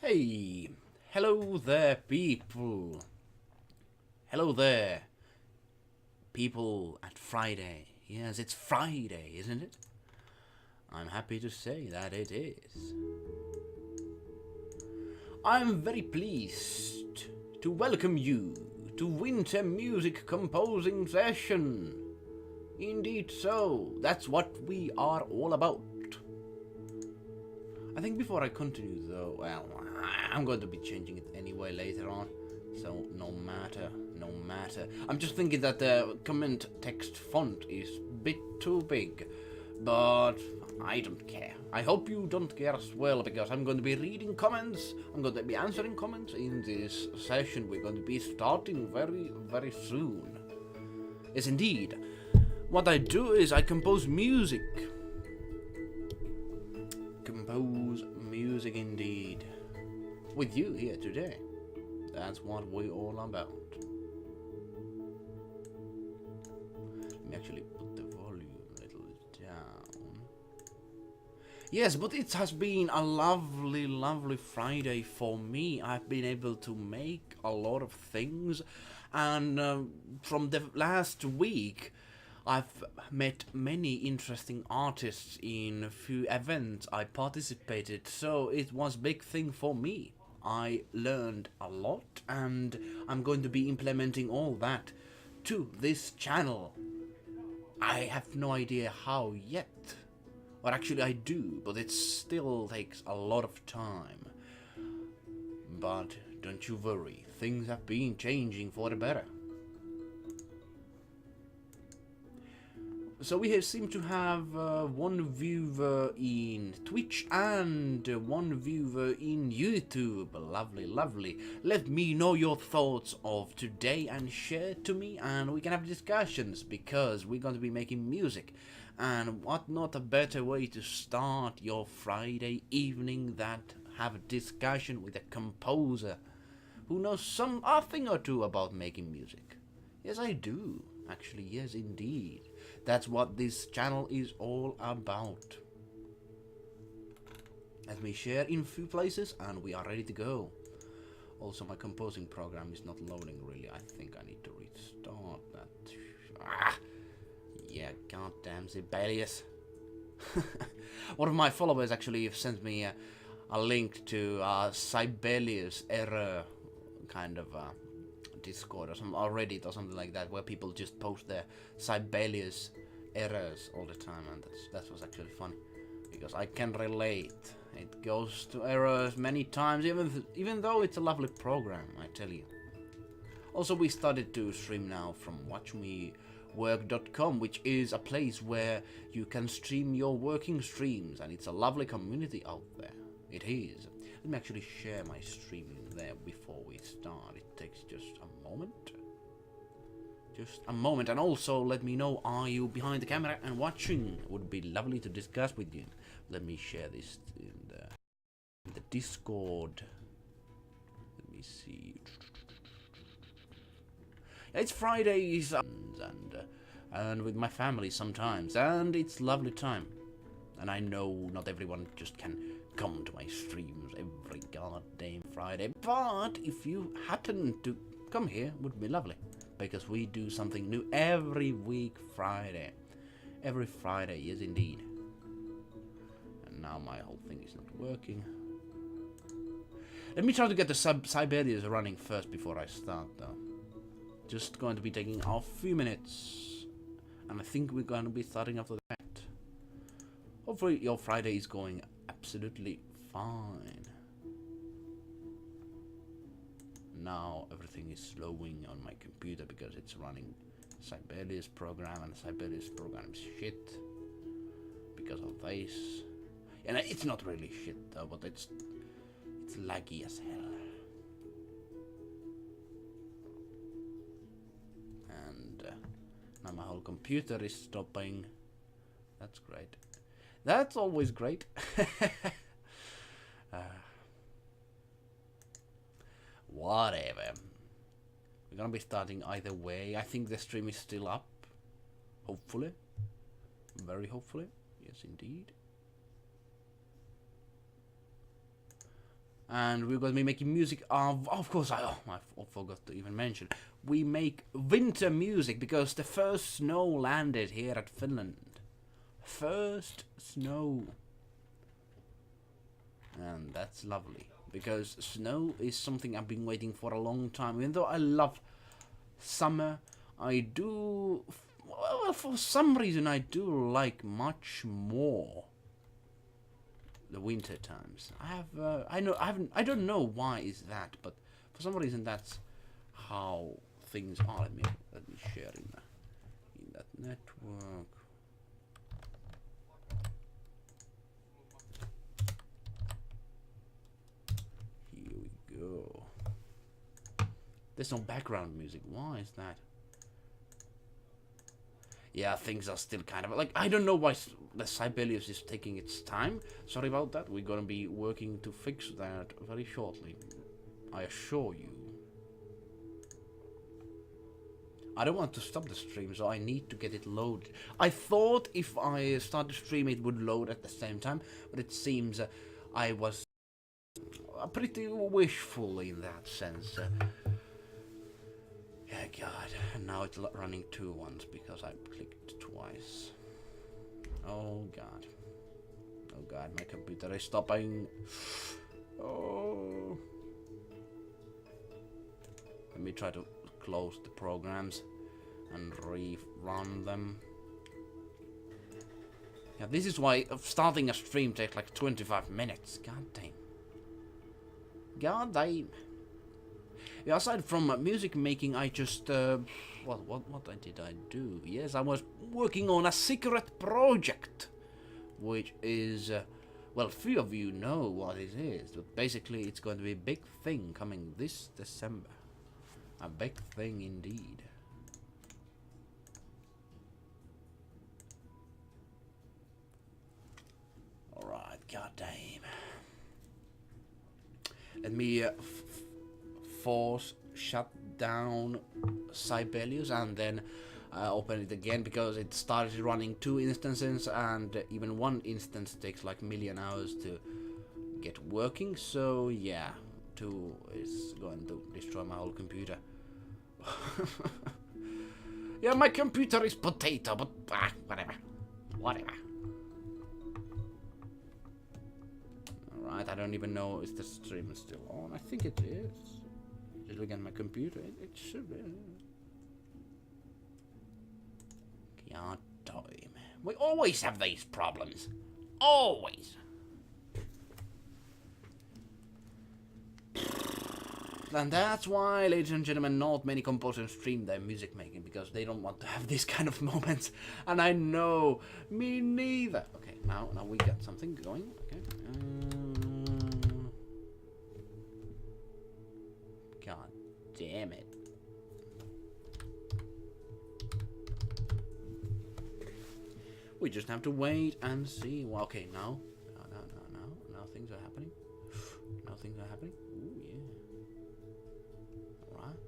Hey, hello there, people. Hello there, people at Friday. Yes, it's Friday, isn't it? I'm happy to say that it is. I'm very pleased to welcome you to Winter Music Composing Session. Indeed so, that's what we are all about. I think before I continue though, well, I'm going to be changing it anyway later on. So no matter. I'm just thinking that the comment text font is a bit too big. But I don't care. I hope you don't care as well, because I'm going to be reading comments. I'm going to be answering comments in this session. We're going to be starting very soon. Yes, indeed. What I do is I compose music. Compose music indeed. With you here today. That's what we're all about. Let me actually put the volume a little down. Yes, but it has been a lovely Friday for me. I've been able to make a lot of things, and from the last week I've met many interesting artists in a few events I participated, so it was a big thing for me. I learned a lot, and I'm going to be implementing all that to this channel. I have no idea how yet. Or actually I do, but it still takes a lot of time. But don't you worry, things have been changing for the better. So we seem to have one viewer in Twitch and one viewer in YouTube. Lovely. Let me know your thoughts of today and share to me, and we can have discussions, because we're going to be making music. And what not a better way to start your Friday evening than have a discussion with a composer who knows a thing or two about making music. Yes, I do. Actually, yes, indeed. That's what this channel is all about. Let me share in a few places, and we are ready to go. Also, my composing program is not loading really. I think I need to restart that. Yeah, goddamn Sibelius. One of my followers actually sent me a link to Sibelius error kind of Discord or some, or Reddit or something like that, where people just post their Sibelius errors all the time, and that was actually funny, because I can relate. It goes to errors many times, even though it's a lovely program, I tell you. Also, we started to stream now from watchmework.com, which is a place where you can stream your working streams, and it's a lovely community out there. It is. Let me actually share my streaming there before we start. It takes just a moment. Just a moment. And also let me know, are you behind the camera and watching? It would be lovely to discuss with you. Let me share this in the Discord. Let me see. It's Fridays and with my family sometimes, and it's lovely time. And I know not everyone just can come to my streams every goddamn Friday, but if you happen to come here, it would be lovely, because we do something new every week Friday. Every Friday, yes indeed. And now my whole thing is not working. Let me try to get the Sibelius running first before I start though. Just going to be taking a few minutes, and I think we're going to be starting after that. Hopefully your Friday is going absolutely fine. Now everything is slowing on my computer because it's running Sibelius program, and Sibelius program is shit because of this. And it's not really shit though, but it's laggy as hell. And now my whole computer is stopping. That's great. That's always great. Whatever. We're gonna be starting either way. I think the stream is still up. Hopefully. Very hopefully. Yes, indeed. And we're going to be making music of course, I forgot to even mention, we make winter music because the first snow landed here at Finland. First snow. And that's lovely, because snow is something I've been waiting for a long time. Even though I love summer, I do, well, for some reason I do like much more the winter times. I don't know why is that, but for some reason that's how things are. Let me share in that network. Here we go. There's no background music. Why is that? Yeah, things are still kind of like, I don't know why the Sibelius is taking its time. Sorry about that. We're gonna be working to fix that very shortly, I assure you. I don't want to stop the stream, so I need to get it loaded. I thought if I start the stream it would load at the same time, but it seems I was pretty wishful in that sense. Yeah, God, and now it's running 2 once because I clicked twice. Oh God. Oh God, my computer is stopping. Oh. Let me try to close the programs and rerun them. Yeah, this is why starting a stream takes like 25 minutes. God damn. God damn. Yeah, aside from music making, I just what did I do? Yes, I was working on a secret project, which is well, few of you know what it is, but basically it's going to be a big thing coming this December. A big thing indeed. All right, god damn. Let me force shut down Sibelius and then open it again, because it started running 2 instances, and even 1 instance takes like million hours to get working. So yeah, 2 is going to destroy my whole computer. Yeah, my computer is potato, but whatever. Alright, I don't even know if the stream is still on. I think it is. Just look at my computer, it should be. God damn. We always have these problems. Always. And that's why, ladies and gentlemen, not many composers stream their music making, because they don't want to have these kind of moments. And I know, me neither. Okay, now we got something going. Okay. God damn it. We just have to wait and see. Well, okay, now things are happening. Now things are happening. Ooh, yeah. Alright.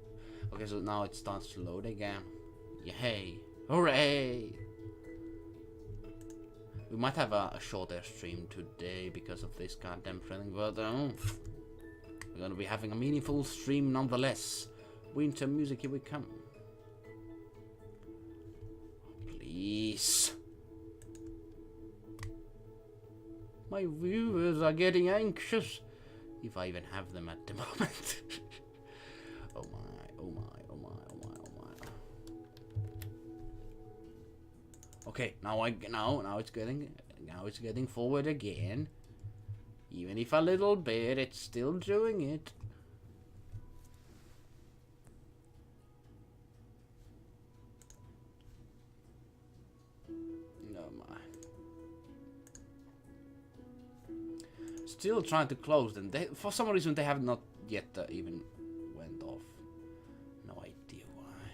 Okay, so now it starts to load again. Yay. Hooray! We might have a shorter stream today because of this goddamn thing, but we're gonna be having a meaningful stream nonetheless. Winter music, here we come. Please. My viewers are getting anxious. If I even have them at the moment. Oh my, oh my, oh my, oh my, oh my. Okay, now it's getting forward again. Even if a little bit, it's still doing it. Still trying to close them. For some reason they have not yet even went off. No idea why.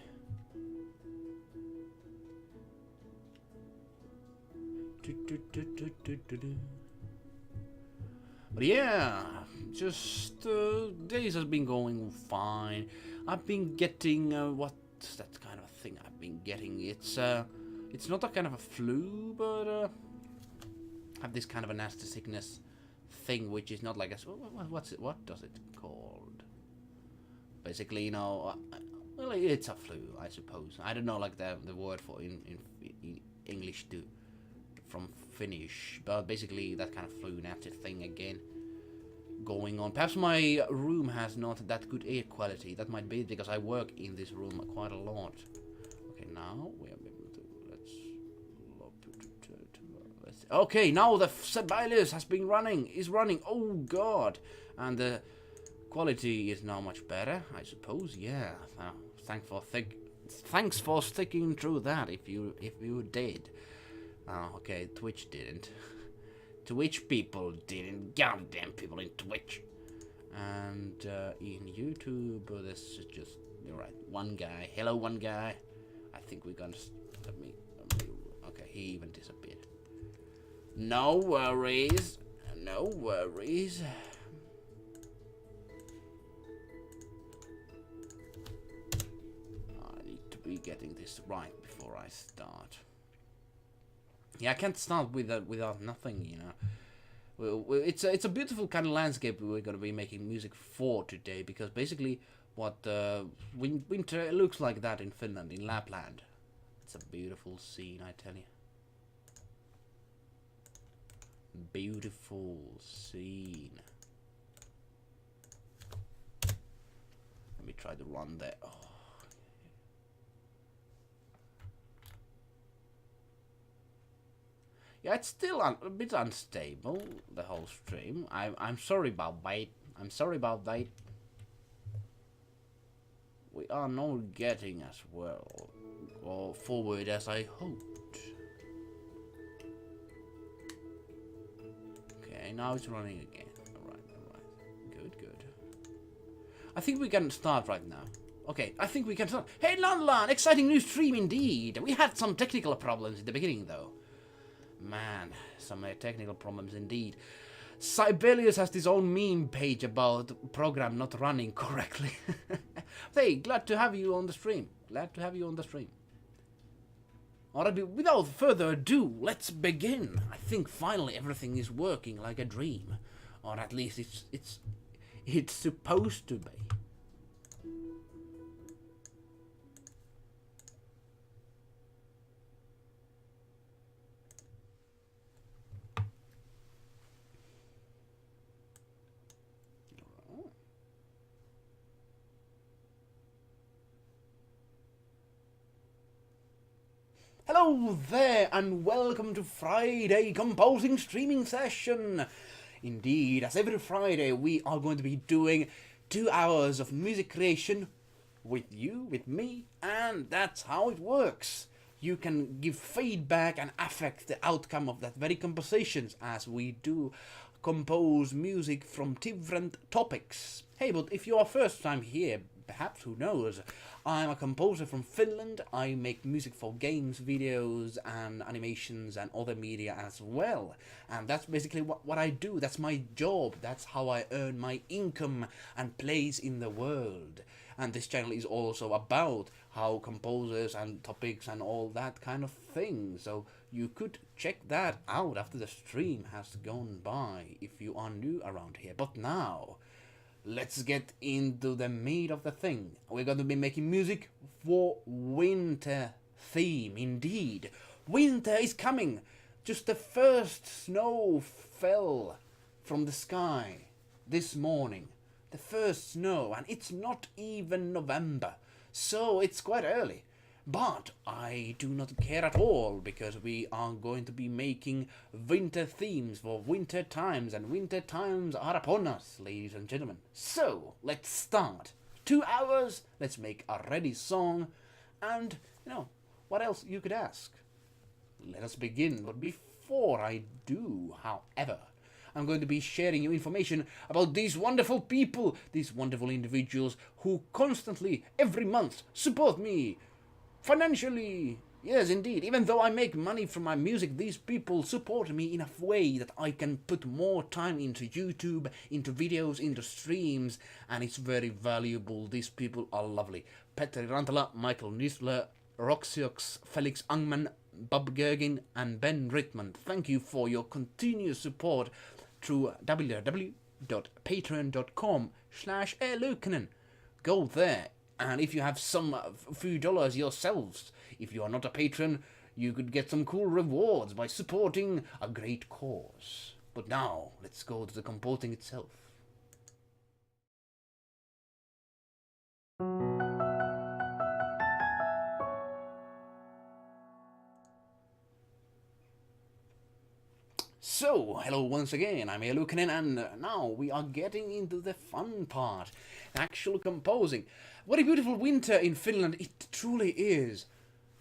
But yeah, just days has been going fine. I've been getting what's that kind of thing I've been getting? It's not a kind of a flu, but I have this kind of a nasty sickness thing which is not like a what's it? What does it called? Basically, you know, well, it's a flu, I suppose. I don't know like the word for in English too, from Finnish, but basically that kind of flu nasty thing again going on. Perhaps my room has not that good air quality. That might be because I work in this room quite a lot. Okay, now we are able to let's okay, now the Sibelius is running. Oh god, and the quality is now much better, I suppose. Yeah, thanks for sticking through that. If you did. Okay, Twitch didn't. Twitch people didn't. Goddamn people in Twitch. And in YouTube, this is just right. One guy. Hello, one guy. I think we're gonna let me. Okay, he even disappeared. No worries. No worries. I need to be getting this right before I start. Yeah, I can't start without nothing, you know. It's a beautiful kind of landscape we're gonna be making music for today, because basically what winter looks like that in Finland, in Lapland. It's a beautiful scene, I tell you. Beautiful scene. Let me try to run there. Oh. Yeah, it's still a bit unstable, the whole stream. I'm sorry about that. I'm sorry about that. We are not getting as well or forward as I hoped. Okay, now it's running again. Alright. Good. I think we can start right now. Okay, I think we can start. Hey Lanlan, exciting new stream indeed. We had some technical problems in the beginning though. Man, some technical problems indeed. Sibelius has his own meme page about the program not running correctly. Hey, glad to have you on the stream. Alright, without further ado, let's begin. I think finally everything is working like a dream. Or at least it's supposed to be. Hello there, and welcome to Friday Composing Streaming Session. Indeed, as every Friday, we are going to be doing 2 hours of music creation with you, with me, and that's how it works. You can give feedback and affect the outcome of that very compositions, as we do compose music from different topics. Hey, but if you are first time here, perhaps, who knows, I'm a composer from Finland. I make music for games, videos, and animations, and other media as well. And that's basically what I do. That's my job. That's how I earn my income and place in the world. And this channel is also about how composers and topics and all that kind of thing. So you could check that out after the stream has gone by if you are new around here. But now, let's get into the meat of the thing. We're going to be making music for winter theme, indeed. Winter is coming. Just the first snow fell from the sky this morning. The first snow, and it's not even November, so it's quite early. But I do not care at all, because we are going to be making winter themes for winter times, and winter times are upon us, ladies and gentlemen. So, let's start. 2 hours, let's make a ready song, and, you know, what else you could ask? Let us begin, but before I do, however, I'm going to be sharing you information about these wonderful people, these wonderful individuals who constantly, every month, support me financially. Yes, indeed. Even though I make money from my music, these people support me in a way that I can put more time into YouTube, into videos, into streams, and it's very valuable. These people are lovely. Petteri Rantala, Michael Nisler, Roxiox, Felix Angman, Bob Gergin, and Ben Rittman. Thank you for your continuous support through www.patreon.com/eluukkanen. Go there, and if you have some few dollars yourselves, if you are not a patron, you could get some cool rewards by supporting a great cause. But now, let's go to the composing itself. So, hello once again, I'm eluukkanen, and now we are getting into the fun part, actual composing. What a beautiful winter in Finland it truly is.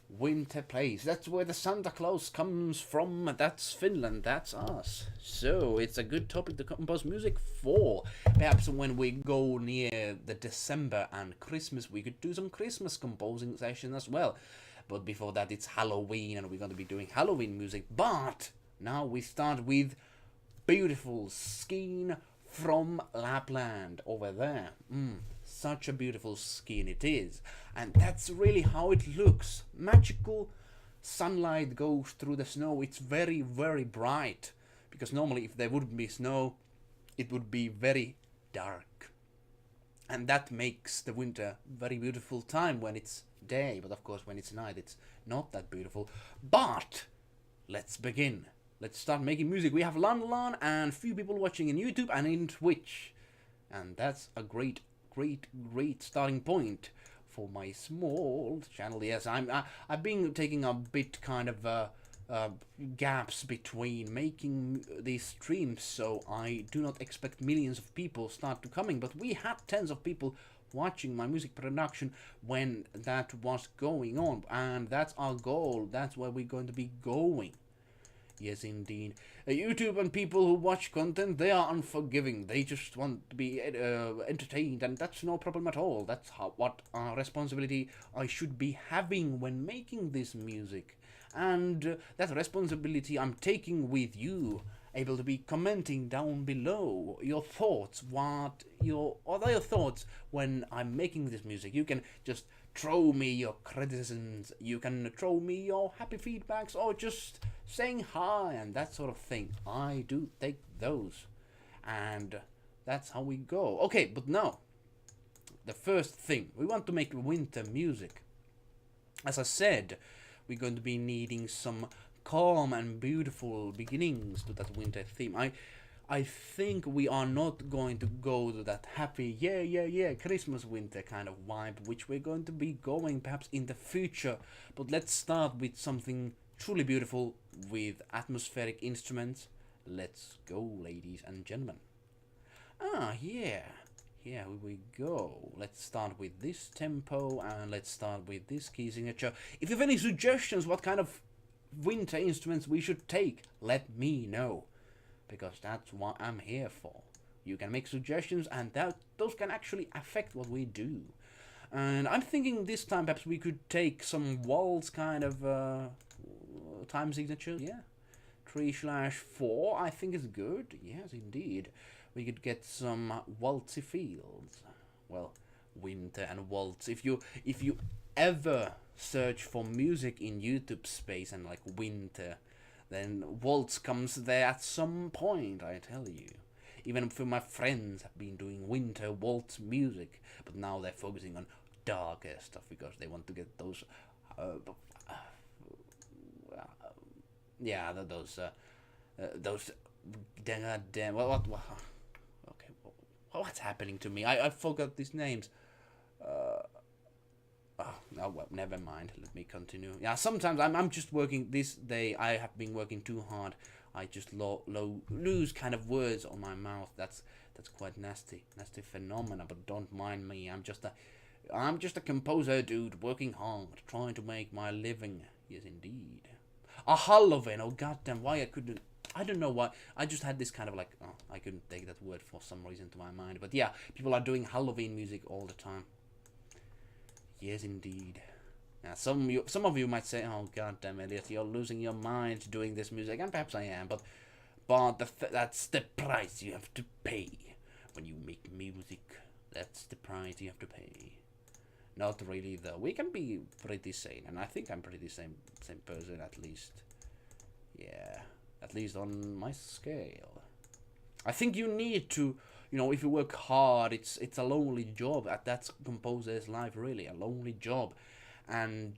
Winter place, that's where the Santa Claus comes from, that's Finland, that's us. So, it's a good topic to compose music for. Perhaps when we go near the December and Christmas, we could do some Christmas composing session as well. But before that, it's Halloween, and we're going to be doing Halloween music, but now we start with beautiful skein from Lapland over there. Such a beautiful skein it is. And that's really how it looks. Magical sunlight goes through the snow. It's very, very bright. Because normally if there wouldn't be snow, it would be very dark. And that makes the winter very beautiful time when it's day. But of course when it's night, it's not that beautiful. But let's begin. Let's start making music. We have Lan and few people watching in YouTube and in Twitch. And that's a great starting point for my small channel. Yes, I've been taking a bit kind of gaps between making these streams, so I do not expect millions of people start to coming, but we had tens of people watching my music production when that was going on, and that's our goal. That's where we're going to be going. Yes, indeed. YouTube and people who watch content, they are unforgiving. They just want to be entertained, and that's no problem at all. That's what responsibility I should be having when making this music. And that responsibility I'm taking with you, able to be commenting down below your thoughts. What are your thoughts when I'm making this music? You can just throw me your criticisms, you can throw me your happy feedbacks, or just saying hi and that sort of thing. I do take those, and that's how we go. Okay, but now, the first thing, we want to make winter music. As I said, we're going to be needing some calm and beautiful beginnings to that winter theme. I think we are not going to go to that happy, yeah, Christmas winter kind of vibe, which we're going to be going perhaps in the future. But let's start with something truly beautiful with atmospheric instruments. Let's go, ladies and gentlemen. Yeah, here we go. Let's start with this tempo, and let's start with this key signature. If you have any suggestions what kind of winter instruments we should take, let me know. Because that's what I'm here for. You can make suggestions, and those can actually affect what we do. And I'm thinking this time perhaps we could take some waltz kind of time signature. Yeah, 3/4 I think is good. Yes, indeed. We could get some waltzy feels. Well, winter and waltz. If you ever search for music in YouTube space and like winter, then waltz comes there at some point, I tell you. Even a few of my friends have been doing winter waltz music, but now they're focusing on darker stuff because they want to get those, those damn. What? Okay, what's happening to me? I forgot these names. Oh, well, never mind. Let me continue. Yeah, sometimes I'm just working. This day I have been working too hard. I just lose kind of words on my mouth. That's quite nasty phenomena. But don't mind me. I'm just a composer dude working hard, trying to make my living. Yes, indeed. A Halloween. Oh goddamn! Why I couldn't? I don't know why. I just had this kind of like. Oh, I couldn't take that word for some reason to my mind. But yeah, people are doing Halloween music all the time. Yes, indeed. Now, some of you might say, "Oh, goddamn, Elliot, you're losing your mind doing this music," and perhaps I am. But that's the price you have to pay when you make music. That's the price you have to pay. Not really, though. We can be pretty sane, and I think I'm pretty same person at least. Yeah, at least on my scale. I think you need to, if you work hard, it's a lonely job. That's composer's life, really, a lonely job. And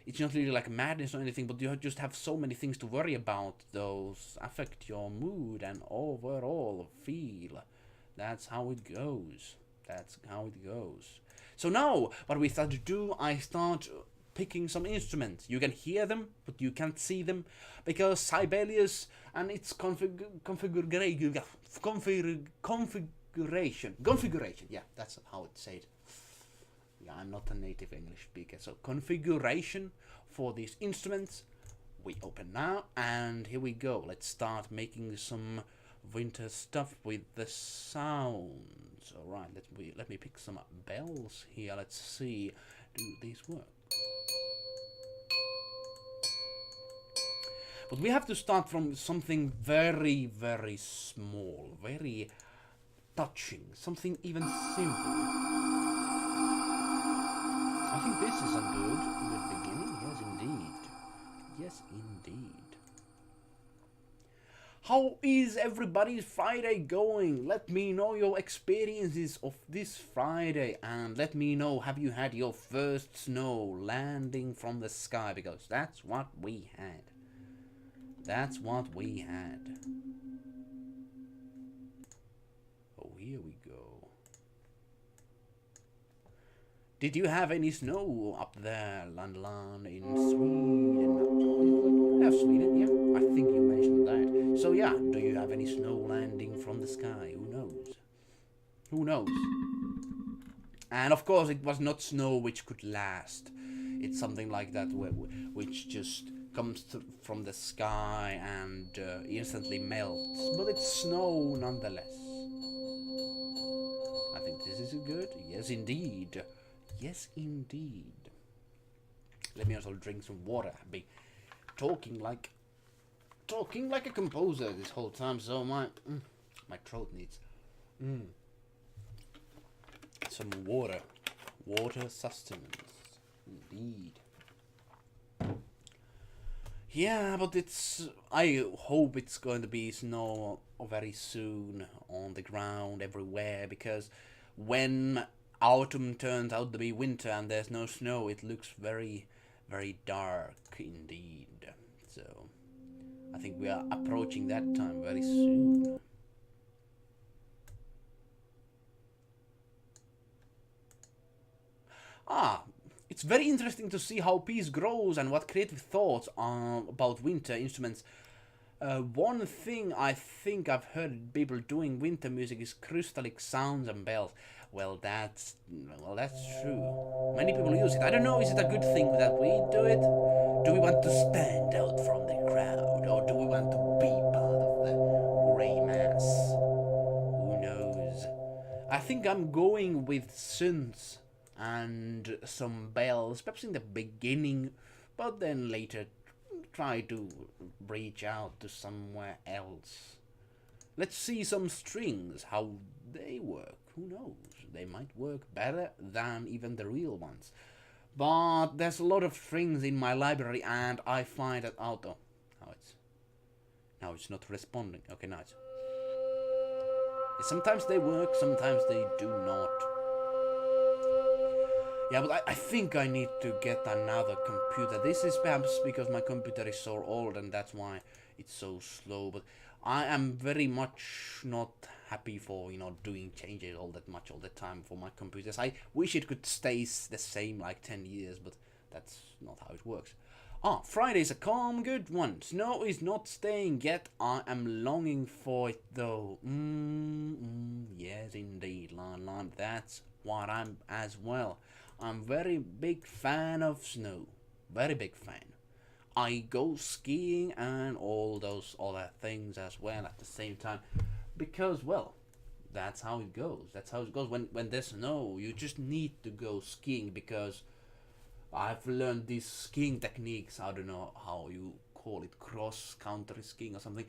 it's not really like madness or anything, but you just have so many things to worry about. Those affect your mood and overall feel. That's how it goes. That's how it goes. So now, what we start to do, I start picking some instruments. You can hear them, but you can't see them, because Sibelius and its configuration. Yeah, that's how it said. Yeah, I'm not a native English speaker. So configuration for these instruments. We open now, and here we go. Let's start making some winter stuff with the sounds. All right, let me pick some bells here. Let's see, do these work? But we have to start from something very, very small, very touching, something even simple. I think this is a good beginning. Yes, indeed. Yes, indeed. How is everybody's Friday going? Let me know your experiences of this Friday, and let me know, have you had your first snow landing from the sky? Because that's what we had. That's what we had. Oh, here we go. Did you have any snow up there, Landlan, in Sweden? Yeah, Sweden, yeah. I think you mentioned that. So yeah, do you have any snow landing from the sky? Who knows? Who knows? And of course, it was not snow which could last. It's something like that which just comes from the sky and instantly melts. But it's snow nonetheless. I think this is good. Yes, indeed. Yes, indeed. Let me also drink some water. I've been talking like a composer this whole time, so my throat needs some water. Water sustenance, indeed. Yeah, but I hope it's going to be snow very soon on the ground everywhere, because when autumn turns out to be winter and there's no snow, it looks very, very dark indeed. So I think we are approaching that time very soon. It's very interesting to see how peace grows and what creative thoughts about winter instruments. One thing I think I've heard people doing winter music is crystallic sounds and bells. Well, that's true. Many people use it. I don't know, is it a good thing that we do it? Do we want to stand out from the crowd, or do we want to be part of the grey mass? Who knows? I think I'm going with synths and some bells, perhaps in the beginning, but then later try to reach out to somewhere else. Let's see some strings, how they work. Who knows? They might work better than even the real ones. But there's a lot of strings in my library, and I find that out. Oh, now it's not responding. Okay, now it's. Sometimes they work, sometimes they do not. Yeah, but I think I need to get another computer. This is perhaps because my computer is so old and that's why it's so slow. But I am very much not happy for, doing changes all the time for my computers. I wish it could stay the same like 10 years, but that's not how it works. Friday's a calm, good one. Snow is not staying yet. I am longing for it though. Yes, indeed, Lan. That's what I'm as well. I'm very big fan of snow. Very big fan. I go skiing and all those other things as well at the same time. Because, well, that's how it goes. That's how it goes. When there's snow, you just need to go skiing, because I've learned these skiing techniques. I don't know how you call it, cross-country skiing or something,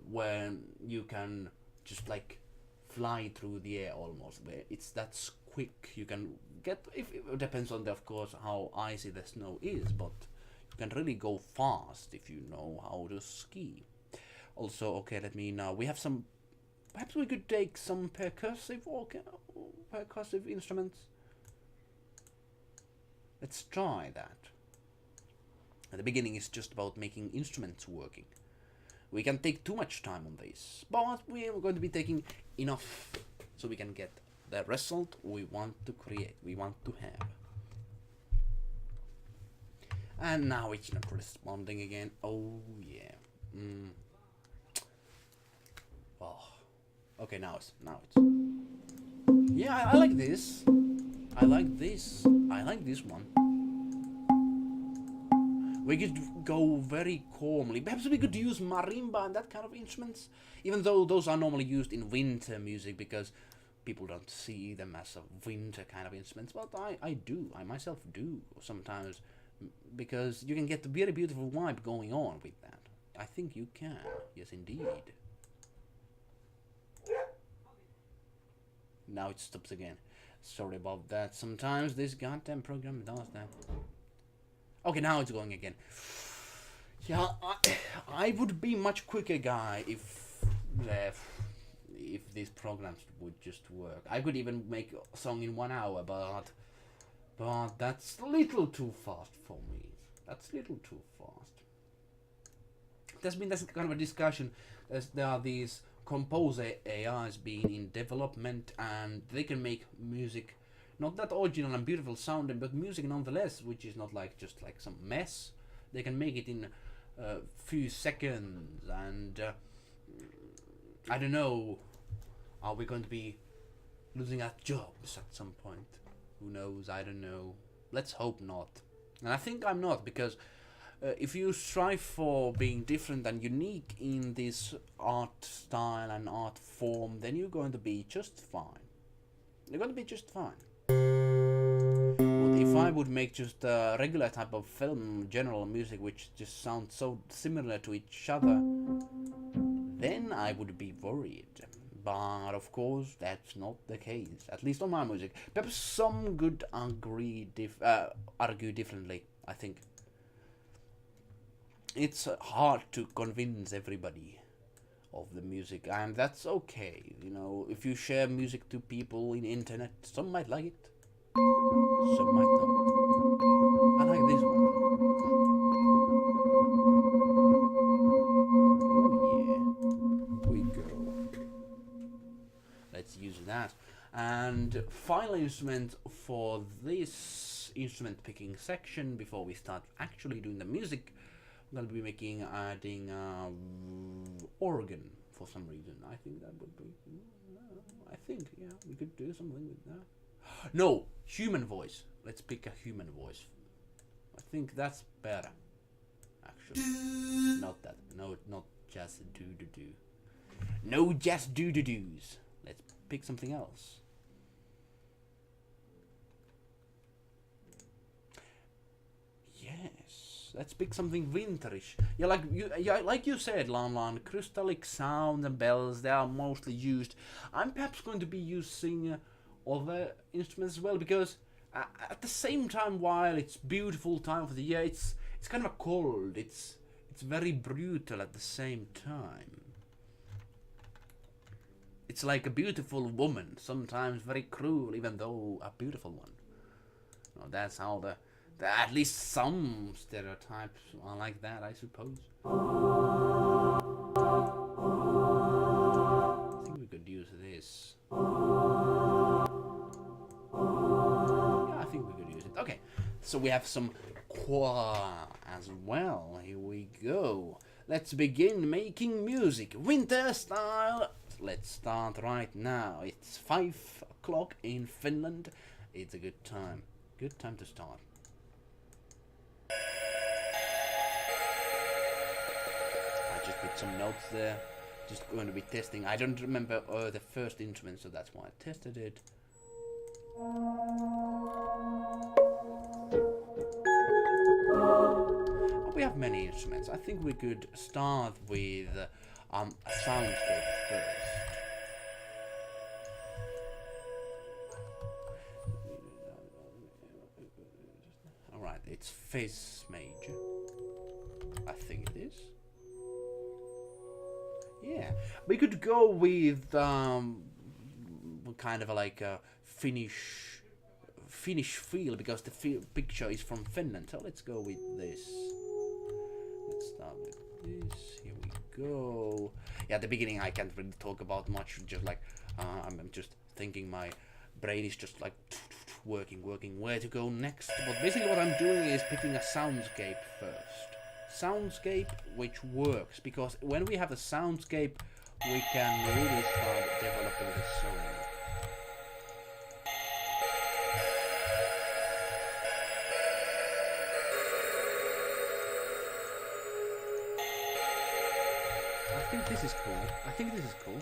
where you can just like fly through the air almost. Where that's quick. You can get, if it depends on of course how icy the snow is, but you can really go fast if you know how to ski. Also, okay, let me now. We have some Perhaps we could take some percussive instruments. Let's try that. At the beginning, it's just about making instruments working. We can take too much time on this, but we are going to be taking enough so we can get the result we want to create, we want to have. And now it's not responding again. Oh yeah. Oh. Okay, now it's. Yeah, I like this. I like this. I like this one. We could go very calmly. Perhaps we could use marimba and that kind of instruments, even though those are normally used in winter music because people don't see them as a winter kind of instruments. But I do. I myself do sometimes, because you can get a very beautiful vibe going on with that. I think you can. Yes, indeed. Now it stops again. Sorry about that. Sometimes this goddamn program does that. Okay, now it's going again. Yeah, I would be much quicker guy if these programs would just work. I could even make a song in 1 hour, but that's a little too fast for me. That's a little too fast. There's been this kind of a discussion as there are these composer AIs being in development, and they can make music not that original and beautiful sounding, but music nonetheless, which is not like just like some mess. They can make it in a few seconds, and I don't know, are we going to be losing our jobs at some point? Who knows? I don't know. Let's hope not. And I think I'm not, because if you strive for being different and unique in this art style and art form, then you're going to be just fine. You're going to be just fine. But if I would make just a regular type of film, general music, which just sounds so similar to each other, then I would be worried. But of course, that's not the case, at least on my music. Perhaps some could argue differently, I think. It's hard to convince everybody of the music, and that's okay. You know, if you share music to people in internet, some might like it, some might not. I like this one. Oh yeah, we go. Let's use that. And final instrument for this instrument picking section before we start actually doing the music. I'm going to be adding organ for some reason. I think that would be, yeah, we could do something with that. No, human voice. Let's pick a human voice. I think that's better, actually. Not that, no, not just do. No just do-do-dos. Let's pick something else. Yes, let's pick something winterish. Yeah, like you said, Lan, crystallic sounds and bells, they are mostly used. I'm perhaps going to be using other instruments as well, because at the same time, while it's beautiful time for the year, it's kind of cold. It's very brutal at the same time. It's like a beautiful woman, sometimes very cruel, even though a beautiful one. Well, that's how at least some stereotypes are like that, I suppose. I think we could use this. Yeah, I think we could use it. Okay, so we have some qua as well. Here we go. Let's begin making music, winter style. Let's start right now. It's 5 o'clock in Finland. It's a good time. Good time to start. I just put some notes there. Just going to be testing. I don't remember the first instrument, so that's why I tested it. Oh, we have many instruments. I think we could start with a soundscape first. Alright, it's Fizz major. I think it is. Yeah, we could go with kind of like a Finnish feel because the picture is from Finland. So let's go with this. Let's start with this. Here we go. Yeah, at the beginning I can't really talk about much. Just like I'm just thinking. My brain is just like working, where to go next. But basically, what I'm doing is picking a soundscape first. Soundscape which works because when we have a soundscape, we can really start developing the song. I think this is cool.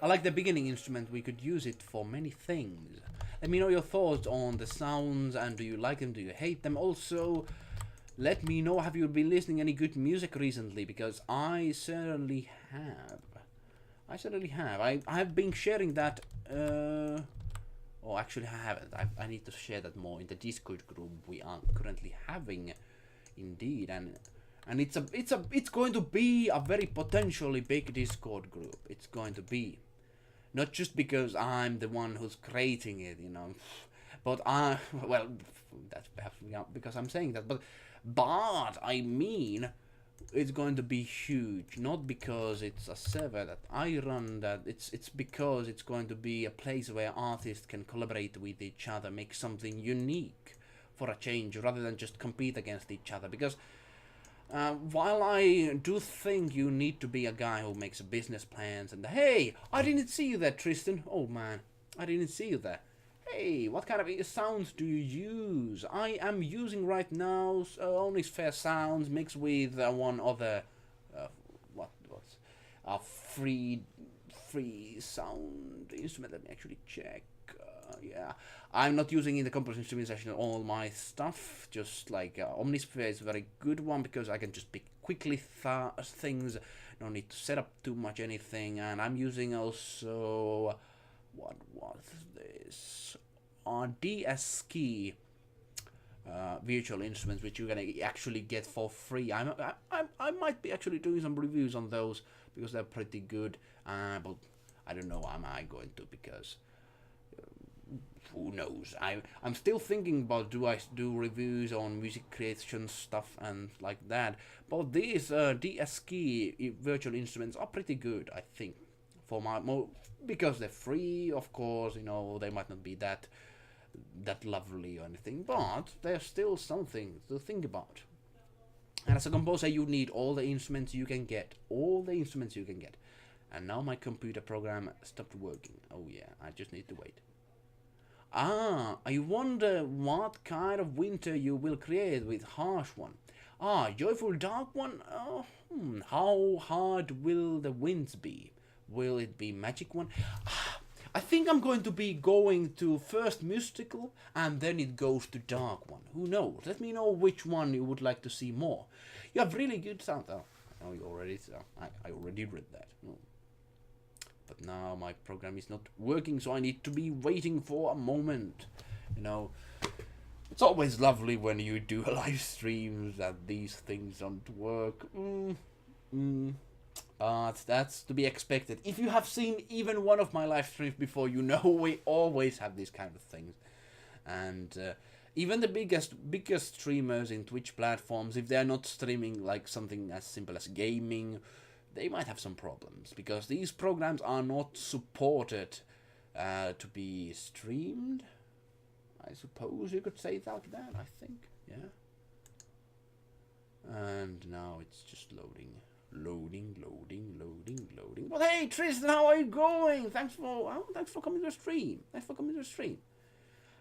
I like the beginning instrument. We could use it for many things. Let me know your thoughts on the sounds and do you like them, do you hate them? Also, let me know, have you been listening any good music recently? Because I certainly have. I've been sharing that. Oh, actually, I haven't. I need to share that more in the Discord group we are currently having, indeed. And it's going to be a very potentially big Discord group. It's going to be. Not just because I'm the one who's creating it, you know, but well, that's perhaps because I'm saying that, but I mean, it's going to be huge, not because it's a server that I run, that it's because it's going to be a place where artists can collaborate with each other, make something unique for a change, rather than just compete against each other, because while I do think you need to be a guy who makes business plans and hey, I didn't see you there, Tristan. Oh man, I didn't see you there. Hey, what kind of sounds do you use? I am using right now only Sphere sounds mixed with one other what's a free sound instrument. Let me actually check. Yeah, I'm not using in the composition streaming session all my stuff. Just like Omnisphere is a very good one because I can just pick quickly things. No need to set up too much anything. And I'm using also what was this? DS key virtual instruments, which you're gonna actually get for free. I might be actually doing some reviews on those because they're pretty good. But I don't know. Am I going to because. Who knows? I'm still thinking about do I do reviews on music creation stuff and like that. But these DS key virtual instruments are pretty good, I think, for because they're free. Of course, you know they might not be that lovely or anything, but they're still something to think about. And as a composer, you need all the instruments you can get, And now my computer program stopped working. Oh yeah, I just need to wait. I wonder what kind of winter you will create with harsh one. Joyful dark one? How hard will the winds be? Will it be magic one? I think I'm going to be going to first mystical and then it goes to dark one. Who knows? Let me know which one you would like to see more. You have really good sound. Oh, you already. I already read that. Oh. But now my program is not working, so I need to be waiting for a moment. You know, it's always lovely when you do live streams that these things don't work. But that's to be expected. If you have seen even one of my live streams before, you know we always have these kind of things. And even the biggest streamers in Twitch platforms, if they are not streaming like something as simple as gaming, they might have some problems because these programs are not supported to be streamed. I suppose you could say it like that, I think. Yeah. And now it's just loading. But hey, Tristan, how are you going? Thanks for coming to the stream.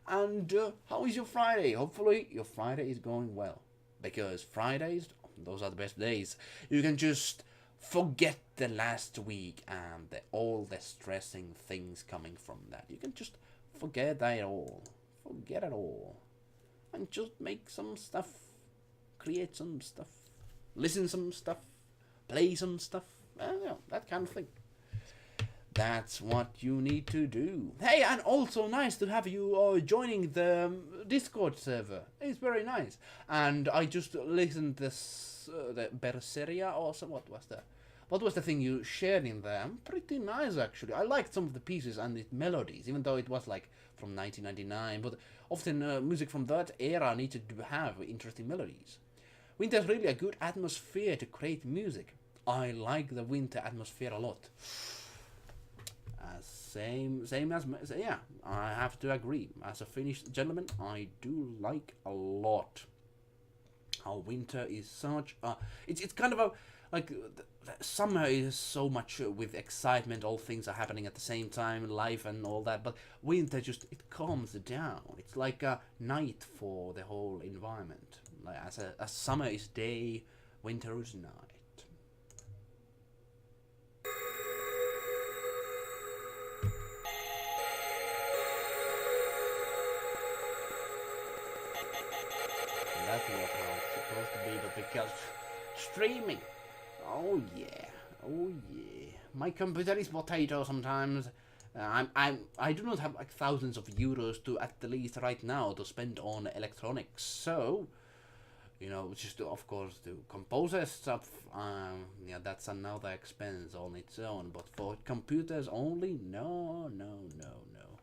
And how is your Friday? Hopefully your Friday is going well. Because Fridays, those are the best days. You can just forget the last week and all the stressing things coming from that. You can just forget that all. Forget it all. And just make some stuff. Create some stuff. Listen some stuff. Play some stuff. That kind of thing. That's what you need to do. Hey, and also nice to have you joining the Discord server. It's very nice. And I just listened this the Berseria or some, what was that? What was the thing you shared in there? Pretty nice, actually. I liked some of the pieces and the melodies, even though it was like from 1999. But often music from that era needed to have interesting melodies. Winter's really a good atmosphere to create music. I like the winter atmosphere a lot. Same as yeah. I have to agree. As a Finnish gentleman, I do like a lot how winter is such a. It's kind of a like summer is so much with excitement. All things are happening at the same time, life and all that. But winter just it calms down. It's like a night for the whole environment. Like as summer is day, winter is night. That's not how it's supposed to be, but because streaming. Oh yeah, oh yeah. My computer is potato sometimes. I do not have like thousands of euros to at the least right now to spend on electronics. So, you know, just to, of course to composer stuff. Yeah, that's another expense on its own. But for computers only, no, no, no, no.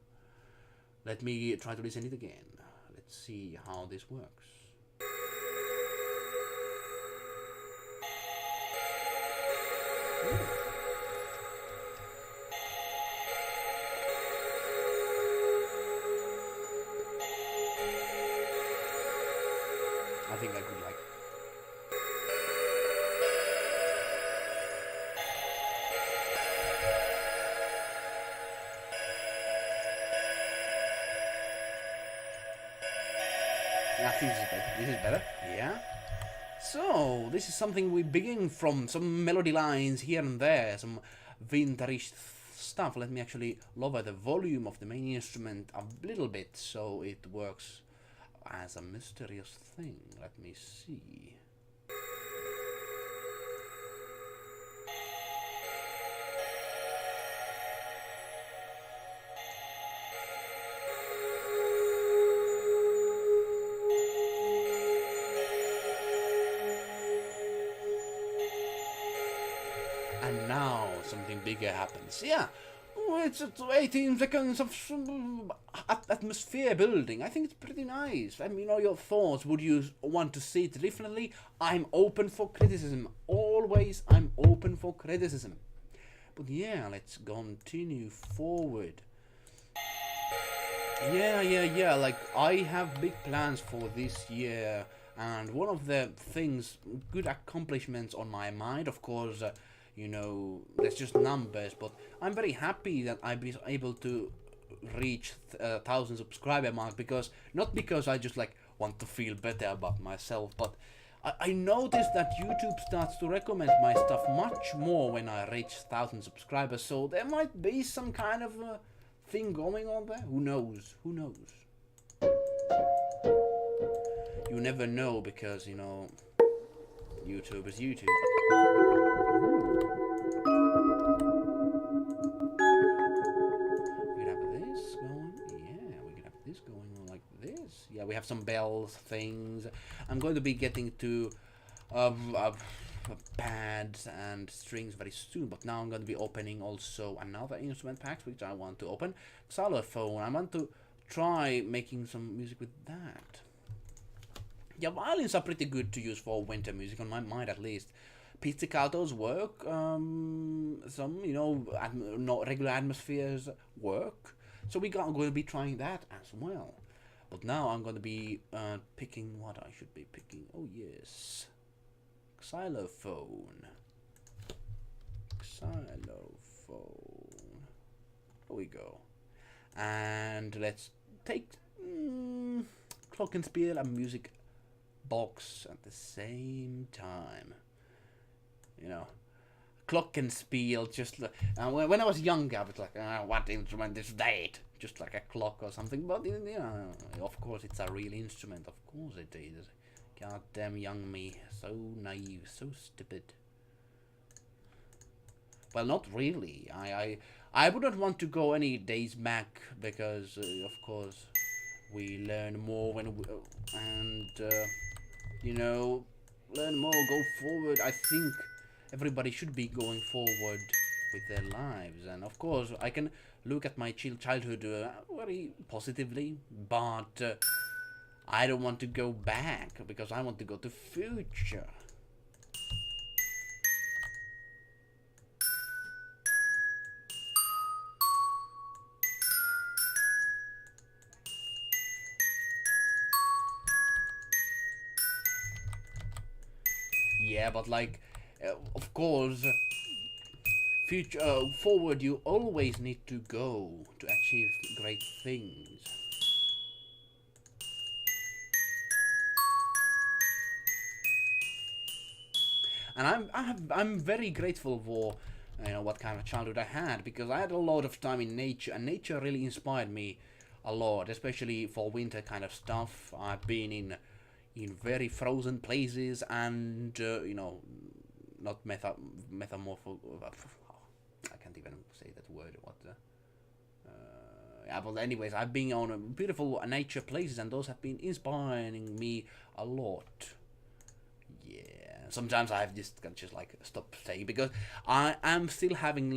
Let me try to listen it again. Let's see how this works. I think I could like. Yeah, I think this is better. This is better. Yeah. So, this is something we begin from, some melody lines here and there, some vintage stuff. Let me actually lower the volume of the main instrument a little bit so it works as a mysterious thing. Let me see. And now something bigger happens. Yeah, it's 18 seconds of atmosphere building. I think it's pretty nice. I mean, you know, your thoughts. Would you want to see it differently? I'm open for criticism. Always, I'm open for criticism. But yeah, let's continue forward. Yeah. Like, I have big plans for this year. And one of the things, good accomplishments on my mind, of course, you know, there's just numbers, but I'm very happy that I've been able to reach 1,000 subscriber mark, because not because I just like want to feel better about myself, but I noticed that YouTube starts to recommend my stuff much more when I reach 1,000 subscribers, so there might be some kind of thing going on there. Who knows? Who knows? You never know, because, you know, YouTube is YouTube. We could have this going. Yeah, we could have this going on like this. Yeah, we have some bells, things. I'm going to be getting to pads and strings very soon, but now I'm going to be opening also another instrument pack, which I want to open. Xylophone. I want to try making some music with that. Yeah, violins are pretty good to use for winter music, on my mind at least. Pizzicatos work, some, you know, not regular atmospheres work. So we're going to be trying that as well. But now I'm going to be picking what I should be picking. Oh, yes. Xylophone. Xylophone. Here we go. And let's take Glockenspiel and music box at the same time. You know, Glockenspiel, just like, when I was younger, I was like, what instrument is that? Just like a clock or something. But, you know, of course it's a real instrument. Of course it is. Goddamn young me. So naive, so stupid. Well, not really. I wouldn't want to go any days back, because, of course, we learn more when we, and, you know, learn more, go forward. I think everybody should be going forward with their lives. And of course, I can look at my childhood very positively, but I don't want to go back because I want to go to future. Yeah, but like, of course, future forward you always need to go to achieve great things. And I'm very grateful for what kind of childhood I had, because I had a lot of time in nature, and nature really inspired me a lot, especially for winter kind of stuff. I've been in very frozen places, and not metamorpho. I can't even say that word. What? Yeah, but anyways, I've been on beautiful nature places, and those have been inspiring me a lot. Yeah. Sometimes I've just like stop saying, because I am still having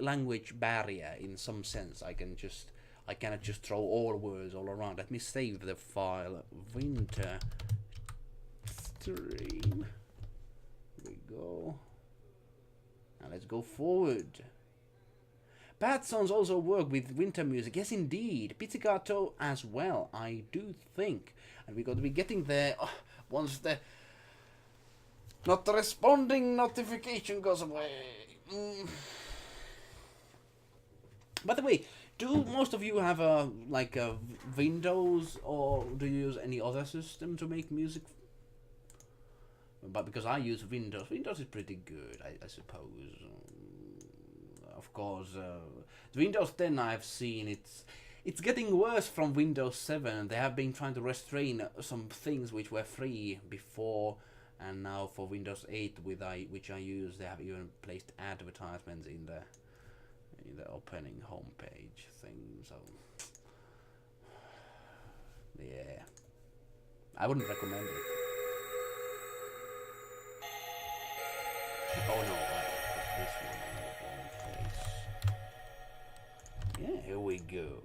language barrier in some sense. I cannot just throw all words all around. Let me save the file. Winter stream. Here we go. Now let's go forward. Bad songs also work with winter music. Yes, indeed. Pizzicato as well, I do think. And we're going to be getting there once the not responding notification goes away. By the way, do most of you have a Windows, or do you use any other system to make music? But because I use Windows, Windows is pretty good, I suppose. Of course, the Windows 10 I've seen it's getting worse from Windows 7. They have been trying to restrain some things which were free before. And now for Windows 8, which I use, they have even placed advertisements in the opening homepage thing. So yeah, I wouldn't recommend it. Oh no, I put this one in the wrong place. Yeah, here we go.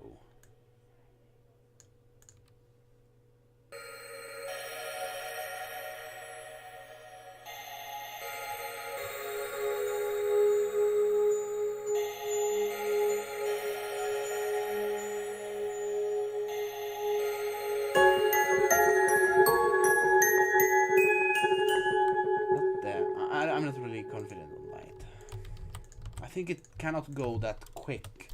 I'm not really confident on that. I think it cannot go that quick.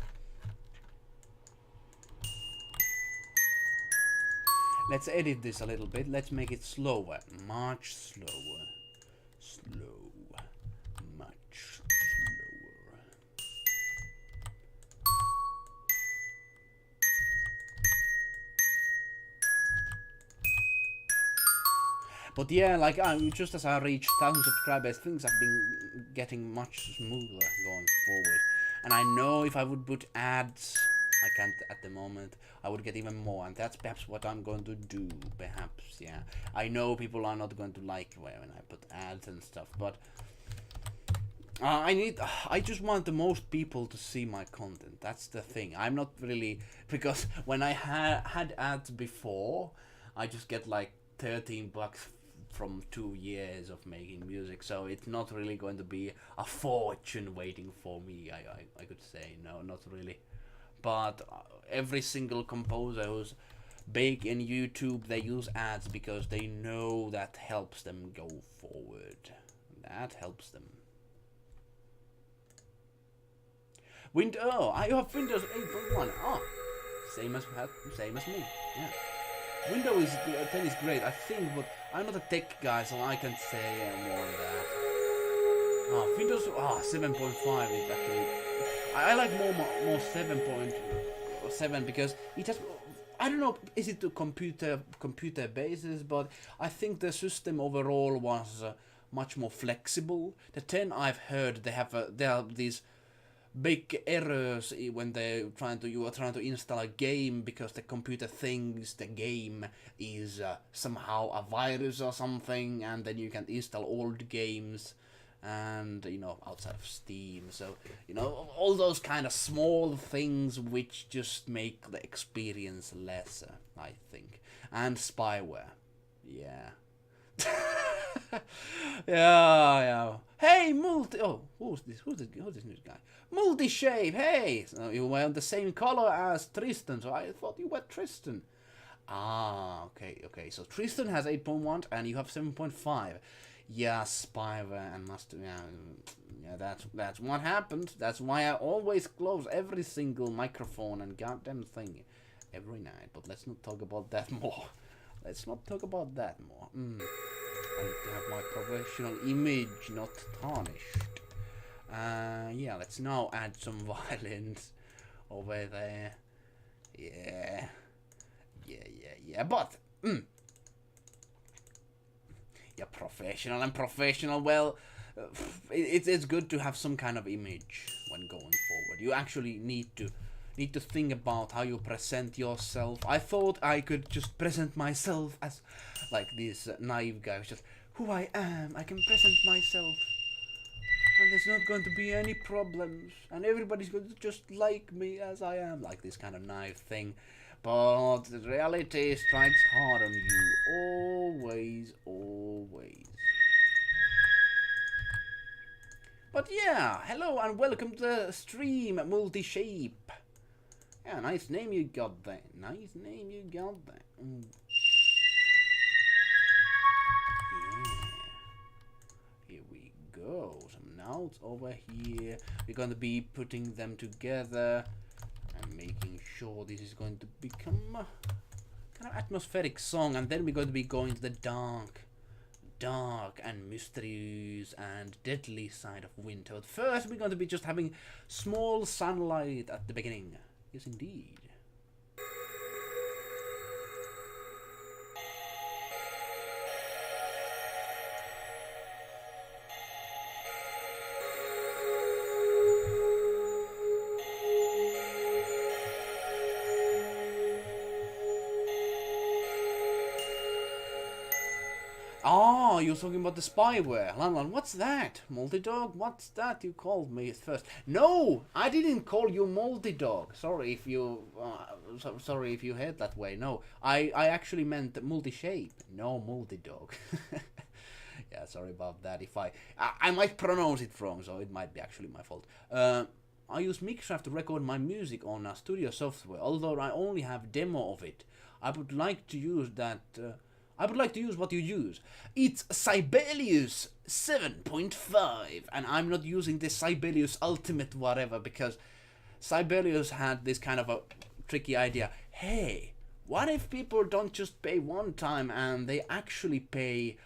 Let's edit this a little bit. Let's make it slower. Much slower. Slow. Much slower. But yeah, like just as I reach 1,000 subscribers, things have been getting much smoother going forward. And I know if I would put ads, I can't at the moment, I would get even more, and that's perhaps what I'm going to do, perhaps, yeah. I know people are not going to like when I put ads and stuff, but I just want the most people to see my content. That's the thing. I'm not really, because when I had ads before, I just get like $13 from 2 years of making music, so it's not really going to be a fortune waiting for me. I could say, no, not really. But every single composer who's big in YouTube, they use ads because they know that helps them go forward. That helps them. I have Windows 8.1. Oh, same as me. Yeah. Windows 10 is great, I think, but I'm not a tech guy, so I can't say more on that. Windows 7.5 is actually. I like more 7.7 because it has. I don't know, is it a computer basis, but I think the system overall was much more flexible. The 10 I've heard they have these big errors when you are trying to install a game because the computer thinks the game is somehow a virus or something, and then you can install old games and you know, outside of Steam. So you know, all those kind of small things which just make the experience lesser, I think. And spyware, yeah. Yeah. Hey, multi. Oh, who's this? Who's this new guy? Multi shape. Hey, so you were the same color as Tristan, so I thought you were Tristan. Ah, okay. So Tristan has 8.1 and you have 7.5. Yeah, spyware and master. Yeah. That's what happened. That's why I always close every single microphone and goddamn thing every night. But let's not talk about that more. Let's not talk about that more. I need to have my professional image not tarnished. Yeah, let's now add some violins over there. Yeah. But, yeah, professional and professional. Well, it's good to have some kind of image when going forward. You actually need to think about how you present yourself. I thought I could just present myself as like this naive guy, who's just who I am. I can present myself, and there's not going to be any problems, and everybody's going to just like me as I am, like this kind of naive thing. But the reality strikes hard on you, always. But yeah, hello and welcome to the stream, Multi-Shape. Yeah, nice name you got there. Yeah. Here we go. Some notes over here. We're going to be putting them together and making sure this is going to become a kind of atmospheric song. And then we're going to be going to the dark and mysterious and deadly side of winter. But first, we're going to be just having small sunlight at the beginning. Yes, indeed. Oh, you're talking about the spyware. Lanlan, what's that? Multi-dog? What's that you called me at first? No, I didn't call you multi-dog. Sorry if you heard that way. No, I actually meant multi-shape. No, multi-dog. Yeah, sorry about that. If I might pronounce it wrong, so it might be actually my fault. I use Mixcraft to record my music on studio software, although I only have demo of it. I would like to use that... I would like to use what you use. It's Sibelius 7.5, and I'm not using this Sibelius Ultimate whatever, because Sibelius had this kind of a tricky idea. Hey, what if people don't just pay one time and they actually pay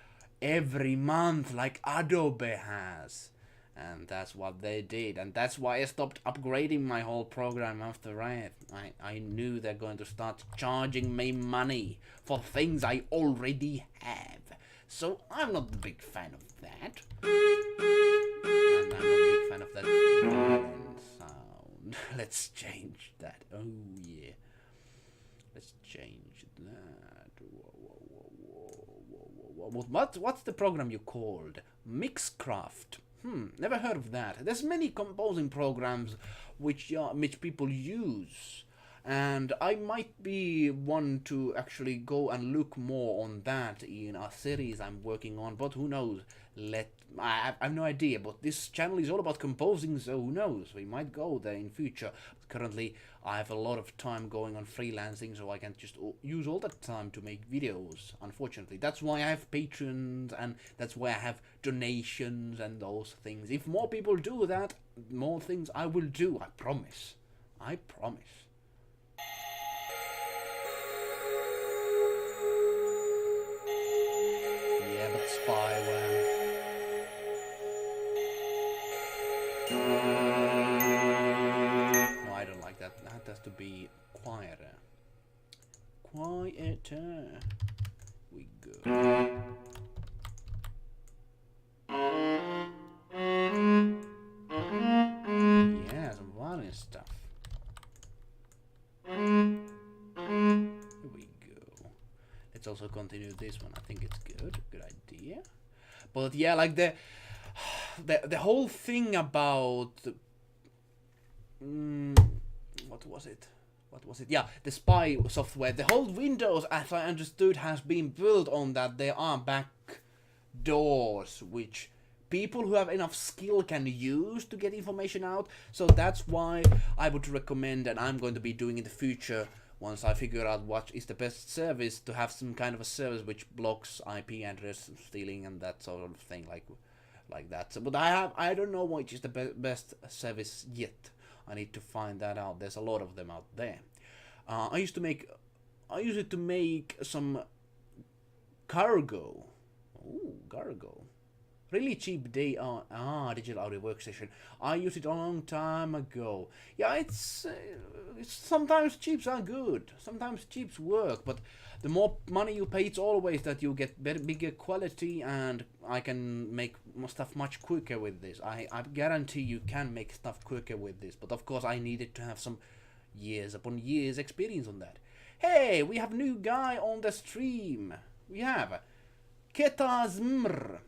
every month like Adobe has? And that's what they did, and that's why I stopped upgrading my whole program after that. I knew they're going to start charging me money for things I already have. So I'm not a big fan of that. And I'm not a big fan of that sound. Let's change that. Oh yeah. Let's change that. What's the program you called? Mixcraft. Never heard of that. There's many composing programs which people use, and I might be one to actually go and look more on that in a series I'm working on. But who knows? I have no idea. But this channel is all about composing, so who knows? We might go there in future. But currently, I have a lot of time going on freelancing, so I can't just use all that time to make videos, unfortunately. That's why I have patrons, and that's why I have donations and those things. If more people do that, more things I will do, I promise. I promise. Yeah, but spyware. No, I don't like that. That has to be quieter. Quieter. We go. Yeah, some violin stuff. Here we go. Let's also continue this one. I think it's good. Good idea. But yeah, like the the whole thing about what was it? What was it? Yeah, the spy software. The whole Windows, as I understood, has been built on that there are back doors which people who have enough skill can use to get information out. So that's why I would recommend, and I'm going to be doing in the future once I figure out what is the best service, to have some kind of a service which blocks IP address stealing and that sort of thing, like that. So, but I don't know which is the best service yet. I need to find that out. There's a lot of them out there. I used to make some cargo. Ooh, cargo. Really cheap digital audio workstation. I used it a long time ago. Yeah, it's sometimes cheaps are good. Sometimes cheaps work, but the more money you pay, it's always that you get bigger quality, and I can make stuff much quicker with this. I guarantee you can make stuff quicker with this, but of course I needed to have some years upon years experience on that. Hey, we have a new guy on the stream. We have Ketazmr.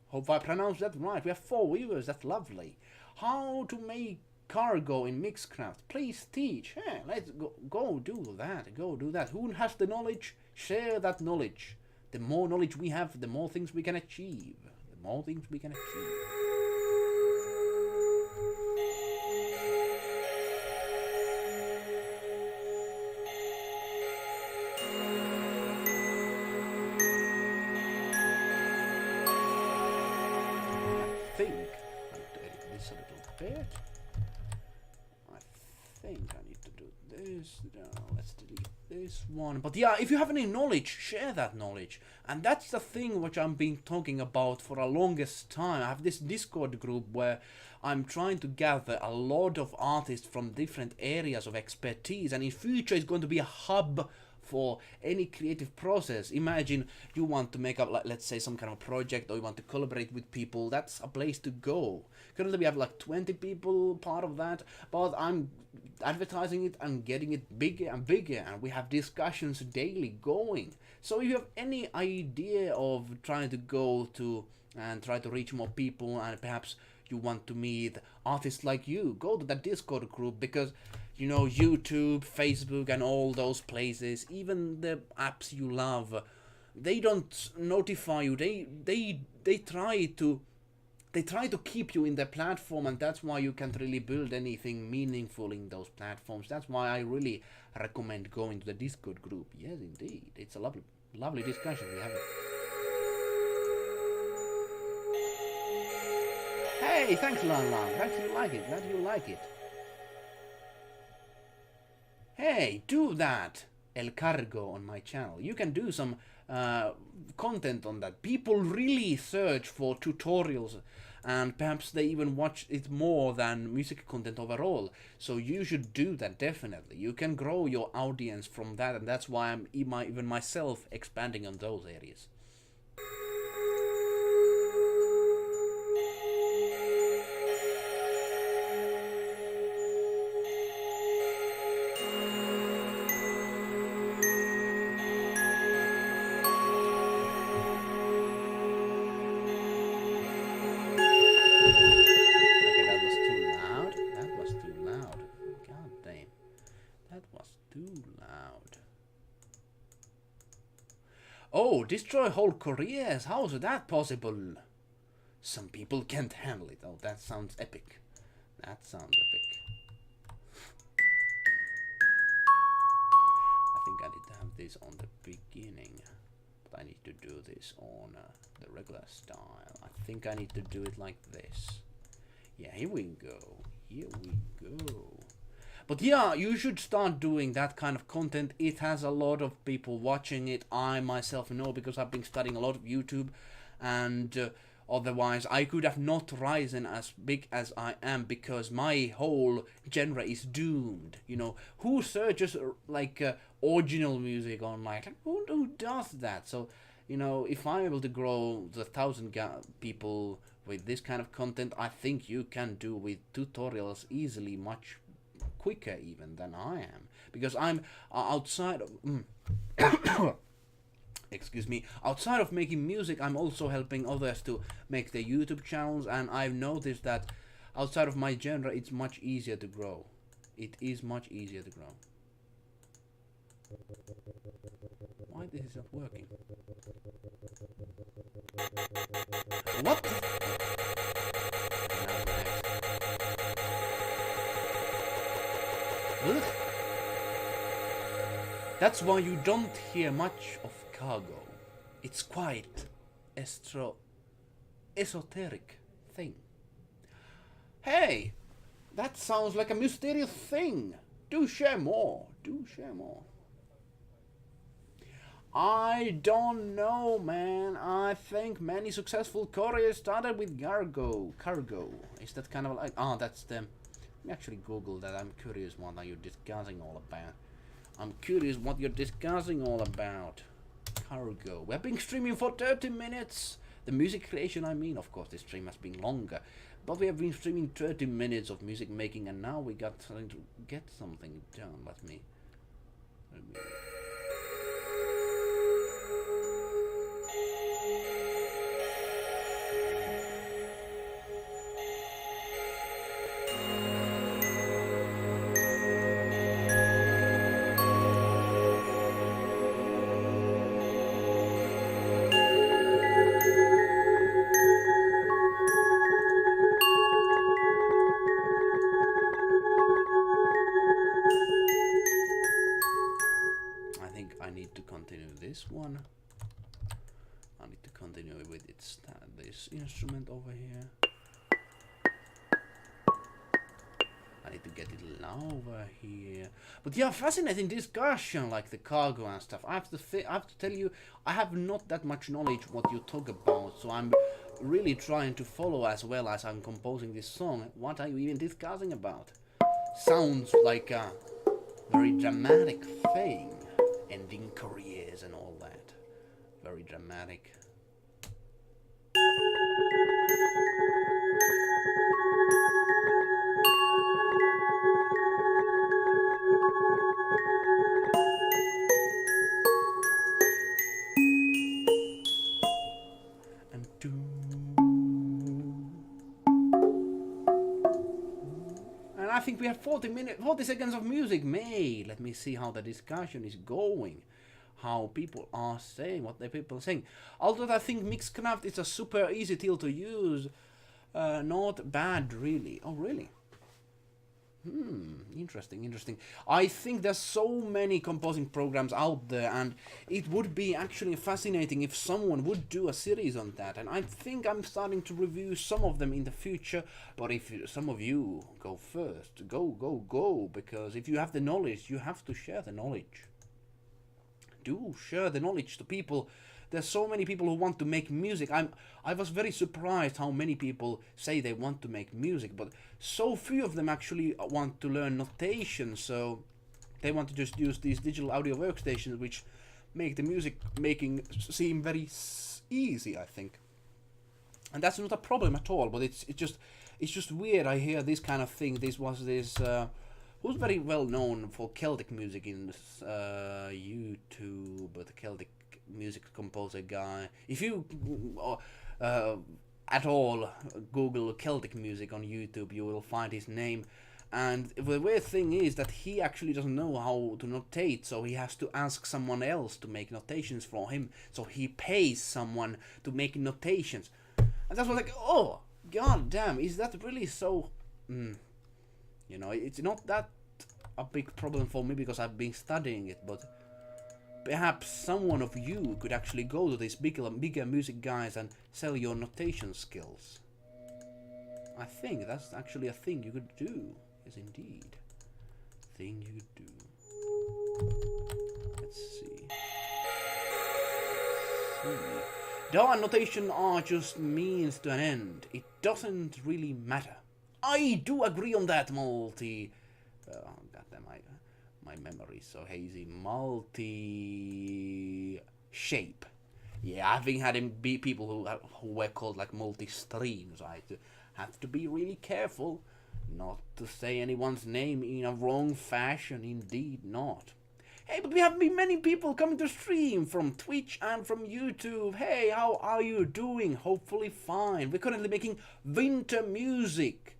Hope I pronounced that right. We have 4 viewers. That's lovely. How to make cargo in Mixcraft? Please teach. Hey, let's go do that. Go do that. Who has the knowledge? Share that knowledge. The more knowledge we have, the more things we can achieve. The more things we can achieve. I think I need to edit this a little bit. I think I need to do this. No, let's delete this one. But yeah, if you have any knowledge, share that knowledge. And that's the thing which I've been talking about for a longest time. I have this Discord group where I'm trying to gather a lot of artists from different areas of expertise, and in future it's going to be a hub for any creative process. Imagine you want to make up, like, let's say, some kind of project, or you want to collaborate with people. That's a place to go. Currently we have like 20 people part of that, but I'm advertising it and getting it bigger and bigger, and we have discussions daily going. So if you have any idea of trying to go to and try to reach more people, and perhaps you want to meet artists like you, go to that Discord group, because you know, YouTube, Facebook, and all those places, even the apps you love, they don't notify you. They try to keep you in their platform, and that's why you can't really build anything meaningful in those platforms. That's why I really recommend going to the Discord group. Yes, indeed, it's a lovely discussion we have. Hey, thanks, Lan Lan. Glad you like it. Glad you like it. Hey, do that, El Cargo, on my channel. You can do some content on that. People really search for tutorials, and perhaps they even watch it more than music content overall. So you should do that, definitely. You can grow your audience from that, and that's why I'm even myself expanding on those areas. Oh, destroy whole careers? How's that possible? Some people can't handle it. Oh, that sounds epic. That sounds epic. I think I need to have this on the beginning, but I need to do this on the regular style. I think I need to do it like this. Yeah, here we go. Here we go. But yeah, you should start doing that kind of content. It has a lot of people watching it. I myself know, because I've been studying a lot of YouTube, and otherwise I could have not risen as big as I am, because my whole genre is doomed. You know, who searches like original music online? Like, who does that? So, you know, if I'm able to grow the 1,000 people with this kind of content, I think you can do with tutorials easily, much quicker even than I am, because I'm outside of excuse me, outside of making music, I'm also helping others to make their YouTube channels, and I've noticed that outside of my genre, it's much easier to grow. It is much easier to grow. Why this is not working? What? Ugh. That's why you don't hear much of cargo. It's quite esoteric thing. Hey, that sounds like a mysterious thing. Do share more. Do share more. I don't know, man. I think many successful couriers started with cargo. Cargo. Is that kind of like... Oh, that's the... Let me actually Google that. I'm curious what are you discussing all about. I'm curious what you're discussing all about. Cargo. We've been streaming for 30 minutes. The music creation, I mean. Of course, this stream has been longer. But we have been streaming 30 minutes of music making, and now we got something to get something done. Let me this one. I need to continue with this instrument over here. I need to get it over here. But yeah, fascinating discussion, like the cargo and stuff. I have to tell you, I have not that much knowledge what you talk about, so I'm really trying to follow as well as I'm composing this song. What are you even discussing about? Sounds like a very dramatic thing. Ending careers and all that. Very dramatic. And I think we have 40 seconds of music. Let me see how the discussion is going. How people are saying, what the people are saying. Although I think Mixcraft is a super easy tool to use. Not bad, really. Oh, really? Interesting. I think there's so many composing programs out there, and it would be actually fascinating if someone would do a series on that. And I think I'm starting to review some of them in the future. But if some of you go first, go, because if you have the knowledge, you have to share the knowledge. Do share the knowledge to people. There's so many people who want to make music. I was very surprised how many people say they want to make music, but so few of them actually want to learn notation. So they want to just use these digital audio workstations, which make the music making seem very easy, I think. And that's not a problem at all. But it's just weird. I hear this kind of thing. Who's very well known for Celtic music in YouTube, the Celtic music composer guy. If you at all Google Celtic music on YouTube, you will find his name. And the weird thing is that he actually doesn't know how to notate, so he has to ask someone else to make notations for him. So he pays someone to make notations. And that's what, like, oh, god damn, is that really so... You know, it's not that a big problem for me because I've been studying it, but perhaps someone of you could actually go to these bigger music guys and sell your notation skills. I think that's actually a thing you could do. Yes, indeed. Thing you could do. Let's see. Though notation are just means to an end, it doesn't really matter. I do agree on that, multi... goddamn, my memory is so hazy. Multi-shape. Yeah, I've been having people who were called like multi-streams. I have to be really careful not to say anyone's name in a wrong fashion. Indeed not. Hey, but we have been many people coming to stream from Twitch and from YouTube. Hey, how are you doing? Hopefully fine. We're currently making winter music.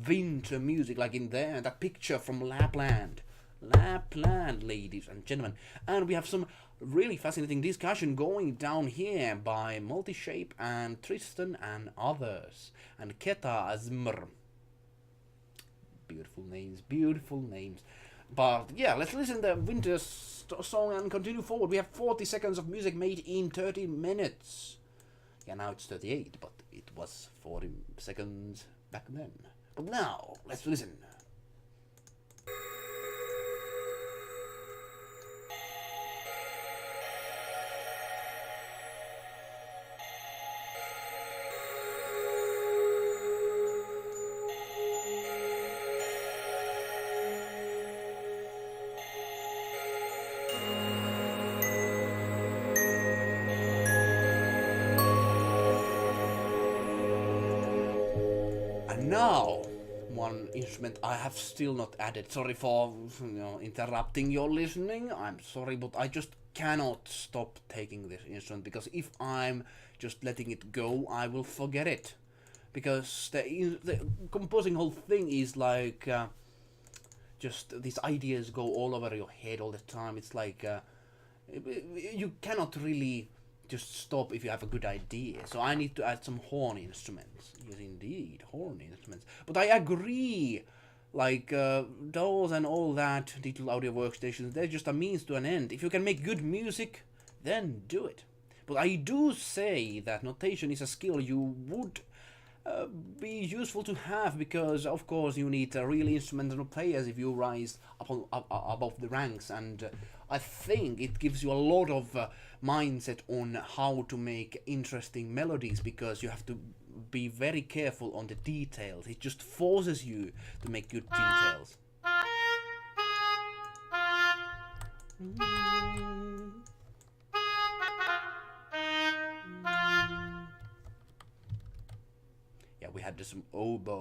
Winter music, like in there, that picture from Lapland. Lapland, ladies and gentlemen. And we have some really fascinating discussion going down here by Multishape and Tristan and others. And Keta Azmr. Beautiful names, beautiful names. But yeah, let's listen to the winter song and continue forward. We have 40 seconds of music made in 30 minutes. Yeah, now it's 38, but it was 40 seconds back then. But now, let's listen. Now, one instrument I have still not added. Sorry for interrupting your listening. I'm sorry, but I just cannot stop taking this instrument because if I'm just letting it go, I will forget it. Because the composing whole thing is like just these ideas go all over your head all the time. It's like you cannot really just stop if you have a good idea. So I need to add some horn instruments. Yes, indeed, horn instruments. But I agree, like those and all that, digital audio workstations, they're just a means to an end. If you can make good music, then do it. But I do say that notation is a skill you would be useful to have because, of course, you need real instrumental players if you rise above the ranks, and I think it gives you a lot of mindset on how to make interesting melodies because you have to be very careful on the details. It just forces you to make good details. Yeah, we had some oboe.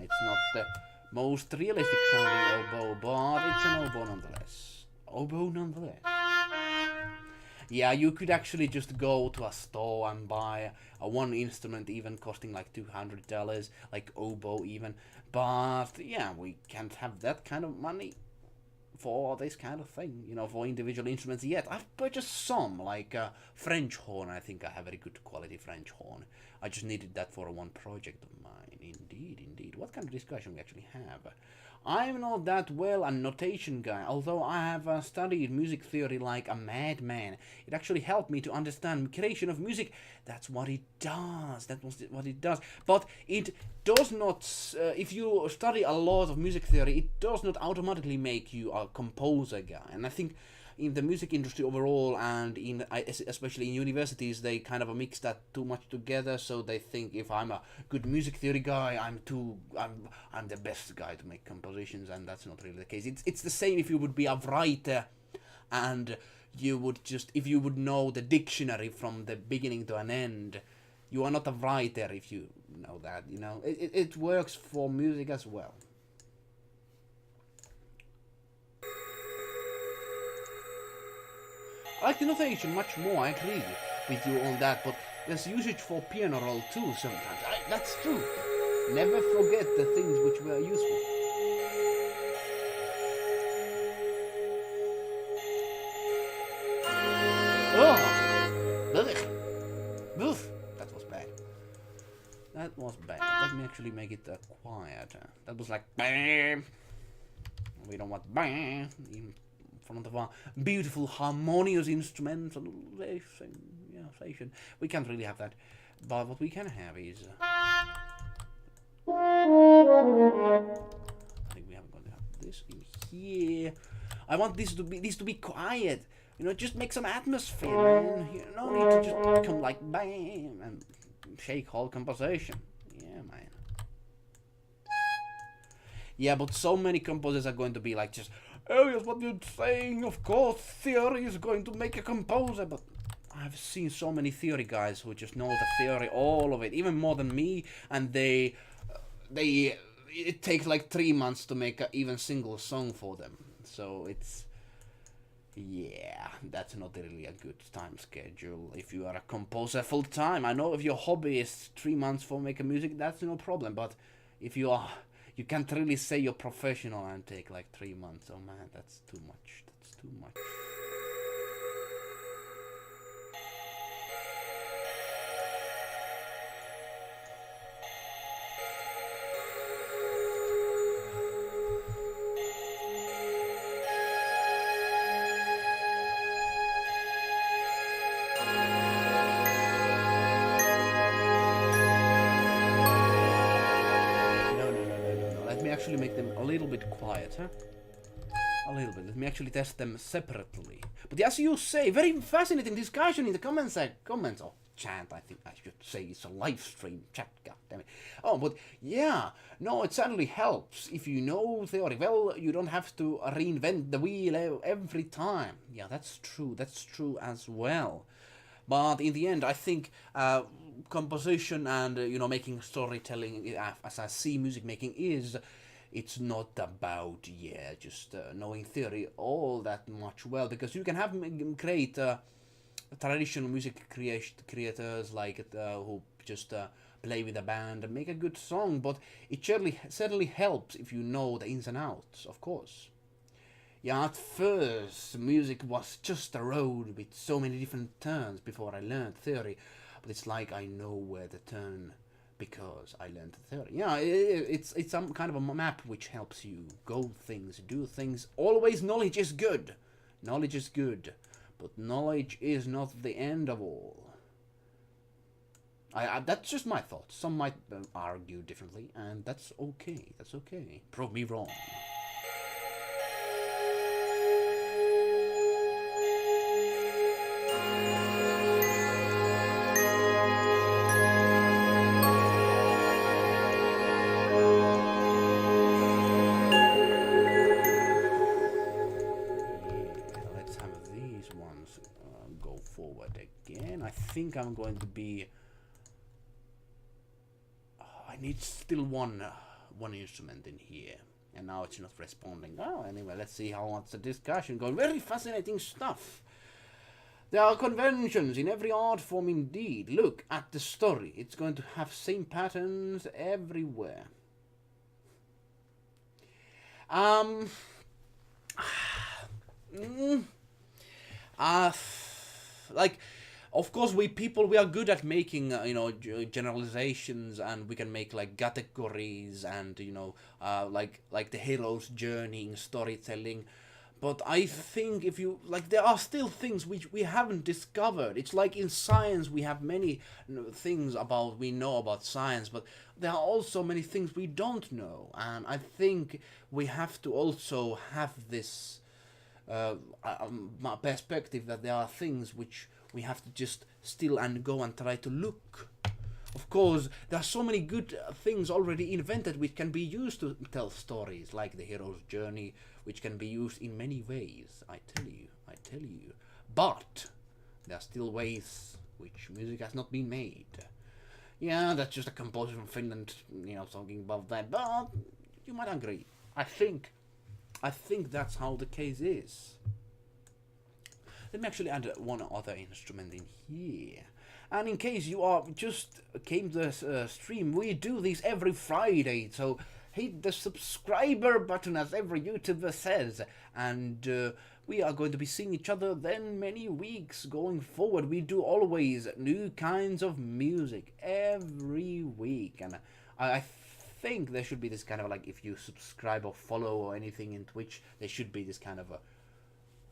It's not the most realistic sounding oboe, but it's an oboe nonetheless. Oboe nonetheless. Yeah, you could actually just go to a store and buy one instrument, even costing like $200, like oboe even. But yeah, we can't have that kind of money for this kind of thing, for individual instruments yet. I've purchased some, like French horn. I think I have very good quality French horn. I just needed that for one project of mine. Indeed, indeed. What kind of discussion we actually have? I'm not that well a notation guy, although I have studied music theory like a madman. It actually helped me to understand creation of music. That's what it does. That was what it does. But it does not, if you study a lot of music theory, it does not automatically make you a composer guy. And I think in the music industry overall, and especially in universities, they kind of mix that too much together. So they think if I'm a good music theory guy, I'm the best guy to make compositions, and that's not really the case. It's the same if you would be a writer, and you would if you would know the dictionary from the beginning to an end. You are not a writer if you know that. It works for music as well. I like the notation much more, I agree with you on that, but there's usage for piano roll too sometimes. That's true. Never forget the things which were useful. Oh! That was bad. That was bad. Let me actually make it quieter. That was like bam. We don't want bam in front of a beautiful harmonious instrumentalization. We can't really have that. But what we can have is I think we haven't got to have this in here. I want this to be quiet. Just make some atmosphere, man. No need to just come like bam and shake whole composition. Yeah, man. Yeah, but so many composers are going to be like just, oh yes, what you're saying, of course, theory is going to make a composer, but I've seen so many theory guys who just know the theory, all of it, even more than me, and it takes like 3 months to make a even single song for them. So it's Yeah, that's not really a good time schedule. If you are a composer full time, I know if your hobby is 3 months for making music, that's no problem. But if you are, you can't really say you're professional and take like 3 months. Oh man, that's too much. That's too much. No, no, no, no, no, no. Let me actually make them a little bit quieter. A little bit. Let me actually test them separately. But as you say, very fascinating discussion in the comments. Comments. Oh, chant. I think I should say it's a live stream chat. God damn it. Oh, but yeah. No, it certainly helps if you know theory. Well, you don't have to reinvent the wheel every time. Yeah, that's true. That's true as well. But in the end, I think composition and making storytelling, as I see music making, is it's not about just knowing theory all that much well, because you can have great traditional music creators like who just play with a band and make a good song, but it certainly helps if you know the ins and outs, of course. Yeah, at first, music was just a road with so many different turns before I learned theory, but it's like I know where to turn because I learned theory. Yeah, it's some kind of a map which helps you go things, do things. Always knowledge is good. Knowledge is good, but knowledge is not the end of all. That's just my thoughts. Some might argue differently, and that's okay. That's okay. Prove me wrong. Let's have these ones go forward again. I think I'm going to be. I need still one instrument in here, and now it's not responding. Oh, anyway, let's see how much the discussion goes. Very fascinating stuff. There are conventions in every art form indeed. Look at the story. It's going to have same patterns everywhere. Like, of course, we are good at making generalizations, and we can make like categories, and like the hero's journey in storytelling. But I think if you like, there are still things which we haven't discovered. It's like in science, we have many things we know about science, but there are also many things we don't know, and I think we have to also have this perspective that there are things which we have to just still and go and try to look. Of course, there are so many good things already invented which can be used to tell stories, like the hero's journey, which can be used in many ways. I tell you. But there are still ways which music has not been made. Yeah, that's just a composer from Finland, talking about that. But you might agree. I think that's how the case is. Let me actually add one other instrument in here. And in case you are just came to this stream, we do these every Friday. So hit the subscriber button, as every YouTuber says. And we are going to be seeing each other then many weeks going forward. We do always new kinds of music every week. And I think there should be this kind of like, if you subscribe or follow or anything in Twitch, there should be this kind of a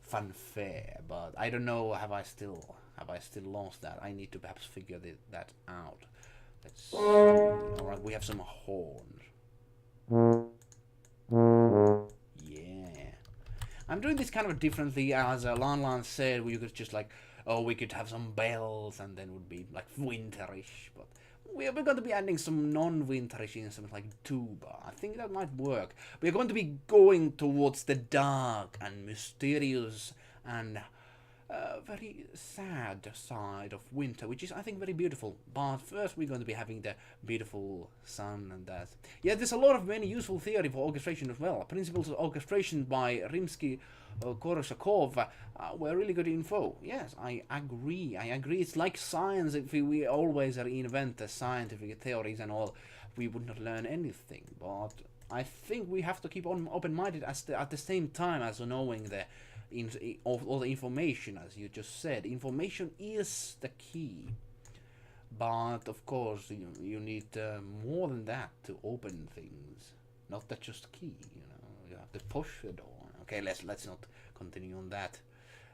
fanfare. But I don't know, have I still lost that? I need to perhaps figure that out. Let's see. Alright, we have some horns. Yeah. I'm doing this kind of differently, as Lan said. We could just like, we could have some bells and then would be like winterish, but we're going to be adding some non-winterish instruments like tuba. I think that might work. We're going to be going towards the dark and mysterious and very sad side of winter, which is, I think, very beautiful. But first, we're going to be having the beautiful sun and that. Yeah, there's a lot of many useful theory for orchestration as well. Principles of orchestration by Rimsky-Korsakov were really good info. Yes, I agree. I agree. It's like science. If we always reinvent the scientific theories and all, we would not learn anything. But I think we have to keep on open-minded at the same time as knowing the all the information, as you just said. Information is the key, but of course you need more than that to open things. Not that just key, you have to push the door. Okay, let's not continue on that.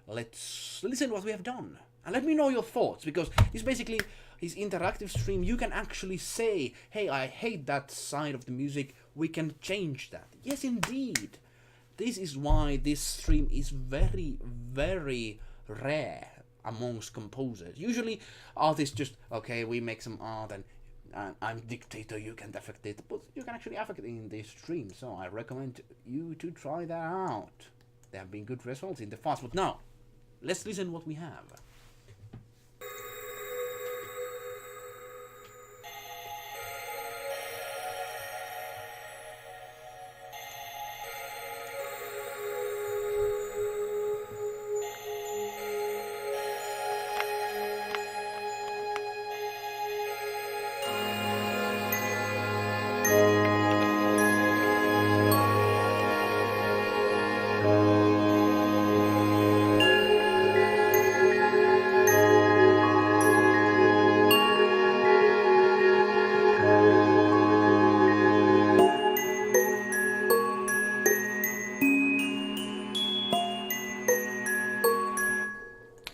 Let's listen what we have done and let me know your thoughts, because this basically is interactive stream. You can actually say, hey, I hate that side of the music, we can change that. Yes, indeed. This is why this stream is very, very rare amongst composers. Usually artists just, okay, we make some art and I'm dictator, you can't affect it, but you can actually affect it in this stream, so I recommend you to try that out. There have been good results in the past, but now, let's listen what we have.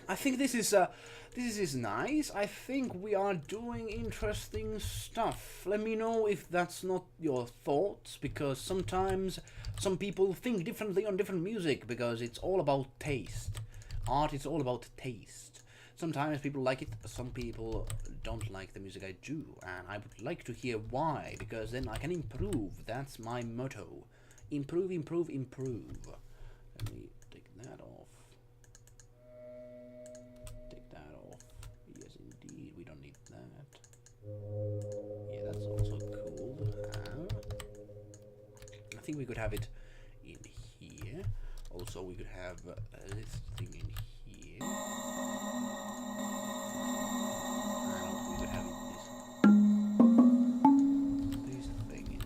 I think this is nice. I think we are doing interesting stuff. Let me know if that's not your thoughts, because sometimes some people think differently on different music, because it's all about taste. Art is all about taste. Sometimes people like it, some people don't like the music I do, and I would like to hear why, because then I can improve. That's my motto. Improve, improve, improve. Let me take that off. Yeah, that's also cool. I think we could have it in here. Also, we could have this thing in here. And we could have this thing in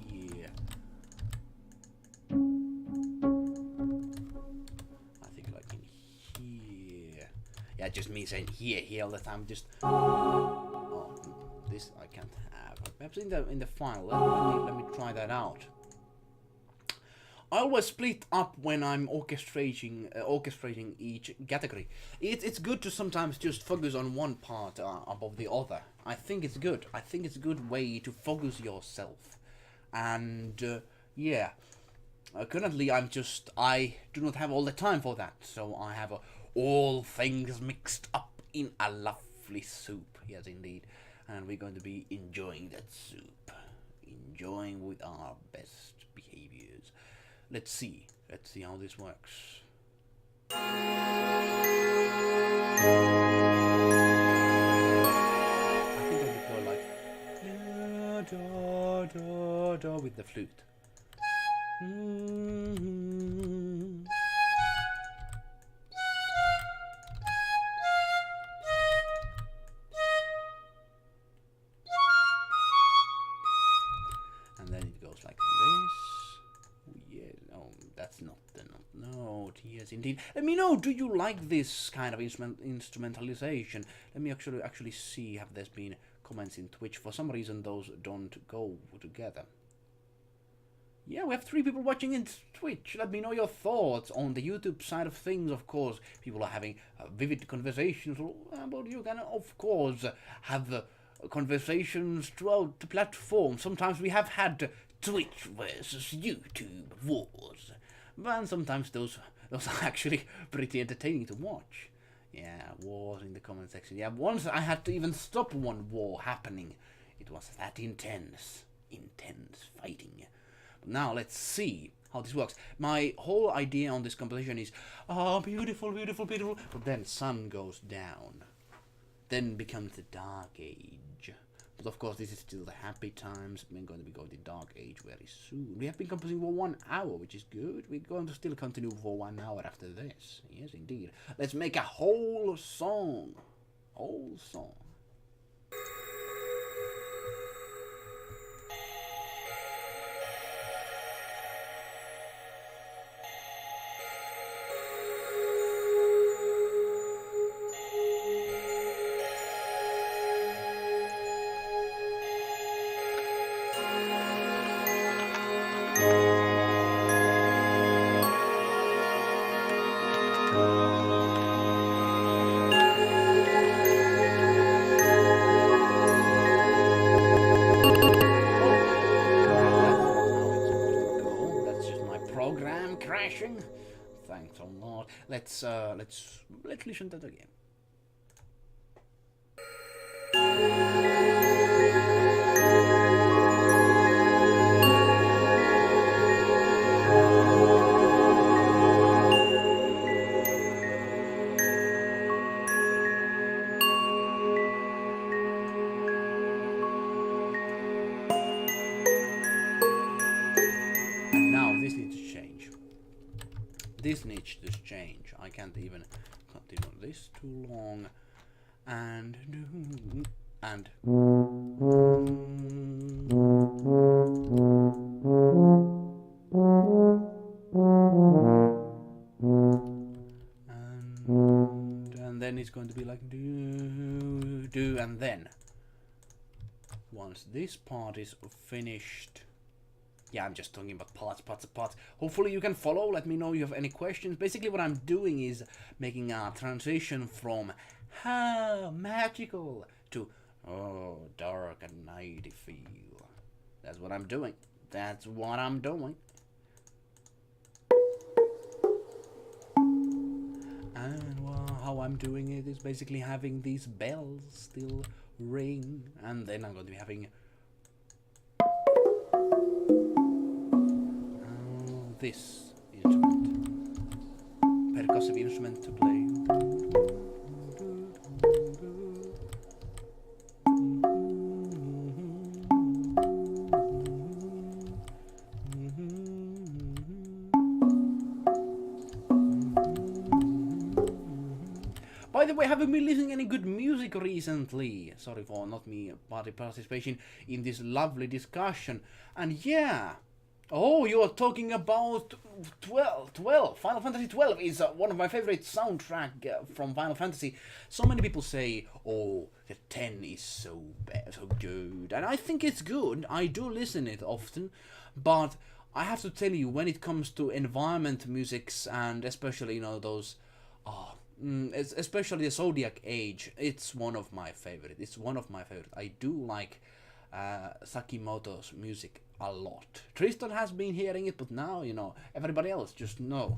here. I think like in here. Yeah, just me saying here all the time. Just. This I can't have. Perhaps in the file. Let me try that out. I always split up when I'm orchestrating each category. It's good to sometimes just focus on one part above the other. I think it's good. I think it's a good way to focus yourself. And yeah, currently I do not have all the time for that. So I have all things mixed up in a lovely soup. Yes, indeed. And we're going to be enjoying that soup. Enjoying with our best behaviors. Let's see how this works. I think I could go like da da da with the flute. And then it goes like this. Yeah, oh, that's not the note. Yes, indeed. Let me know. Do you like this kind of instrumentalization? Let me actually see. Have there been comments in Twitch? For some reason, those don't go together. Yeah, we have 3 people watching in Twitch. Let me know your thoughts on the YouTube side of things. Of course, people are having vivid conversations. But you can, of course, have conversations throughout the platform. Sometimes we have had Twitch versus YouTube wars, but sometimes those are actually pretty entertaining to watch. Yeah, wars in the comment section. Yeah, once I had to even stop one war happening. It was that intense fighting. But now let's see how this works. My whole idea on this composition is, oh, beautiful, beautiful, beautiful, but then sun goes down. Then becomes the dark age. But of course, this is still the happy times. We're going to be going to dark age very soon. We have been composing for 1 hour, which is good. We're going to still continue for 1 hour after this. Yes, indeed. Let's make a whole song. Whole song. Crashing. Thanks a lot. Let's listen to that again. And now this needs to change. This needs to change. I can't even continue this too long. And then it's going to be like do, and then once this part is finished. Yeah, I'm just talking about parts. Hopefully you can follow. Let me know if you have any questions. Basically what I'm doing is making a transition from how magical to dark and nighty feel. That's what I'm doing. That's what I'm doing. And how I'm doing it is basically having these bells still ring, and then I'm going to be having this instrument, percussive instrument to play. By the way, have you been listening any good music recently? Sorry for not me participation in this lovely discussion. And yeah. Oh, you are talking about 12. Final Fantasy 12 is one of my favorite soundtrack from Final Fantasy. So many people say, oh, the 10 is so bad, so good. And I think it's good. I do listen it often. But I have to tell you, when it comes to environment musics, and especially, you know, those, especially the Zodiac Age, it's one of my favorite. It's one of my favorite. I do like Sakimoto's music a lot. Tristan has been hearing it, but now, you know, everybody else just know.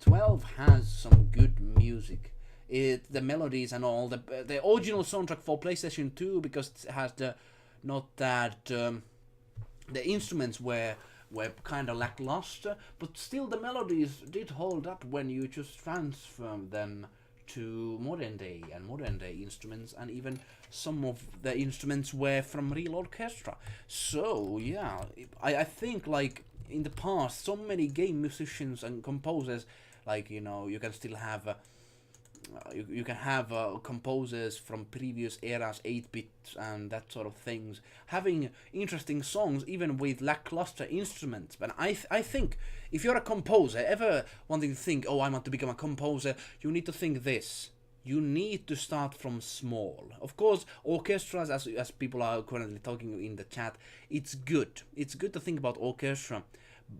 12 has some good music. The melodies and all, the original soundtrack for PlayStation 2, because it has the instruments were kind of lackluster, but still the melodies did hold up when you just transform them to modern day instruments, and even some of the instruments were from real orchestra. So yeah, I think like in the past, so many game musicians and composers, like, you know, you can still have you can have composers from previous eras, 8-bit and that sort of things, having interesting songs even with lackluster instruments. But I think if you're a composer, ever wanting to think, oh, I want to become a composer, you need to think this. You need to start from small. Of course, orchestras, as people are currently talking in the chat, it's good. It's good to think about orchestra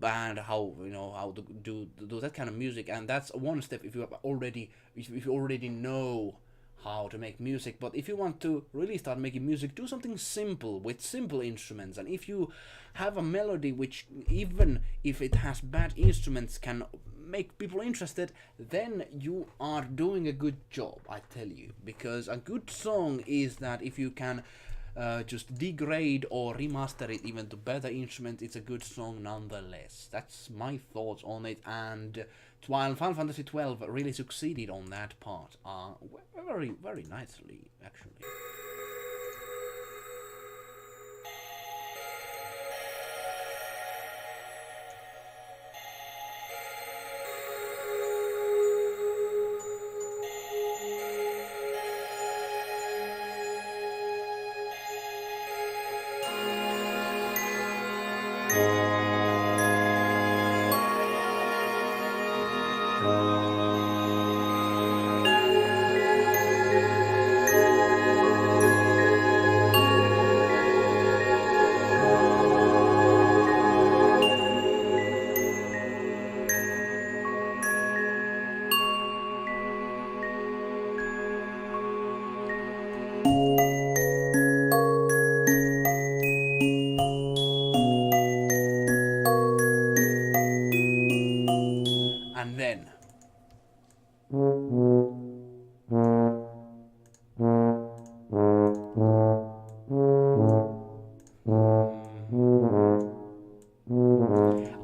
and how, you know, how to do that kind of music, and that's one step if you already know how to make music. But if you want to really start making music, do something simple with simple instruments. And if you have a melody which, even if it has bad instruments, can make people interested, then you are doing a good job, I tell you. Because a good song is that if you can just degrade or remaster it even to better instrument, it's a good song nonetheless. That's my thoughts on it, and while Final Fantasy XII really succeeded on that part, very, very nicely, actually. And then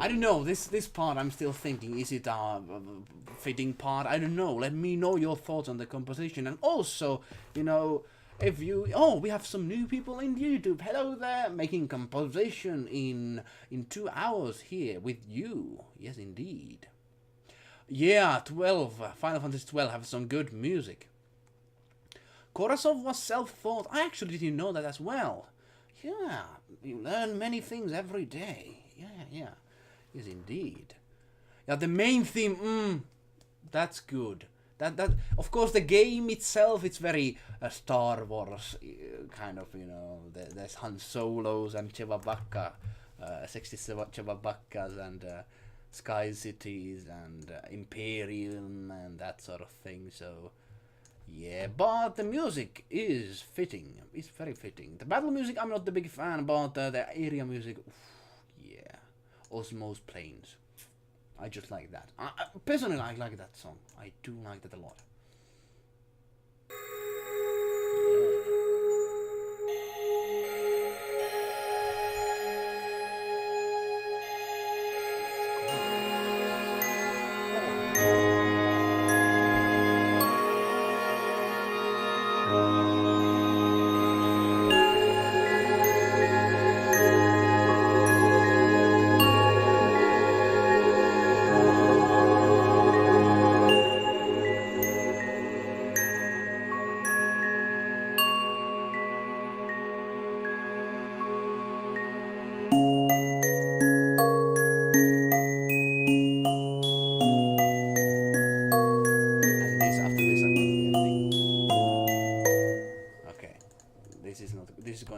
I don't know, this part I'm still thinking, is it a fitting part? I don't know. Let me know your thoughts on the composition, and also, you know, if you, we have some new people in YouTube. Hello there, making composition in 2 hours here with you. Yes, indeed. Yeah, 12, Final Fantasy 12 have some good music. Korosov was self-taught. I actually didn't know that as well. Yeah, you learn many things every day. Yeah. Yes, indeed. Yeah, the main theme, that's good. That of course the game itself, it's very Star Wars kind of, you know. There's Han Solos and Chewbacca, 67 Chewbaccas and Sky Cities and Imperium and that sort of thing. So yeah, but the music is fitting. It's very fitting. The battle music, I'm not the big fan, but the area music, yeah. Osmose Plains, I just like that. Personally, I like that song. I do like that a lot.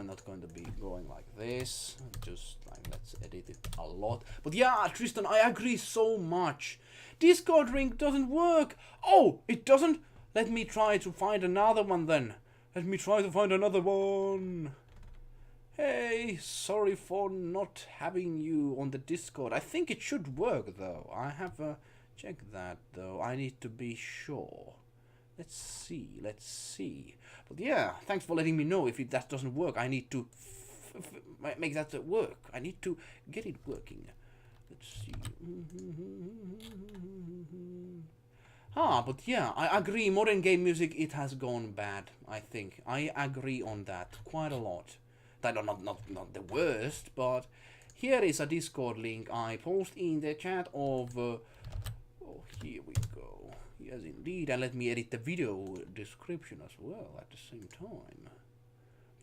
Not going to be going like this, just like, let's edit it a lot. But yeah, Tristan, I agree so much. Discord ring doesn't work. Oh, it doesn't? Let me try to find another one then. Let me try to find another one. Hey, sorry for not having you on the Discord. I think it should work though. I have checked that though. I need to be sure. Let's see. But yeah, thanks for letting me know. If that doesn't work, I need to make that work. I need to get it working. Let's see. But yeah, I agree. Modern game music, it has gone bad, I think. I agree on that quite a lot. Not the worst, but here is a Discord link I post in the chat of... here we go. Yes, indeed, and let me edit the video description as well at the same time.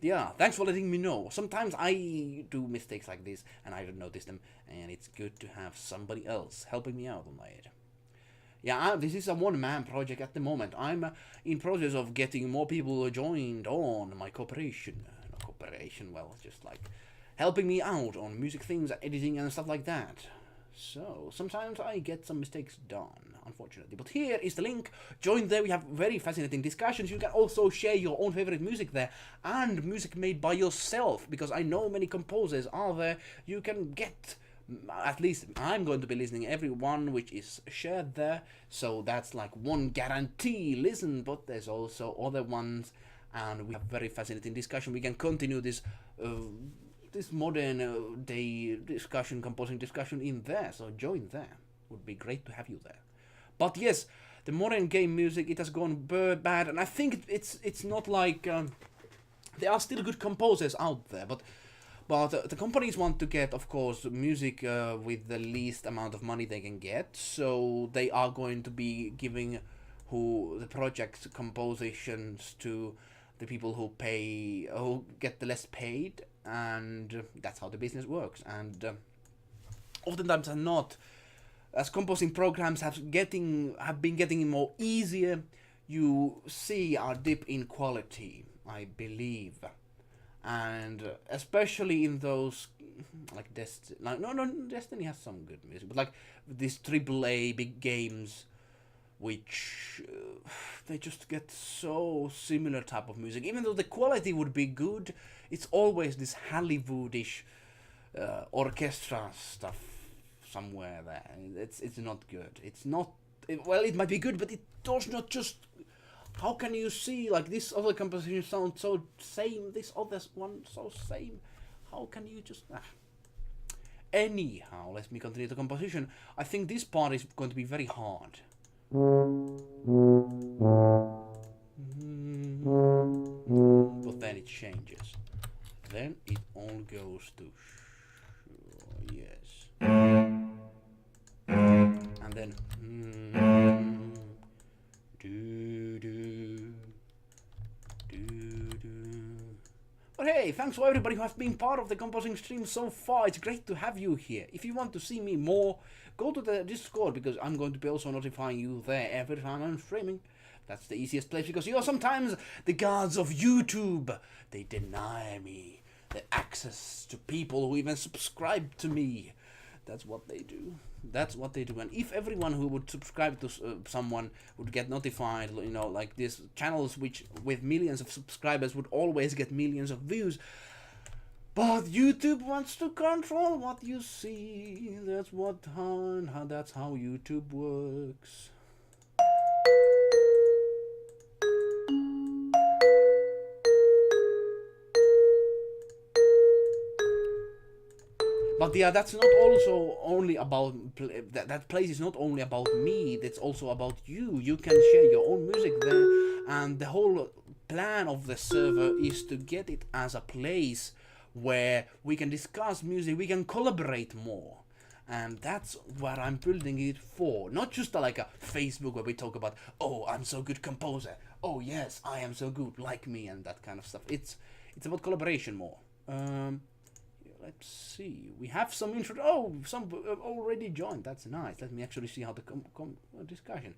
Yeah, thanks for letting me know. Sometimes I do mistakes like this, and I don't notice them, and it's good to have somebody else helping me out on it. Yeah, this is a one-man project at the moment. I'm in process of getting more people joined on my cooperation. Not cooperation, well, just like helping me out on music things, editing and stuff like that. So, sometimes I get some mistakes done, unfortunately. But here is the link. Join there. We have very fascinating discussions. You can also share your own favorite music there, and music made by yourself, because I know many composers are there. You can get, at least I'm going to be listening every one which is shared there. So that's like one guarantee listen, but there's also other ones and we have very fascinating discussion. We can continue this modern day discussion, composing discussion in there. So join there. Would be great to have you there. But yes, the modern game music, it has gone bad, and I think it's not like there are still good composers out there, but the companies want to get, of course, music with the least amount of money they can get, so they are going to be giving the project's compositions to the people who get the less paid, and that's how the business works. And oftentimes are not, as composing programs have been getting more easier, you see a dip in quality, I believe. And especially in those like Destiny has some good music, but like these AAA big games, which they just get so similar type of music. Even though the quality would be good, it's always this Hollywoodish orchestra stuff somewhere there. It's not good. It's not. Well, it might be good, but it does not just. How can you see like this other composition sounds so same, this other one so same? How can you just... Anyhow, let me continue the composition. I think this part is going to be very hard. But then it changes. Then it all goes to... yes. And then... But hey, thanks for everybody who has been part of the composing stream so far. It's great to have you here. If you want to see me more, go to the Discord, because I'm going to be also notifying you there every time I'm streaming. That's the easiest place, because sometimes the gods of YouTube, they deny me the access to people who even subscribe to me. That's what they do. That's what they do. And if everyone who would subscribe to someone would get notified, like these channels which with millions of subscribers would always get millions of views. But YouTube wants to control what you see. That's that's how YouTube works. But yeah, that's not also only about... That place is not only about me, that's also about you. You can share your own music there, and the whole plan of the server is to get it as a place where we can discuss music, we can collaborate more. And that's what I'm building it for. Not just like a Facebook where we talk about, oh, I'm so good composer. Oh yes, I am so good, like me, and that kind of stuff. It's about collaboration more. Let's see. We have some intro. Oh, some already joined. That's nice. Let me actually see how the discussion.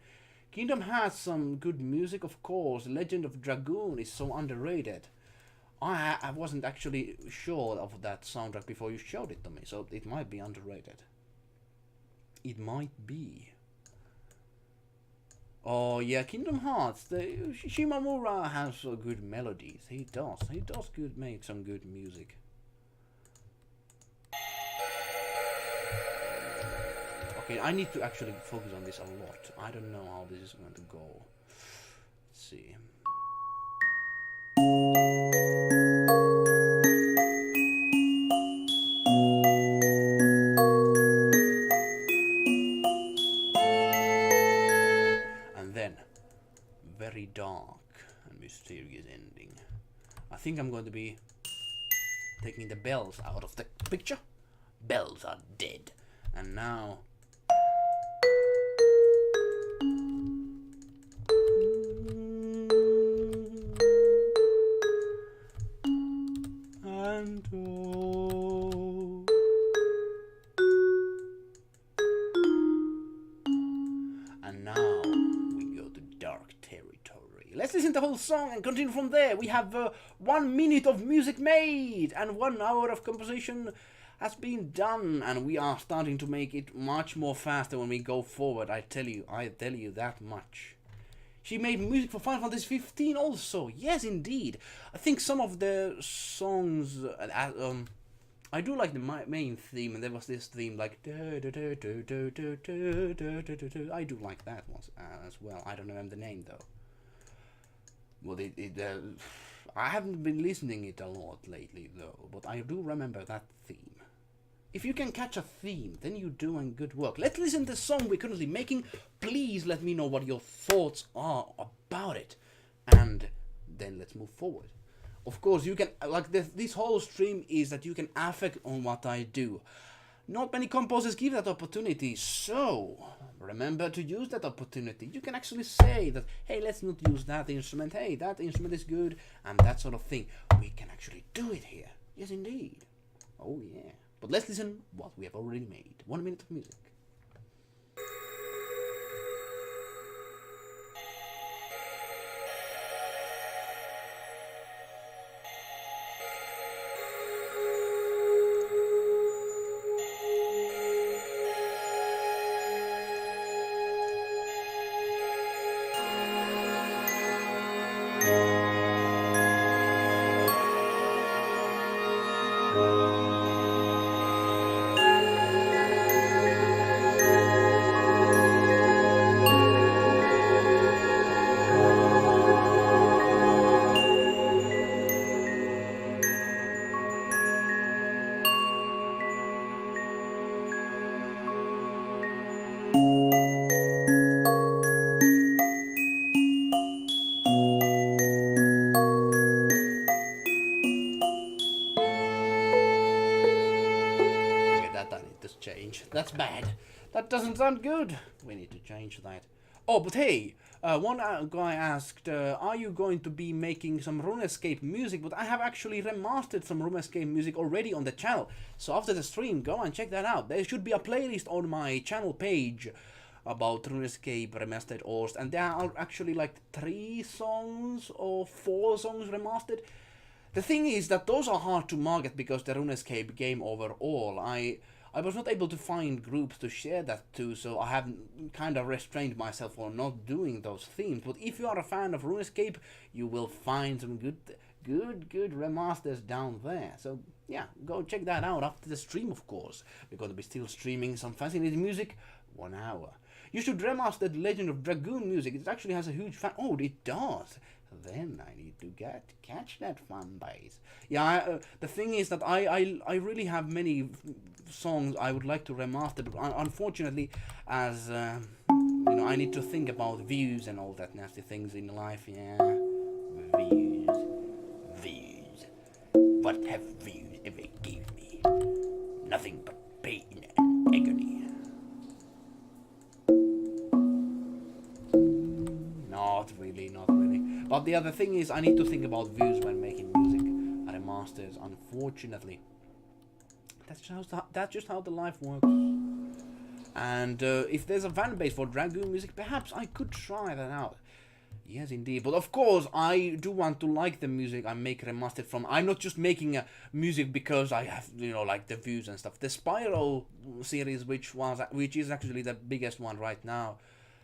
Kingdom has some good music, of course. Legend of Dragoon is so underrated. I wasn't actually sure of that soundtrack before you showed it to me, so it might be underrated. It might be. Oh yeah, Kingdom Hearts. Shimamura has good melodies. He does. Make some good music. Okay, I need to actually focus on this a lot. I don't know how this is going to go. Let's see. And then, very dark and mysterious ending. I think I'm going to be taking the bells out of the picture. Bells are dead. And now... And oh. And now we go to dark territory. Let's listen to the whole song and continue from there. We have 1 minute of music made and 1 hour of composition has been done, and we are starting to make it much more faster when we go forward. I tell you that much. She made music for Final Fantasy 15 also. Yes, indeed. I think some of the songs... I do like the main theme, and there was this theme like... I do like that one as well. I don't remember the name though. Well, I haven't been listening it a lot lately though, but I do remember that theme. If you can catch a theme, then you're doing good work. Let's listen to the song we're currently making. Please let me know what your thoughts are about it, and then let's move forward. Of course, you can like this whole stream is that you can affect on what I do. Not many composers give that opportunity, so remember to use that opportunity. You can actually say that, hey, let's not use that instrument, hey, that instrument is good, and that sort of thing. We can actually do it here. Yes, indeed. Oh, yeah. But let's listen what we have already made. 1 minute of music. Change. That's bad. That doesn't sound good. We need to change that. Oh, but hey, one guy asked, are you going to be making some RuneScape music? But I have actually remastered some RuneScape music already on the channel. So after the stream, go and check that out. There should be a playlist on my channel page about RuneScape remastered OST, and there are actually like 3 songs or 4 songs remastered. The thing is that those are hard to market because the RuneScape game overall, I was not able to find groups to share that to, so I have kind of restrained myself for not doing those themes. But if you are a fan of RuneScape, you will find some good remasters down there. So yeah, go check that out after the stream, of course. We're going to be still streaming some fascinating music, 1 hour. You should remaster the Legend of Dragoon music. It actually has a huge fan. Oh, it does. Then I need to catch that fan base. Yeah, the thing is that I really have many songs I would like to remaster, but unfortunately, as you know, I need to think about views and all that nasty things in life. Yeah, views. What have views ever gave me? Nothing but pain and agony. Not really. But the other thing is, I need to think about views when making music remasters. Unfortunately, that's just how the life works. And if there's a fan base for Dragoon music, perhaps I could try that out. Yes, indeed. But of course, I do want to like the music I make remastered from. I'm not just making music because I have, you know, like the views and stuff. The Spiral series, which is actually the biggest one right now,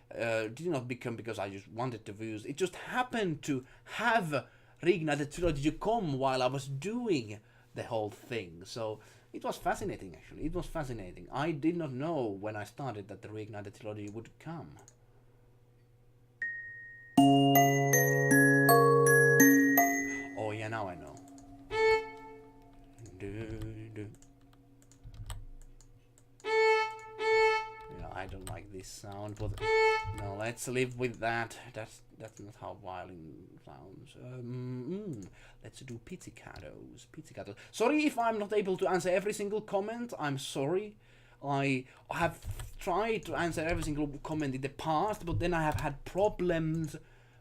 did not become because I just wanted the views. It just happened to have Reignited Trilogy come while I was doing the whole thing. So it was fascinating, actually. It was fascinating. I did not know when I started that the Reignited Trilogy would come. Oh yeah, now I know. I don't like this sound, but no, let's live with that. That's not how violin sounds. Let's do pizzicatos. Sorry if I'm not able to answer every single comment. I'm sorry. I have tried to answer every single comment in the past, but then I have had problems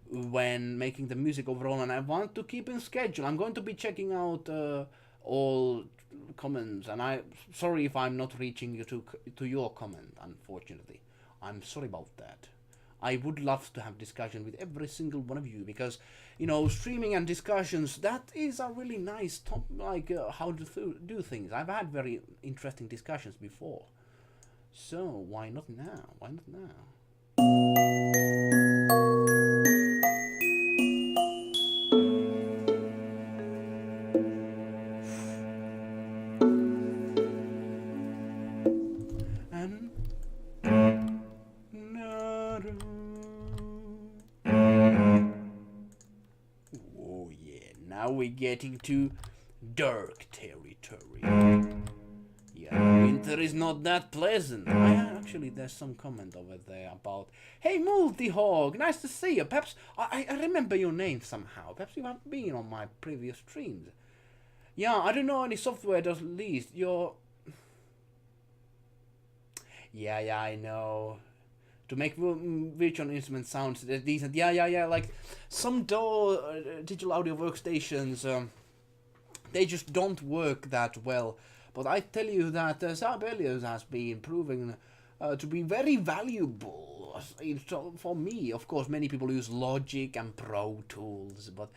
when making the music overall, and I want to keep in schedule. I'm going to be checking out all comments, and I'm sorry if I'm not reaching you to your comment. Unfortunately, I'm sorry about that. I would love to have discussion with every single one of you, because you know, streaming and discussions, that is a really nice like how to do things. I've had very interesting discussions before, so why not now? we're getting to dark territory. Yeah, winter is not that pleasant. Actually, there's some comment over there about, hey, Multihog, nice to see you. Perhaps, I remember your name somehow. Perhaps you have been on my previous streams. Yeah, I don't know any software does least. Your... Yeah, I know. To make virtual instrument sounds decent. Yeah, like some digital audio workstations, they just don't work that well. But I tell you that Sibelius has been proving to be very valuable. For me, of course, many people use Logic and Pro Tools, but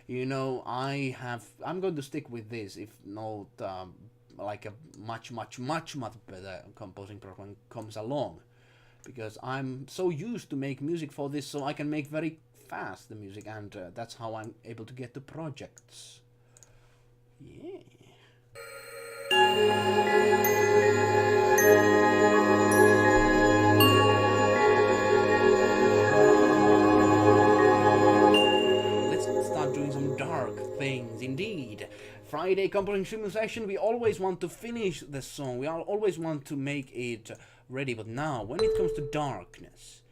you know, I'm going to stick with this, if not like a much better composing program comes along. Because I'm so used to make music for this, so I can make very fast the music, and that's how I'm able to get the projects. Yeah. Let's start doing some dark things, indeed. Friday composing streaming session, we always want to finish the song, we always want to make it ready, but now, when it comes to darkness,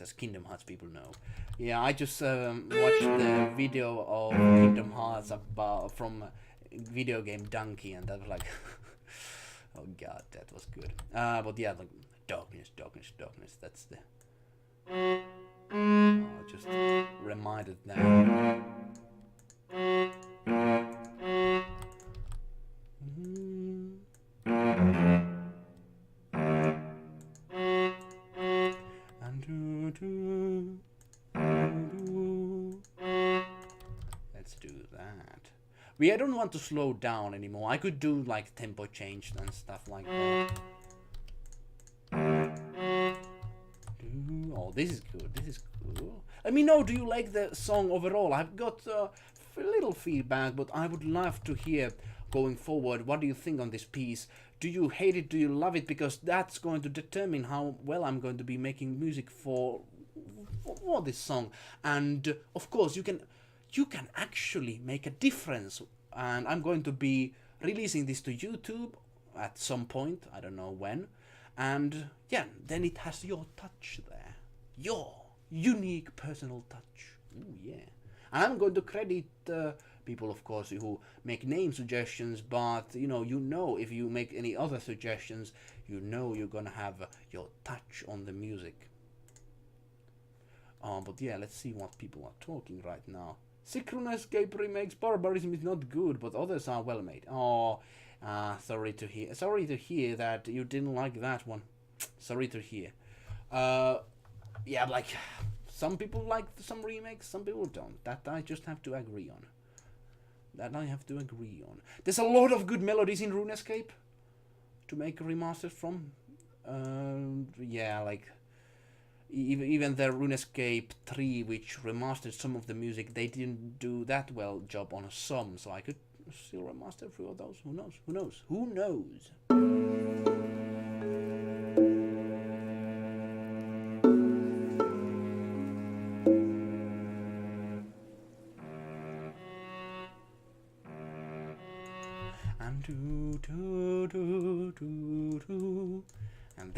as Kingdom Hearts people know. Yeah, I just watched the video of Kingdom Hearts from video game Donkey, and that was like, oh god, that was good. But yeah, like darkness, that's the... Oh, just reminded now. Let's do that. I don't want to slow down anymore. I could do like tempo change and stuff like that. Oh, this is good. This is cool. Let me know, do you like the song overall? I've got a little feedback, but I would love to hear going forward. What do you think on this piece? Do you hate it? Do you love it? Because that's going to determine how well I'm going to be making music for this song. And of course, you can actually make a difference. And I'm going to be releasing this to YouTube at some point. I don't know when. And yeah, then it has your touch there. Your unique personal touch. Ooh, yeah. And I'm going to credit people, of course, who make name suggestions, but you know, if you make any other suggestions, you're gonna have your touch on the music. But yeah, let's see what people are talking right now. Synchronescape remakes Barbarism is not good, but others are well made. Oh, sorry to hear that you didn't like that one. Sorry to hear. Yeah, like some people like some remakes, some people don't. That I just have to agree on. There's a lot of good melodies in RuneScape to make remasters from. Yeah, like even the RuneScape 3, which remastered some of the music, they didn't do that well job on some, so I could still remaster a few of those. Who knows? And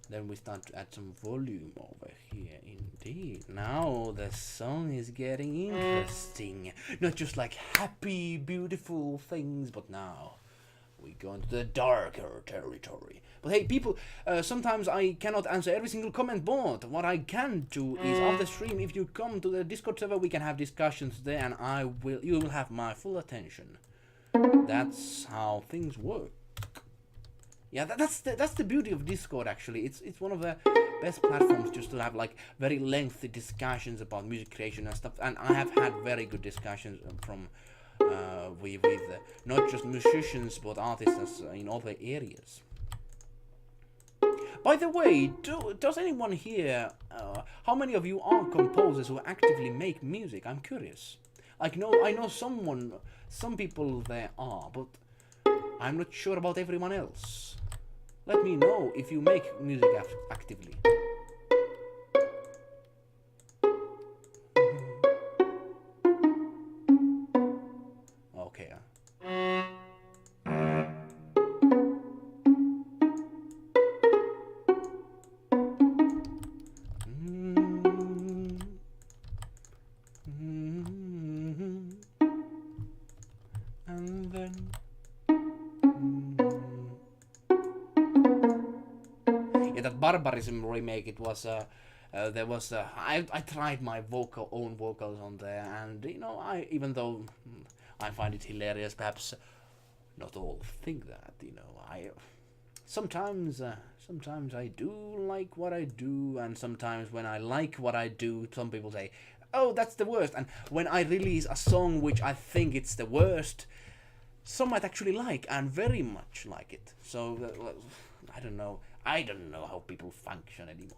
then we start to add some volume over here. Indeed, now the song is getting interesting. Not just like happy, beautiful things, but now we go into the darker territory. But hey, people, sometimes I cannot answer every single comment, but what I can do is after stream, if you come to the Discord server, we can have discussions there, and you will have my full attention. That's how things work. Yeah, that's the beauty of Discord. Actually, it's one of the best platforms just to have like very lengthy discussions about music creation and stuff. And I have had very good discussions from with not just musicians but artists in other areas. By the way, does anyone here? How many of you are composers who actively make music? I'm curious. Like, I know some people there are, but I'm not sure about everyone else. Let me know if you make music actively. remake, that Barbarism remake, it was there was I tried my own vocals on there, and you know, even though I find it hilarious, perhaps not all think that, you know, sometimes I do like what I do, and sometimes when I like what I do, some people say, oh, that's the worst. And when I release a song which I think it's the worst, some might actually like and very much like it. So I don't know how people function anymore.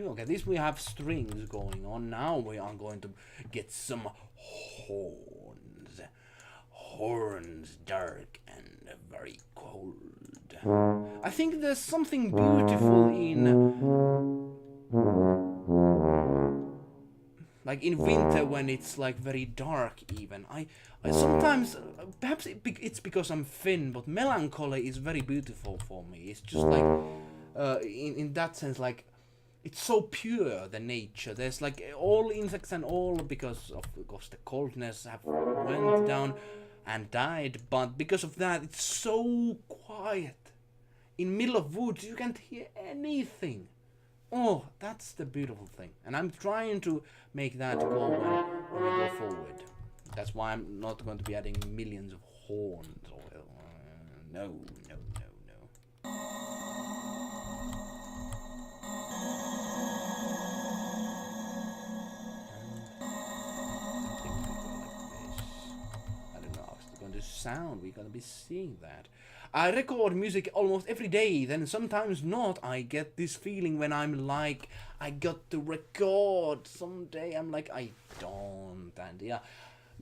Okay, this we have strings going on. Now we are going to get some horns. Horns, dark and very cold. I think there's something beautiful in... like in winter when it's like very dark even. I sometimes, perhaps it's because I'm Finn, but melancholy is very beautiful for me. It's just like, in that sense, like, it's so pure, the nature. There's like all insects and all, because the coldness have went down and died, but because of that it's so quiet. In middle of woods you can't hear anything. Oh, that's the beautiful thing, and I'm trying to make that go when we go forward. That's why I'm not going to be adding millions of horns or no. Sound, we're gonna be seeing that. I record music almost every day, then sometimes not. I get this feeling when I'm like, I got to record. Someday I'm like, I don't, and yeah,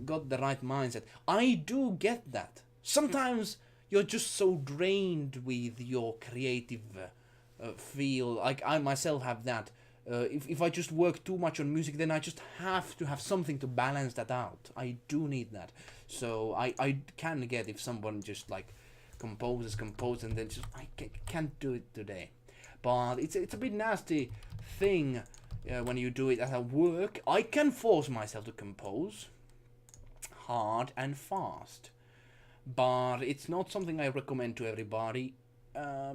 got the right mindset. I do get that. Sometimes you're just so drained with your creative feel. Like I myself have that. If I just work too much on music, then I just have to have something to balance that out. I do need that. So I can get if someone just like composes and then just I can't do it today. But it's a bit nasty thing when you do it as a work. I can force myself to compose hard and fast, but it's not something I recommend to everybody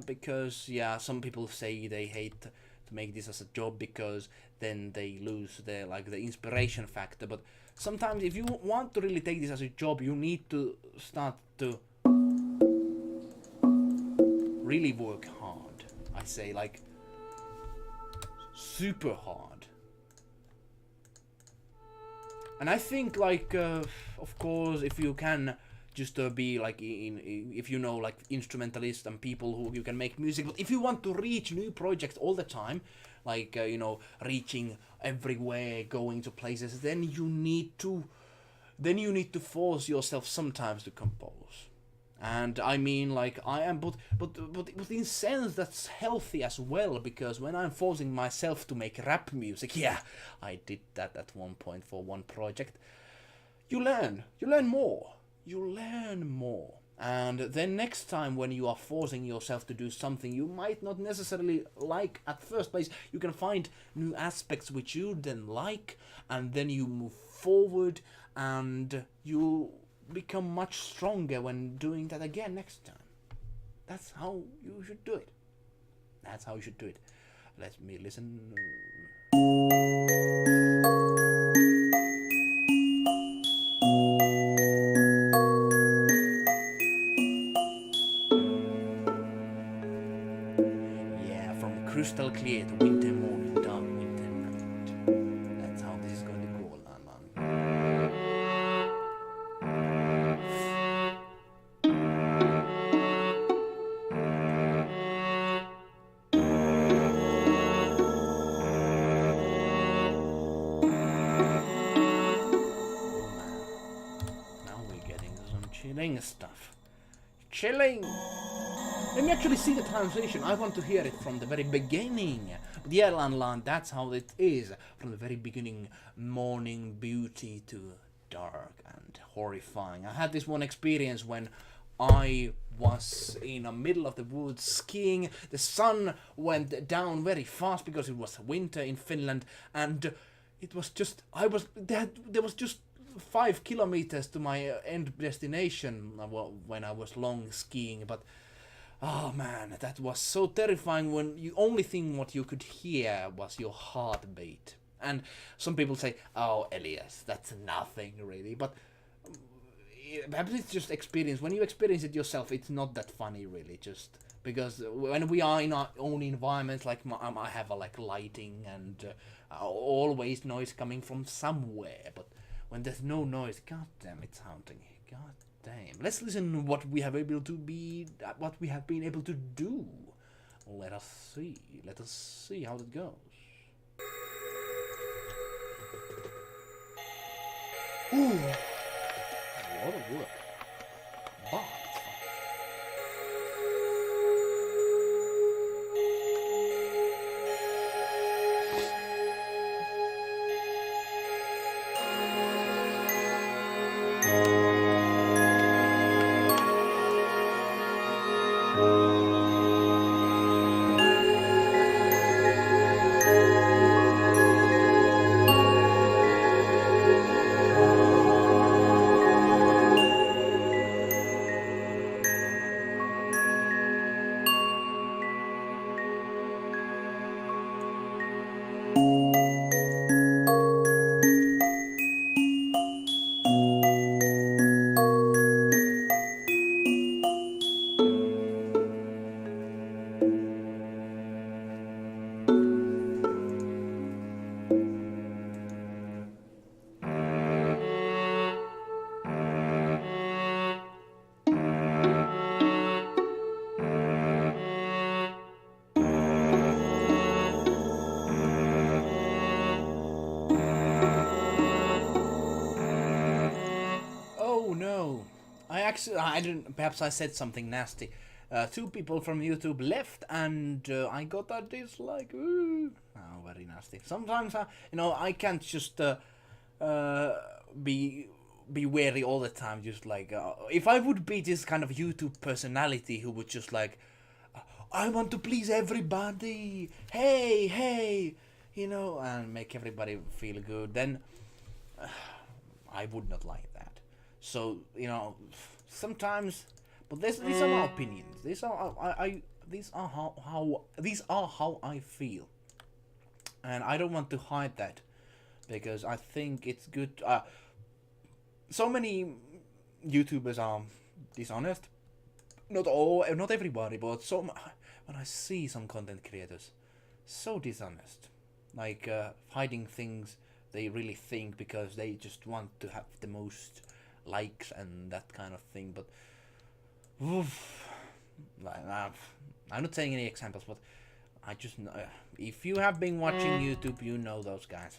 because yeah, some people say they hate to make this as a job because then they lose the inspiration factor. But sometimes if you want to really take this as a job, you need to start to really work hard. I say like super hard. And I think like of course if you can just be like if you know like instrumentalists and people who you can make music, but if you want to reach new projects all the time, like you know, reaching everywhere, going to places, then you need to force yourself sometimes to compose. And I mean like I am, but in a sense that's healthy as well, because when I'm forcing myself to make rap music, yeah, I did that at one point for one project, you learn more. And then next time when you are forcing yourself to do something you might not necessarily like at first place, you can find new aspects which you then like, and then you move forward and you become much stronger when doing that again next time. That's how you should do it. Let me listen. Crystal clear, the winter morning, dark winter night. That's how this is going to go, man. Now we're getting some chilling stuff. Chilling! Let me actually see the translation. I want to hear it from the very beginning. But yeah, that's how it is. From the very beginning, morning beauty to dark and horrifying. I had this one experience when I was in the middle of the woods skiing. The sun went down very fast because it was winter in Finland, and it was just there was just 5 kilometers to my end destination when I was long skiing. But oh man, that was so terrifying when you only thing what you could hear was your heartbeat. And some people say, "Oh, Elias, that's nothing really," but perhaps it's just experience. When you experience it yourself, it's not that funny really. Just because when we are in our own environment, like I have like lighting and always noise coming from somewhere, but when there's no noise, god damn, it's haunting. God damn. Let's listen what we have been able to do. Let us see how it goes. Ooh, a lot of work, but it's fun. I didn't. Perhaps I said something nasty. 2 people from YouTube left, and I got a dislike. Ooh. Oh, very nasty. Sometimes, I can't just be wary all the time. Just like if I would be this kind of YouTube personality who would just like, I want to please everybody. Hey, and make everybody feel good. Then I would not like that. So sometimes, but these are my opinions. These are how I feel, and I don't want to hide that because I think it's good. So many YouTubers are dishonest. Not everybody, but when I see some content creators, so dishonest, like hiding things they really think because they just want to have the most likes and that kind of thing. But I'm not saying any examples, but I just know, if you have been watching YouTube, you know those guys.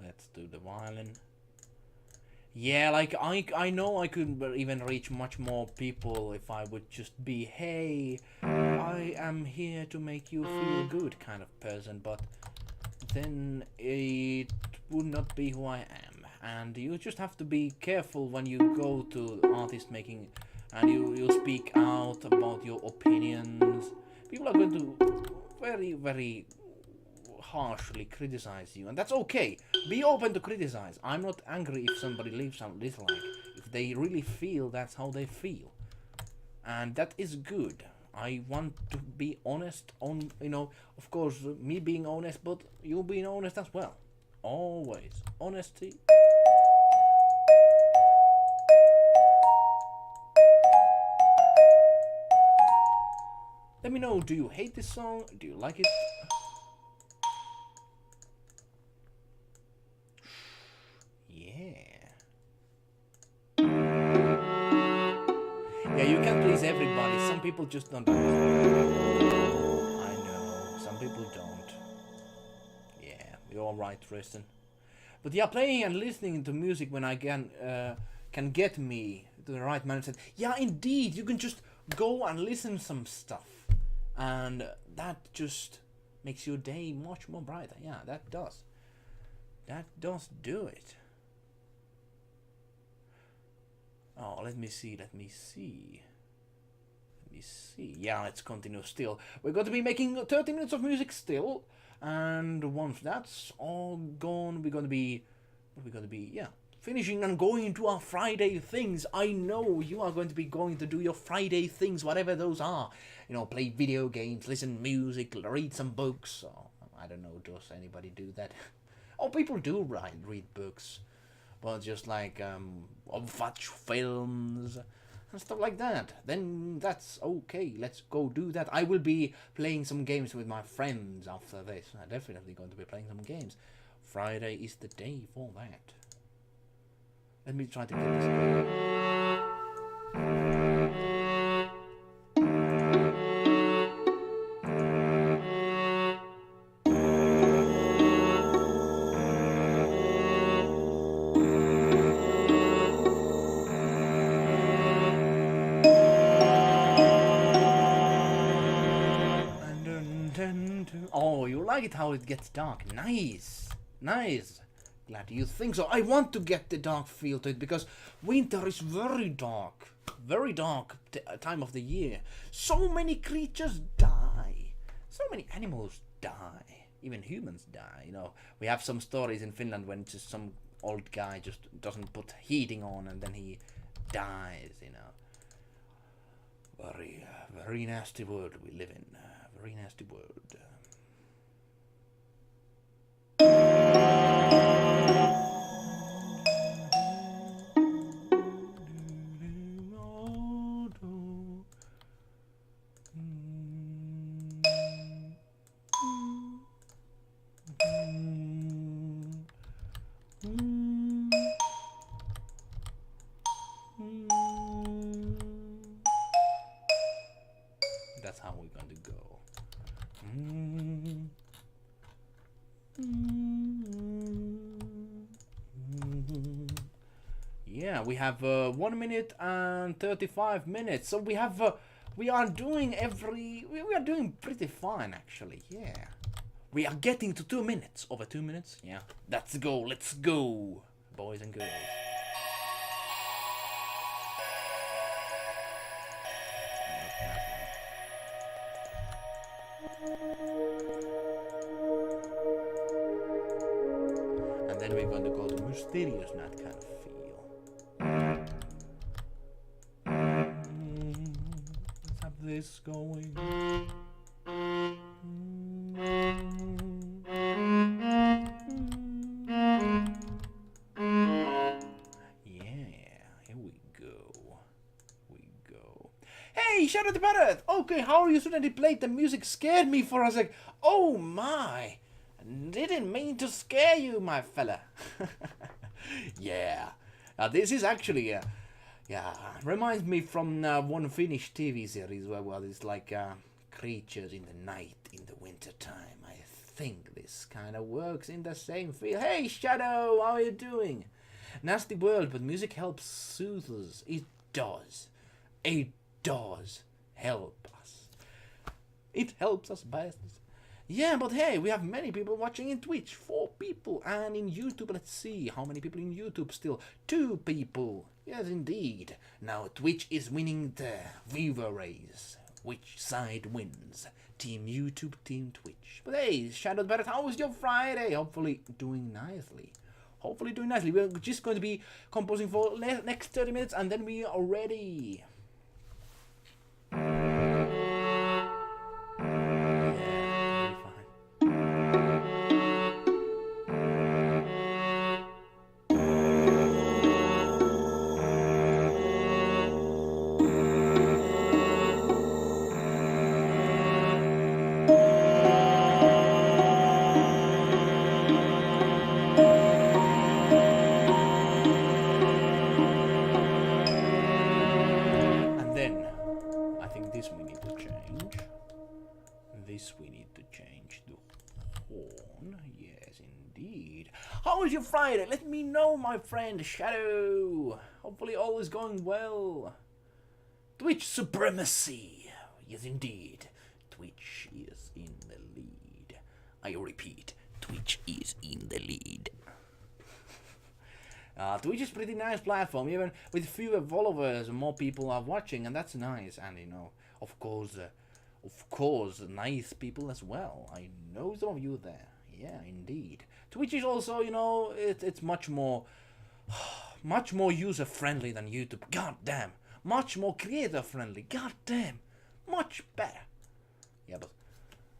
Let's do the violin. Yeah, like I know I could even reach much more people if I would just be, hey, I am here to make you feel good kind of person, but then it would not be who I am. And you just have to be careful when you go to artist making and you speak out about your opinions. People are going to very, very harshly criticize you, and that's okay. Be open to criticize. I'm not angry if somebody leaves a dislike, if they really feel that's how they feel, and that is good. I want to be honest on, of course, me being honest, but you being honest as well. Always honesty. Let me know, do you hate this song? Do you like it? Yeah, you can't please everybody. Some people just don't understand. I know, some people don't. Yeah, you're right, Tristan. But yeah, playing and listening to music when I can get me to the right mindset. Yeah, indeed, you can just go and listen some stuff, and that just makes your day much more brighter. Yeah, that does. That does do it. Oh, let me see. Yeah, let's continue still. We're going to be making 30 minutes of music still. And once that's all gone, we're going to be finishing and going into our Friday things. I know you are going to be going to do your Friday things, whatever those are. You know, play video games, listen music, read some books. Oh, I don't know, does anybody do that? Oh, people do read books. But just like watch films and stuff like that. Then that's okay. Let's go do that. I will be playing some games with my friends after this. I'm definitely going to be playing some games. Friday is the day for that. Let me try to get this going. Oh, you like it how it gets dark. Nice. Glad you think so. I want to get the dark feel to it because winter is very dark time of the year. So many creatures die. So many animals die. Even humans die. You know, we have some stories in Finland when just some old guy just doesn't put heating on and then he dies. You know, very nasty world we live in. Very nasty world. That's how we're going to go. Yeah, we have 1 minute and 35 minutes. So we have we are doing pretty fine actually. Yeah, we are getting to 2 minutes. Over 2 minutes. Yeah, let's go, boys and girls. And then we're going to go to mysterious night kind of feel. Let's have this going. Yeah, here we go. Hey, Shadow the Parrot! Okay, how you suddenly played the music scared me for a sec. Oh my! Didn't mean to scare you, my fella. Yeah. This is actually, reminds me from one Finnish TV series where it's like creatures in the night in the winter time. I think this kind of works in the same feel. Hey, Shadow, how are you doing? Nasty world, but music helps soothe us. It does. It does help us. It helps us best. Yeah, but hey, we have many people watching in Twitch. 4 people. And in YouTube, let's see. How many people in YouTube still? 2 people. Yes, indeed. Now Twitch is winning the viewer race. Which side wins? Team YouTube, Team Twitch. But hey, Shadow Barrett, how was your Friday? Hopefully doing nicely. We're just going to be composing for next 30 minutes and then we are ready. how's your Friday? Let me know, my friend Shadow. Hopefully all is going well. Twitch supremacy. Yes, indeed. Twitch is in the lead. I repeat, Twitch is in the lead. Twitch is a pretty nice platform, even with fewer followers, more people are watching, and that's nice. And you know, of course, nice people as well. I know some of you there. Yeah, indeed. Twitch is also, you know, it's much more user friendly than YouTube. God damn, much more creator friendly. God damn, much better. Yeah, but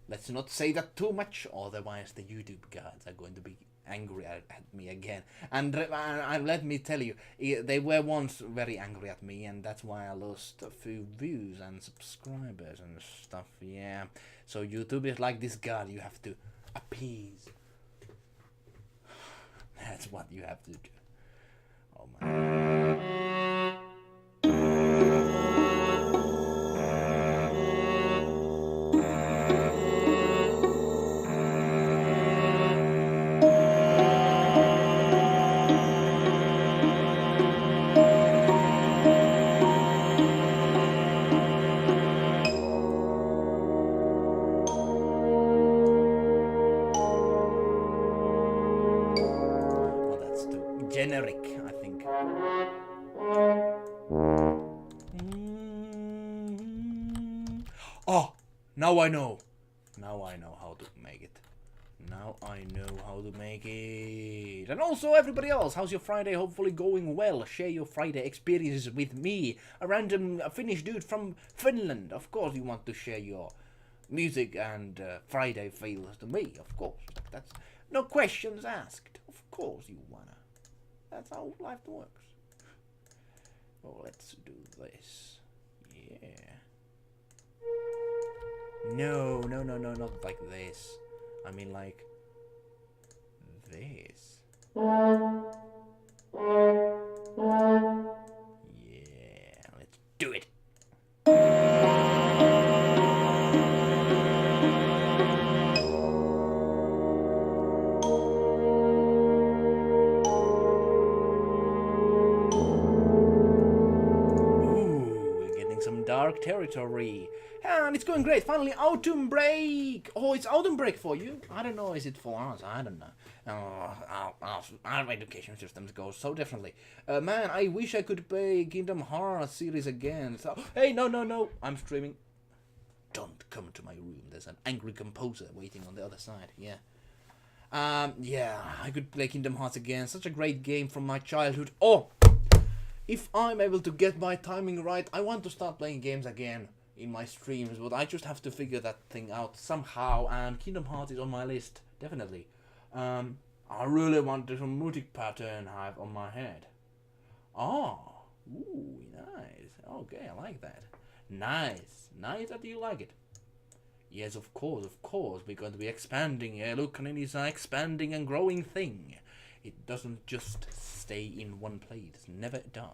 let's not say that too much, otherwise the YouTube gods are going to be angry at me again. And let me tell you, they were once very angry at me, and that's why I lost a few views and subscribers and stuff. Yeah, so YouTube is like this god you have to appease. That's what you have to do. Oh my. Generic, I think. Oh, now I know. Now I know how to make it. Now I know how to make it. And also everybody else, how's your Friday? Hopefully going well. Share your Friday experiences with me, a random Finnish dude from Finland. Of course you want to share your music and Friday feels to me, of course. That's no questions asked. Of course you wanna. That's how life works. Oh, let's do this. Yeah. No, not like this. I mean like this. Yeah, let's do it. Dark territory, and it's going great. Finally, autumn break. Oh, it's autumn break for you. I don't know. Is it for us? I don't know. Our education systems go so differently. Man, I wish I could play Kingdom Hearts series again. So, hey, no, I'm streaming. Don't come to my room. There's an angry composer waiting on the other side. Yeah. Yeah, I could play Kingdom Hearts again. Such a great game from my childhood. Oh. If I'm able to get my timing right, I want to start playing games again in my streams, but I just have to figure that thing out somehow, and Kingdom Hearts is on my list, definitely. I really want this music pattern I have on my head. Oh, ooh, nice. Okay, I like that. Nice that you like it. Yes, of course, we're going to be expanding. Eluukkanen is an expanding and growing thing. It doesn't just stay in one place. Never does.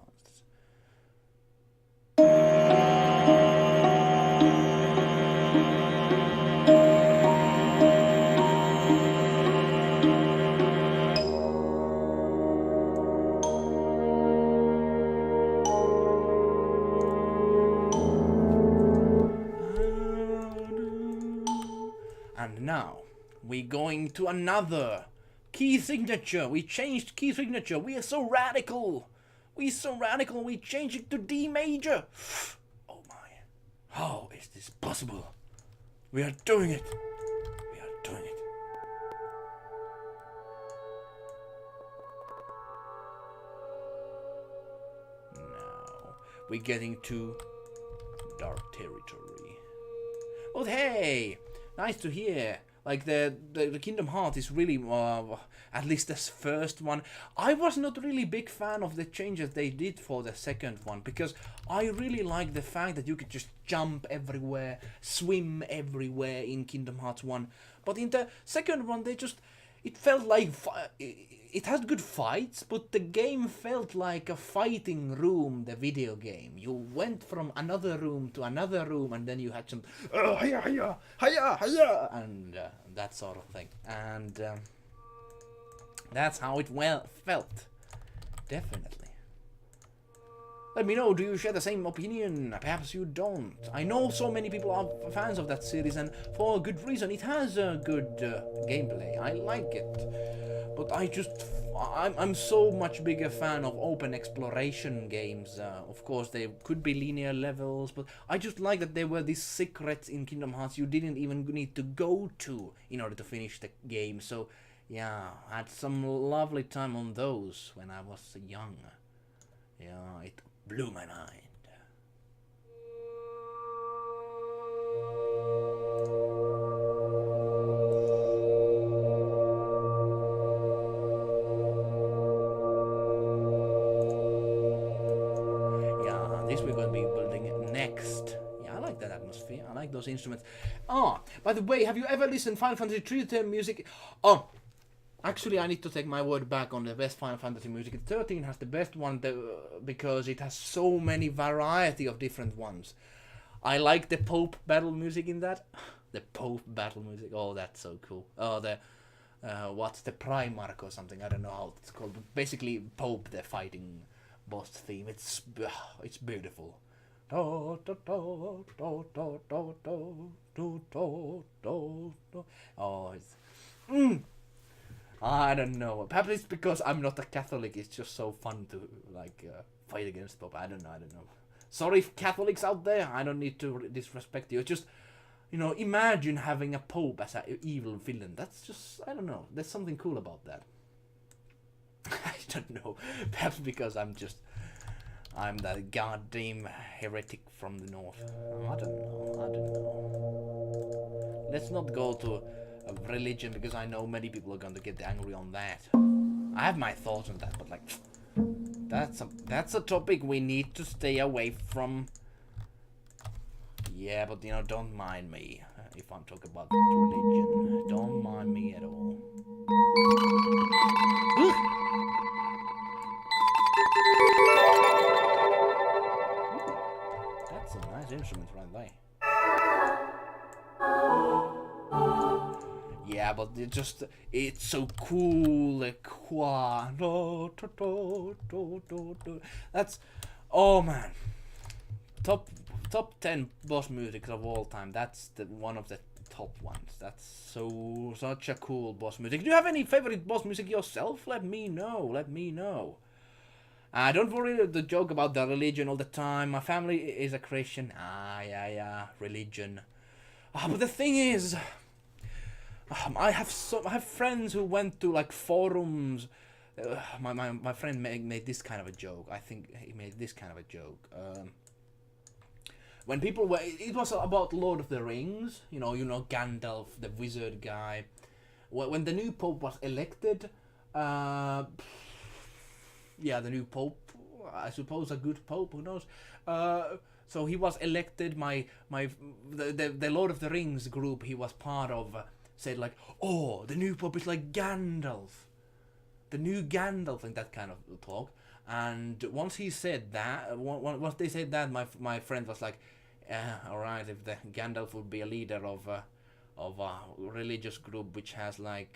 And now, we're going to another key signature. We changed key signature. We are so radical. We changed it to D major. Oh my. How is this possible? We are doing it. Now, we're getting to dark territory. Oh, hey! Nice to hear. Like the Kingdom Hearts is really, at least this first one. I was not really big fan of the changes they did for the second one, because I really like the fact that you could just jump everywhere, swim everywhere in Kingdom Hearts 1. But in the second one, it felt like, it had good fights, but the game felt like a fighting room, the video game. You went from another room to another room, and then you had some, hiya, and that sort of thing. And That's how it felt. Definitely. Let me know, do you share the same opinion? Perhaps you don't. I know so many people are fans of that series, and for a good reason. It has a good gameplay. I like it. But I'm so much bigger fan of open exploration games. Of course, they could be linear levels, but I just like that there were these secrets in Kingdom Hearts you didn't even need to go to in order to finish the game. So, yeah, I had some lovely time on those when I was young. Yeah, it blew my mind. Yeah, this we're going to be building next. Yeah, I like that atmosphere. I like those instruments. Oh, by the way, have you ever listened to Final Fantasy 3 theme music? Oh, actually, I need to take my word back on the best Final Fantasy music. 13 has the best one because it has so many variety of different ones. I like the Pope battle music in that. The Pope battle music. Oh, that's so cool. Oh, what's the Primarch or something? I don't know how it's called. But basically, Pope, the fighting boss theme. It's beautiful. Oh, it's. I don't know. Perhaps it's because I'm not a Catholic. It's just so fun to fight against Pope. I don't know. Sorry, Catholics out there. I don't need to disrespect you. It's just, imagine having a Pope as an evil villain. That's just, I don't know. There's something cool about that. I don't know. Perhaps because I'm that goddamn heretic from the north. I don't know. Let's not go to of religion, because I know many people are going to get angry on that. I have my thoughts on that, but that's a topic we need to stay away from. Yeah, but don't mind me if I'm talking about religion. Don't mind me at all. That's a nice instrument right there. Yeah, but it's so cool. That's, oh man, top 10 boss music of all time. That's one of the top ones. That's such a cool boss music. Do you have any favorite boss music yourself? Let me know. Don't worry the joke about the religion all the time. My family is a Christian. Yeah, religion. But the thing is, I have friends who went to forums. My friend made this kind of a joke. I think he made this kind of a joke. When people were, it was about Lord of the Rings. Gandalf, the wizard guy. When the new pope was elected, the new pope. I suppose a good pope. Who knows? So he was elected. The Lord of the Rings group he was part of. Said oh, the new pope is like Gandalf, the new Gandalf, and that kind of talk. And once he said that, once they said that, my friend was like, all right, if the Gandalf would be a leader of a religious group which has it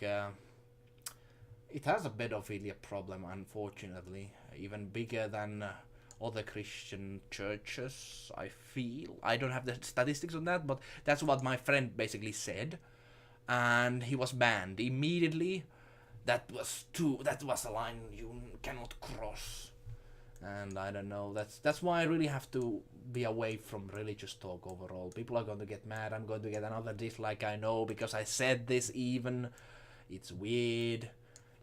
has a pedophilia problem, unfortunately, even bigger than other Christian churches. I feel I don't have the statistics on that, but that's what my friend basically said. And he was banned immediately. That was a line you cannot cross. And I don't know. That's why I really have to be away from religious talk overall. People are going to get mad. I'm going to get another dislike, I know, because I said this even. It's weird.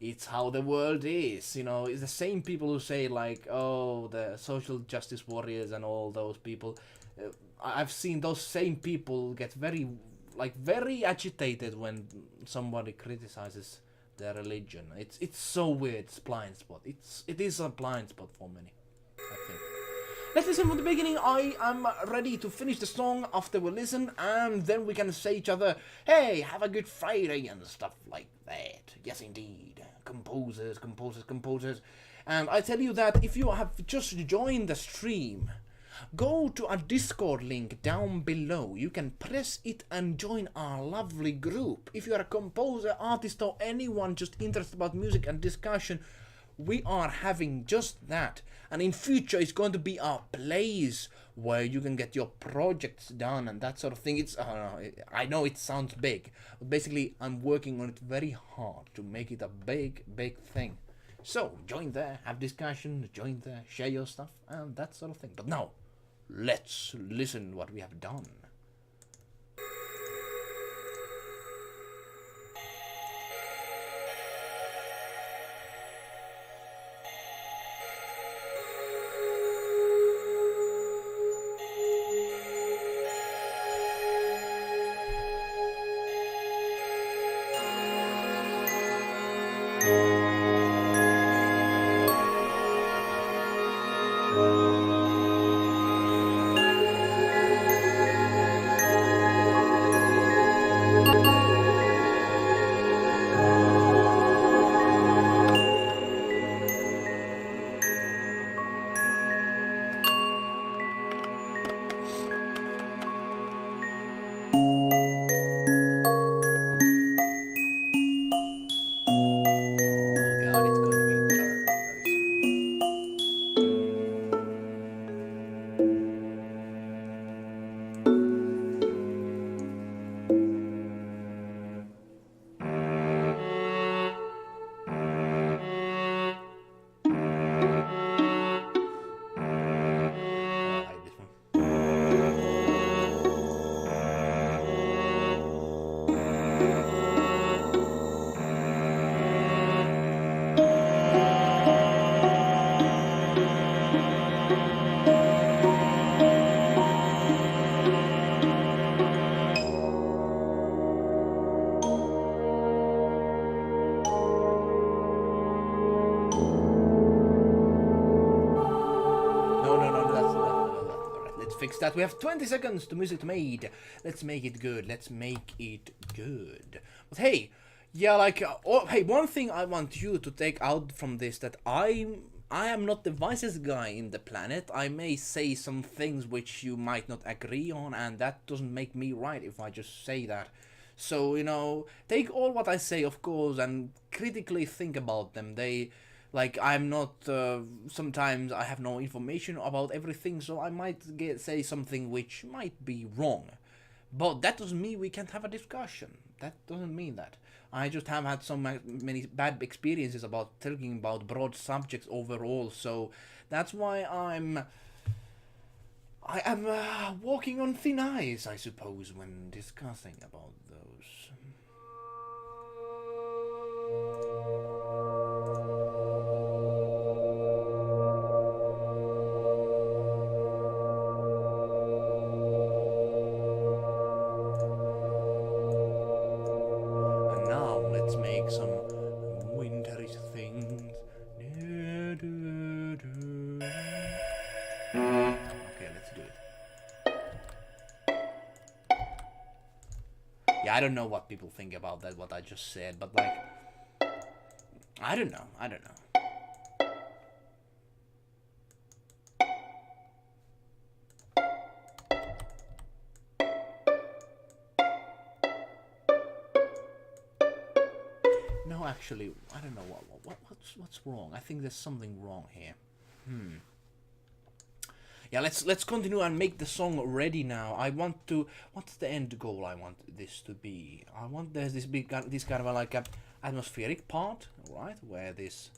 It's how the world is. It's the same people who say oh, the social justice warriors and all those people. I've seen those same people get very agitated when somebody criticizes their religion. It's so weird. It's blind spot. It is a blind spot for many, I think. Let's listen from the beginning. I am ready to finish the song after we listen, and then we can say each other, hey, have a good Friday and stuff like that. Yes, indeed. Composers. And I tell you that if you have just joined the stream, go to a Discord link down below. You can press it and join our lovely group. If you are a composer, artist, or anyone just interested about music and discussion, we are having just that. And in future, it's going to be a place where you can get your projects done and that sort of thing. It's I know it sounds big, but basically I'm working on it very hard to make it a big thing. So join there, have discussion, join there, share your stuff and that sort of thing. But now, let's listen what we have done. Fix that. We have 20 seconds to music to made. Let's make it good. Let's make it good. But hey, yeah, like, hey, one thing I want you to take out from this, that I am not the wisest guy in the planet. I may say some things which you might not agree on, and that doesn't make me right if I just say that. So, you know, take all what I say, of course, and critically think about them. Like, I'm not, sometimes I have no information about everything, so I might say something which might be wrong. But that doesn't mean we can't have a discussion. That doesn't mean that. I just have had so many bad experiences about talking about broad subjects overall, so that's why I am walking on thin ice, I suppose, when discussing about those. I don't know what people think about that, what I just said, but like, I don't know. No, actually, I don't know what's wrong. I think there's something wrong here. Yeah, let's continue and make the song ready now. I want to. What's the end goal? I want this to be. I want there's this kind of like a atmospheric part, right? Where this.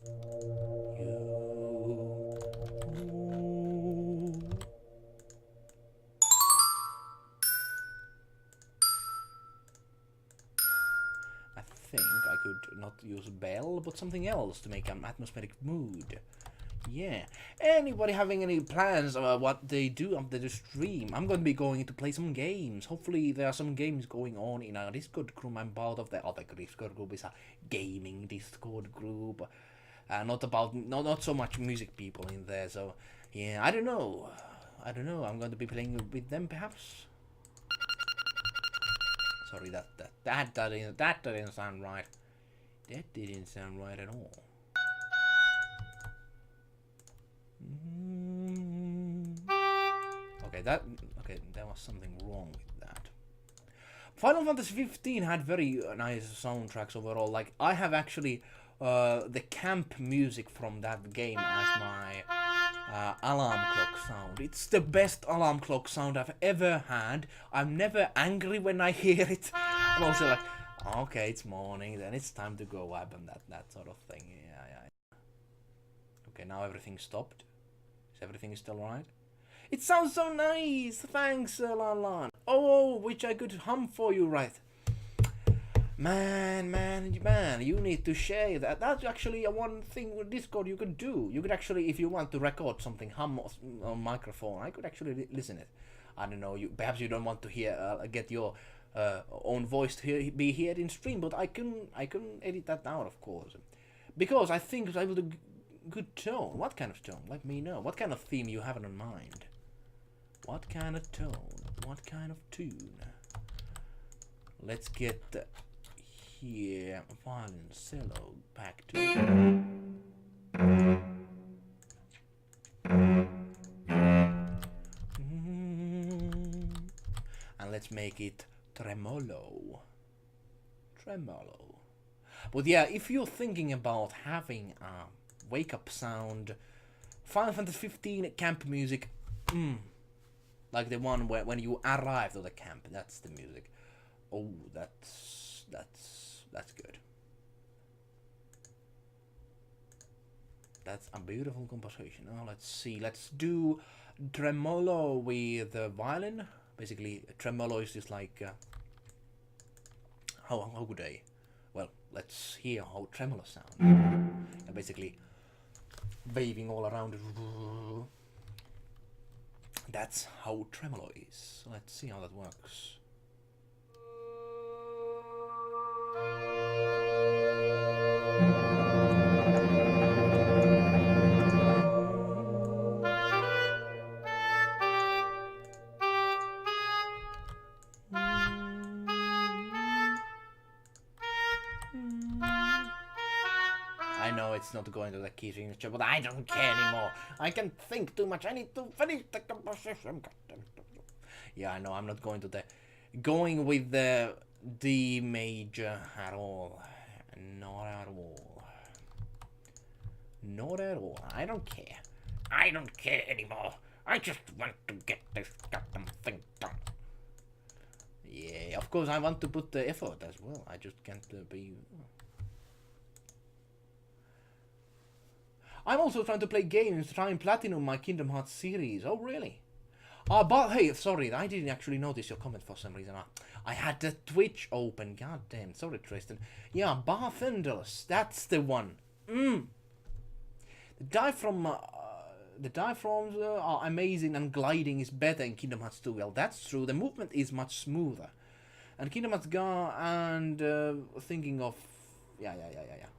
I think I could not use bell, but something else to make an atmospheric mood. Yeah. Anybody having any plans about what they do after the stream? I'm going to be going to play some games. Hopefully there are some games going on in our Discord group. I'm part of the other Discord group. Is a gaming Discord group. Not so much music people in there. So yeah, I don't know. I'm going to be playing with them perhaps. Sorry, that didn't sound right. That didn't sound right at all. Okay, there was something wrong with that. Final Fantasy 15 had very nice soundtracks overall. Like, I have actually the camp music from that game as my alarm clock sound. It's the best alarm clock sound I've ever had. I'm never angry when I hear it. I'm also like, okay, it's morning, then it's time to go up and that sort of thing. Yeah. Okay, now everything stopped. Is everything still right? It sounds so nice! Thanks, Lan Lan. Oh, which I could hum for you, right? Man, you need to share that. That's actually a one thing with Discord you could do. You could actually, if you want to record something, hum on microphone. I could actually listen it. I don't know. Perhaps you don't want to hear, get your own voice to be heard in stream, but I can edit that out, of course, because I think I will do good tone. What kind of tone? Let me know. What kind of theme you have in mind? What kind of tone? What kind of tune? Let's get here violin cello back to and let's make it tremolo. But yeah, if you're thinking about having a wake up sound, Final Fantasy 15 camp music, like the one where when you arrive to the camp, that's the music. Oh, that's good. That's a beautiful composition. Now let's see. Let's do tremolo with the violin. Basically, tremolo is just like how could I? Well, let's hear how tremolo sounds. And basically, waving all around. That's how tremolo is. Let's see how that works. I know it's not going to the key signature, but I don't care anymore. I can think too much. I need to finish the composition. Yeah, I know. I'm not going with the D major at all. Not at all. Not at all. I don't care. I don't care anymore. I just want to get this goddamn thing done. Yeah, of course I want to put the effort as well. I just can't be... I'm also trying to play games, trying platinum my Kingdom Hearts series. Oh, really? But hey, sorry, I didn't actually notice your comment for some reason. I had the Twitch open. God damn. Sorry, Tristan. Yeah, Barthenders. That's the one. The diaphragms are amazing and gliding is better in Kingdom Hearts 2. Well, that's true. The movement is much smoother. And Kingdom Hearts and thinking of... Yeah.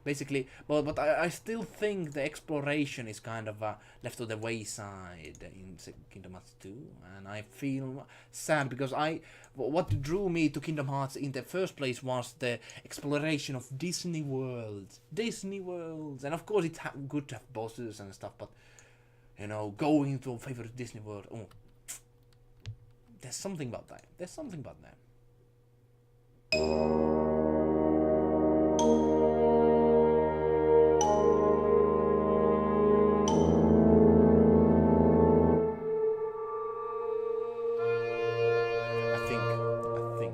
Basically, but I still think the exploration is kind of left to the wayside in Kingdom Hearts 2, and I feel sad because what drew me to Kingdom Hearts in the first place was the exploration of Disney worlds, and of course it's good to have bosses and stuff, but you know, going to a favorite Disney world, there's something about that.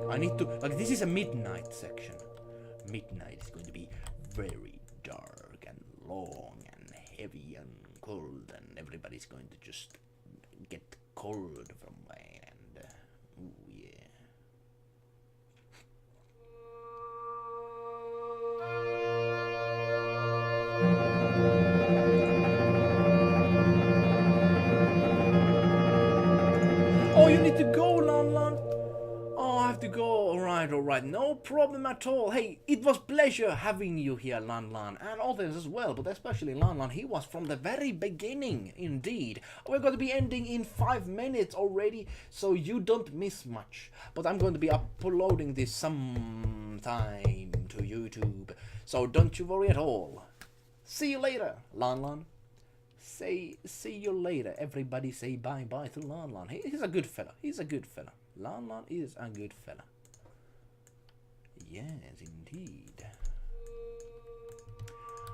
I need to, like, this is a midnight section. Midnight is going to be very dark and long and heavy and cold, and everybody's going to just get cold from way, and ooh, yeah. Oh, you need to go, Lan Lan. Oh, I have to go. Alright. No problem at all. Hey, it was pleasure having you here, Lan Lan, and others as well, but especially Lan Lan. He was from the very beginning, indeed. We're going to be ending in 5 minutes already, so you don't miss much. But I'm going to be uploading this sometime to YouTube, so don't you worry at all. See you later, Lan Lan. say see you later. Everybody say bye bye to Lan Lan. He's a good fella. He's a good fella. Lan Lan is a good fella. Yes, indeed.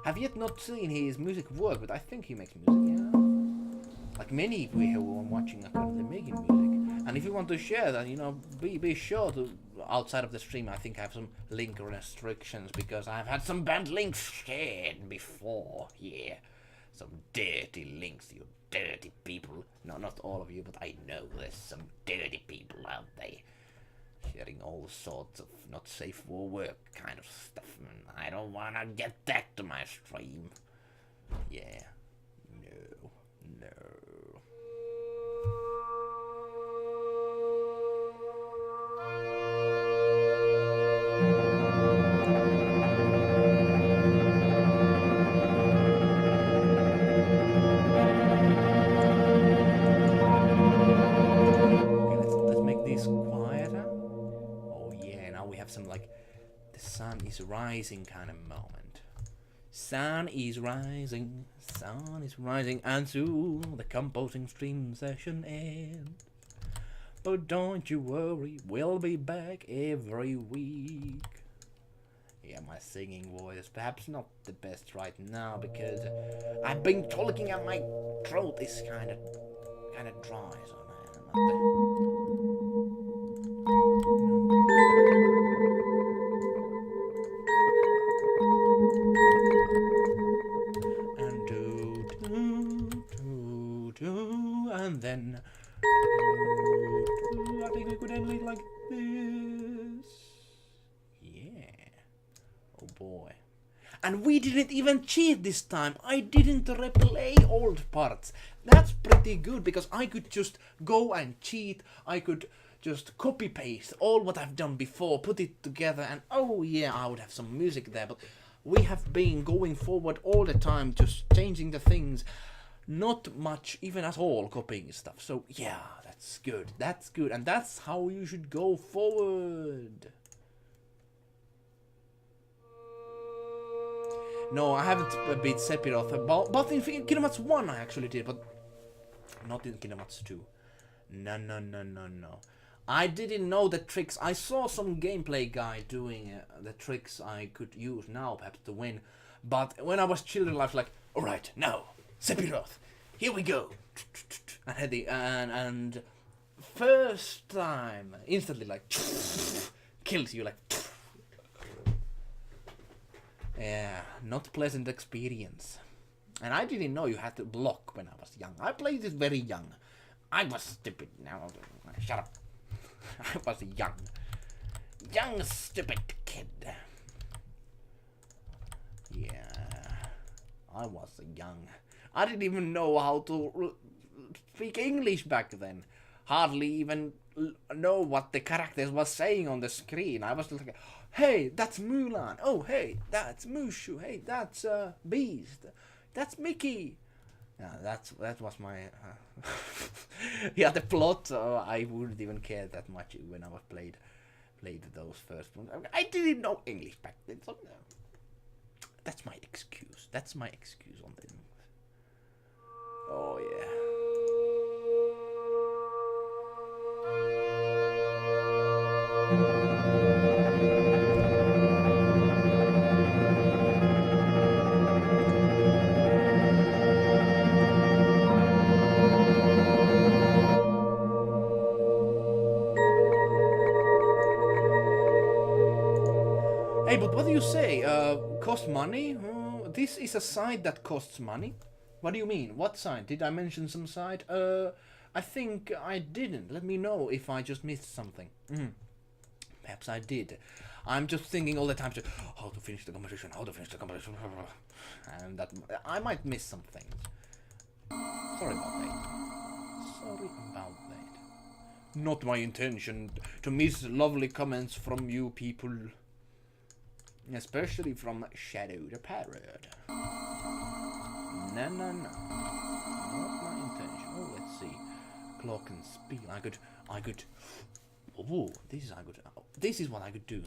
Have yet not seen his music work, but I think he makes music, yeah. Like many we have who are watching are currently making music. And if you want to share that, you know, be sure to, outside of the stream, I think I have some link restrictions, because I've had some banned links shared before, yeah. Some dirty links, you dirty people. No, not all of you, but I know there's some dirty people out there. Sharing all sorts of not safe for work kind of stuff. I don't wanna get that to my stream. Yeah. No. Some like the sun is rising kind of moment. Sun is rising, and soon the composing stream session ends. But don't you worry, we'll be back every week. Yeah, my singing voice perhaps not the best right now, because I've been talking and my throat is kind of dry, so I'm not and then I think we could end it like this. Yeah. Oh boy. And we didn't even cheat this time. I didn't replay old parts. That's pretty good, because I could just go and cheat. I could just copy paste all what I've done before, put it together, and oh yeah, I would have some music there. But we have been going forward all the time, just changing the things. Not much, even at all, copying stuff. So yeah, that's good. That's good, and that's how you should go forward. No, I haven't beat Sephiroth, but in Kingdom Hearts 1 I actually did, but not in Kingdom Hearts 2. No. I didn't know the tricks. I saw some gameplay guy doing the tricks I could use now, perhaps to win. But when I was children, I was like, alright, now, Sephiroth, here we go. And first time, instantly like, kills you like. Yeah, not pleasant experience. And I didn't know you had to block when I was young. I played it very young. I was stupid. Now, shut up. I was a young stupid kid. Yeah, I was young. I didn't even know how to speak English back then. Hardly even know what the characters was saying on the screen. I was like, hey, that's Mulan. Oh, hey, that's Mushu. Hey, that's Beast. That's Mickey. Yeah, that was my yeah, the plot. I wouldn't even care that much when I was played those first ones. I didn't know English back then, so no. That's my excuse. That's my excuse on the. Oh yeah. Hey, but what do you say? Cost money? This is a site that costs money? What do you mean? What site? Did I mention some site? I think I didn't. Let me know if I just missed something. Perhaps I did. I'm just thinking all the time to how to finish the competition, and that I might miss some things. Sorry about that. Not my intention to miss lovely comments from you people. Especially from Shadow the Parrot. No. Not my intention. Oh, let's see. Clock and speed. I could. Oh, this is good. This is what I could do.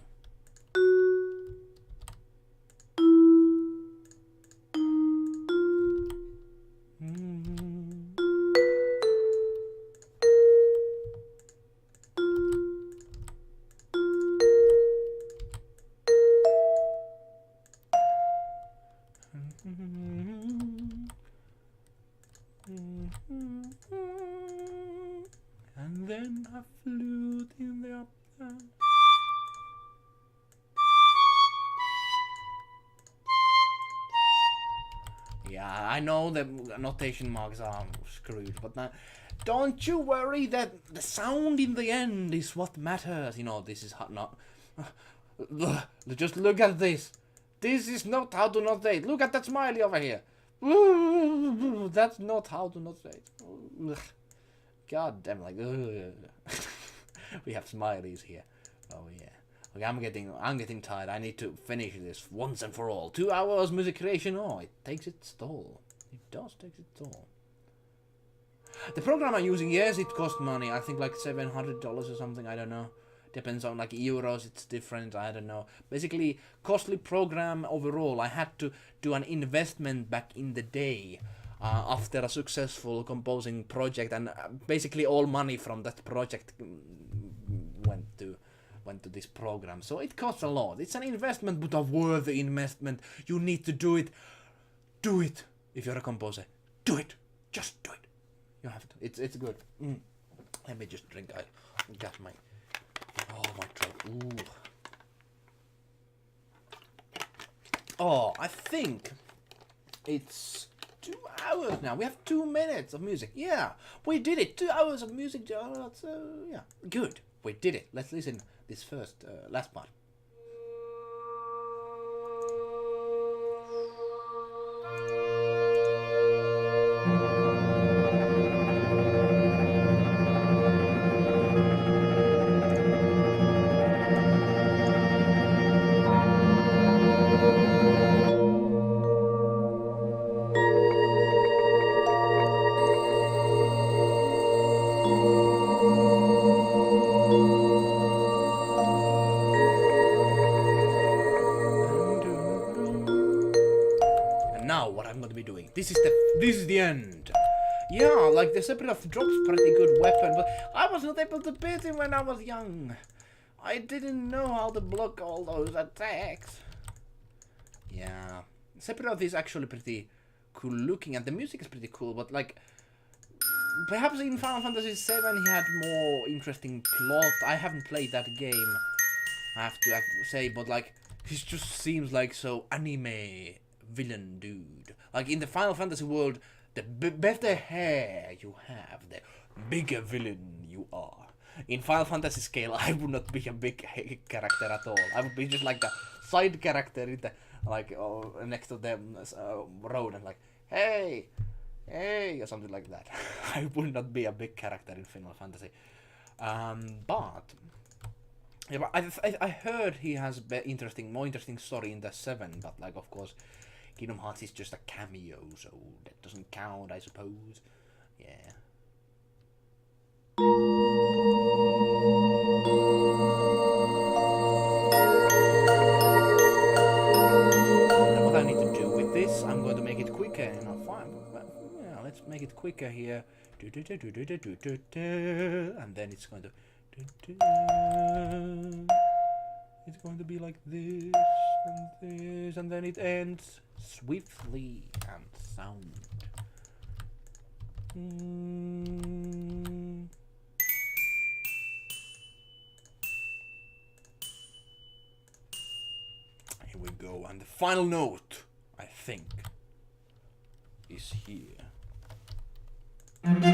and a flute in the upper. Yeah, I know the notation marks are screwed, but don't you worry that the sound in the end is what matters. You know, this is not... Just look at this. This is not how to notate. Look at that smiley over here. That's not how to notate. God damn, like... We have smileys here. Oh yeah. Okay, I'm getting tired. I need to finish this once and for all. 2 hours music creation. Oh, it takes its toll. It does take its toll. The program I'm using, yes, it costs money. I think like $700 or something. I don't know. Depends on like euros. It's different. I don't know. Basically, costly program overall. I had to do an investment back in the day after a successful composing project, and basically all money from that project went to this program, so it costs a lot. It's an investment, but a worthy investment. You need to do it. Do it. If you're a composer, do it. Just do it. You have to. It's good. Let me just drink. I got my throat. Ooh. Oh, I think it's 2 hours now. We have 2 minutes of music. Yeah, we did it. 2 hours of music. Yeah, good. We did it. Let's listen this first, last part. This is the end. Yeah, like the Sephiroth drops pretty good weapon, but I was not able to beat him when I was young. I didn't know how to block all those attacks. Yeah, Sephiroth is actually pretty cool looking, and the music is pretty cool, but like, perhaps in Final Fantasy VII he had more interesting plot. I haven't played that game, I have to say, but like, he just seems like so anime villain dude. Like in the Final Fantasy world, the better hair you have, the bigger villain you are. In Final Fantasy scale, I would not be a big character at all. I would be just like the side character in the, like, next to the road and like, hey, or something like that. I would not be a big character in Final Fantasy. But yeah, but I heard he has more interesting story in the 7, but like, of course, Kingdom Hearts is just a cameo, so that doesn't count, I suppose. Yeah. And what I need to do with this, I'm going to make it quicker. Yeah, let's make it quicker here. And then it's going to... It's going to be like this, and this, and then it ends swiftly and sound. Here we go, and the final note, I think, is here. And...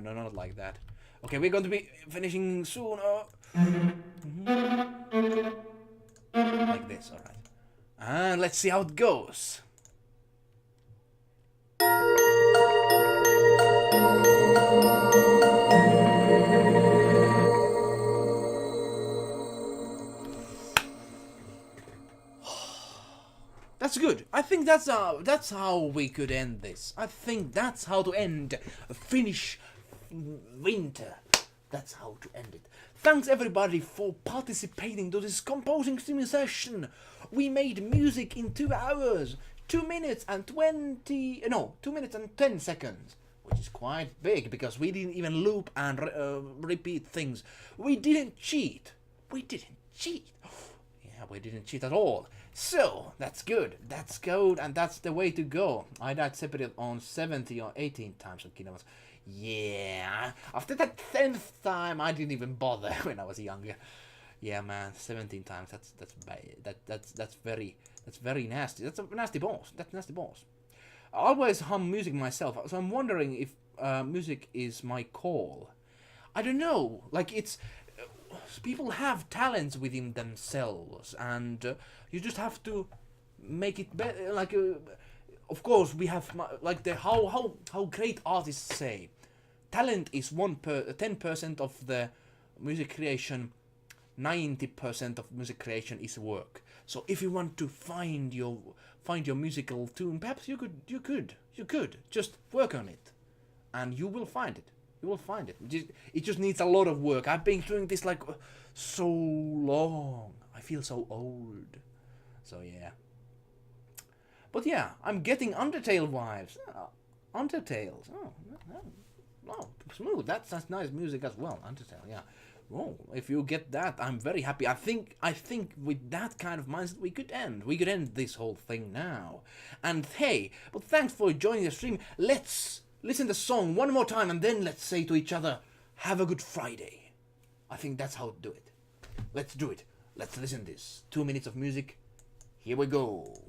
No, not like that. Okay, we're going to be finishing soon. Like this, alright. And let's see how it goes. That's good. I think that's how we could end this. I think that's how to end a Finnish winter. That's how to end it. Thanks everybody for participating to this composing streaming session. We made music in 2 hours, 2 minutes and 2 minutes and 10 seconds, which is quite big because we didn't even loop and repeat things. We didn't cheat. we didn't cheat at all. So, that's good. That's good, and that's the way to go. I died separately on 70 or 18 times of Kingdom Hearts. Yeah, after that 10th time, I didn't even bother when I was younger. Yeah, man, 17 times. That's bad. That's very nasty. That's a nasty boss. That's nasty boss. I always hum music myself, so I'm wondering if music is my call. I don't know. Like it's people have talents within themselves, and you just have to make it better. Like, of course, we have like the how great artists say, talent is 10% of the music creation. 90% of music creation is work. So if you want to find your musical tune, perhaps you could just work on it, and you will find it. You will find it. It just needs a lot of work. I've been doing this like so long. I feel so old. So yeah. But yeah, I'm getting Undertale vibes. Undertales. Oh, smooth. That's nice music as well. Undertale. Yeah. Oh, if you get that, I'm very happy. I think with that kind of mindset we could end this whole thing now. And hey, but thanks for joining the stream. Let's listen to the song one more time and then let's say to each other, have a good Friday. I think that's how to do it. Let's do it. Let's listen to this. 2 minutes of music. Here we go.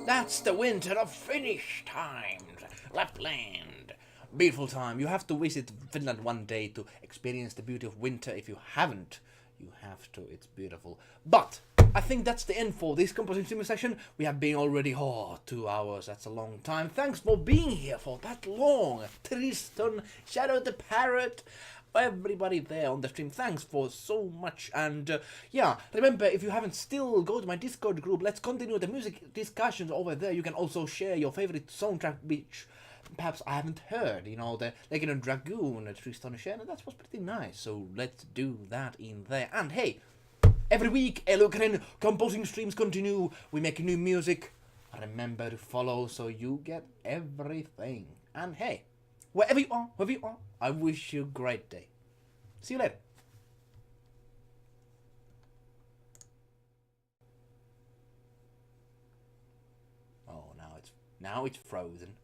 That's the winter of Finnish times, Lapland. Beautiful time. You have to visit Finland one day to experience the beauty of winter. If you haven't, you have to. It's beautiful. But I think that's the end for this composition sim session. We have been already 2 hours. That's a long time. Thanks for being here for that long. Tristan, Shadow the Parrot, everybody there on the stream, thanks for so much. And yeah, remember, if you haven't still, go to my Discord group. Let's continue the music discussions over there. You can also share your favorite soundtrack, which perhaps I haven't heard. You know, the Legend of Dragoon, Tristan Shen, and that was pretty nice. So let's do that in there. And hey, every week, eluukkanen composing streams continue. We make new music. Remember to follow so you get everything. And hey, wherever you are, I wish you a great day. See you later. Oh, now it's frozen.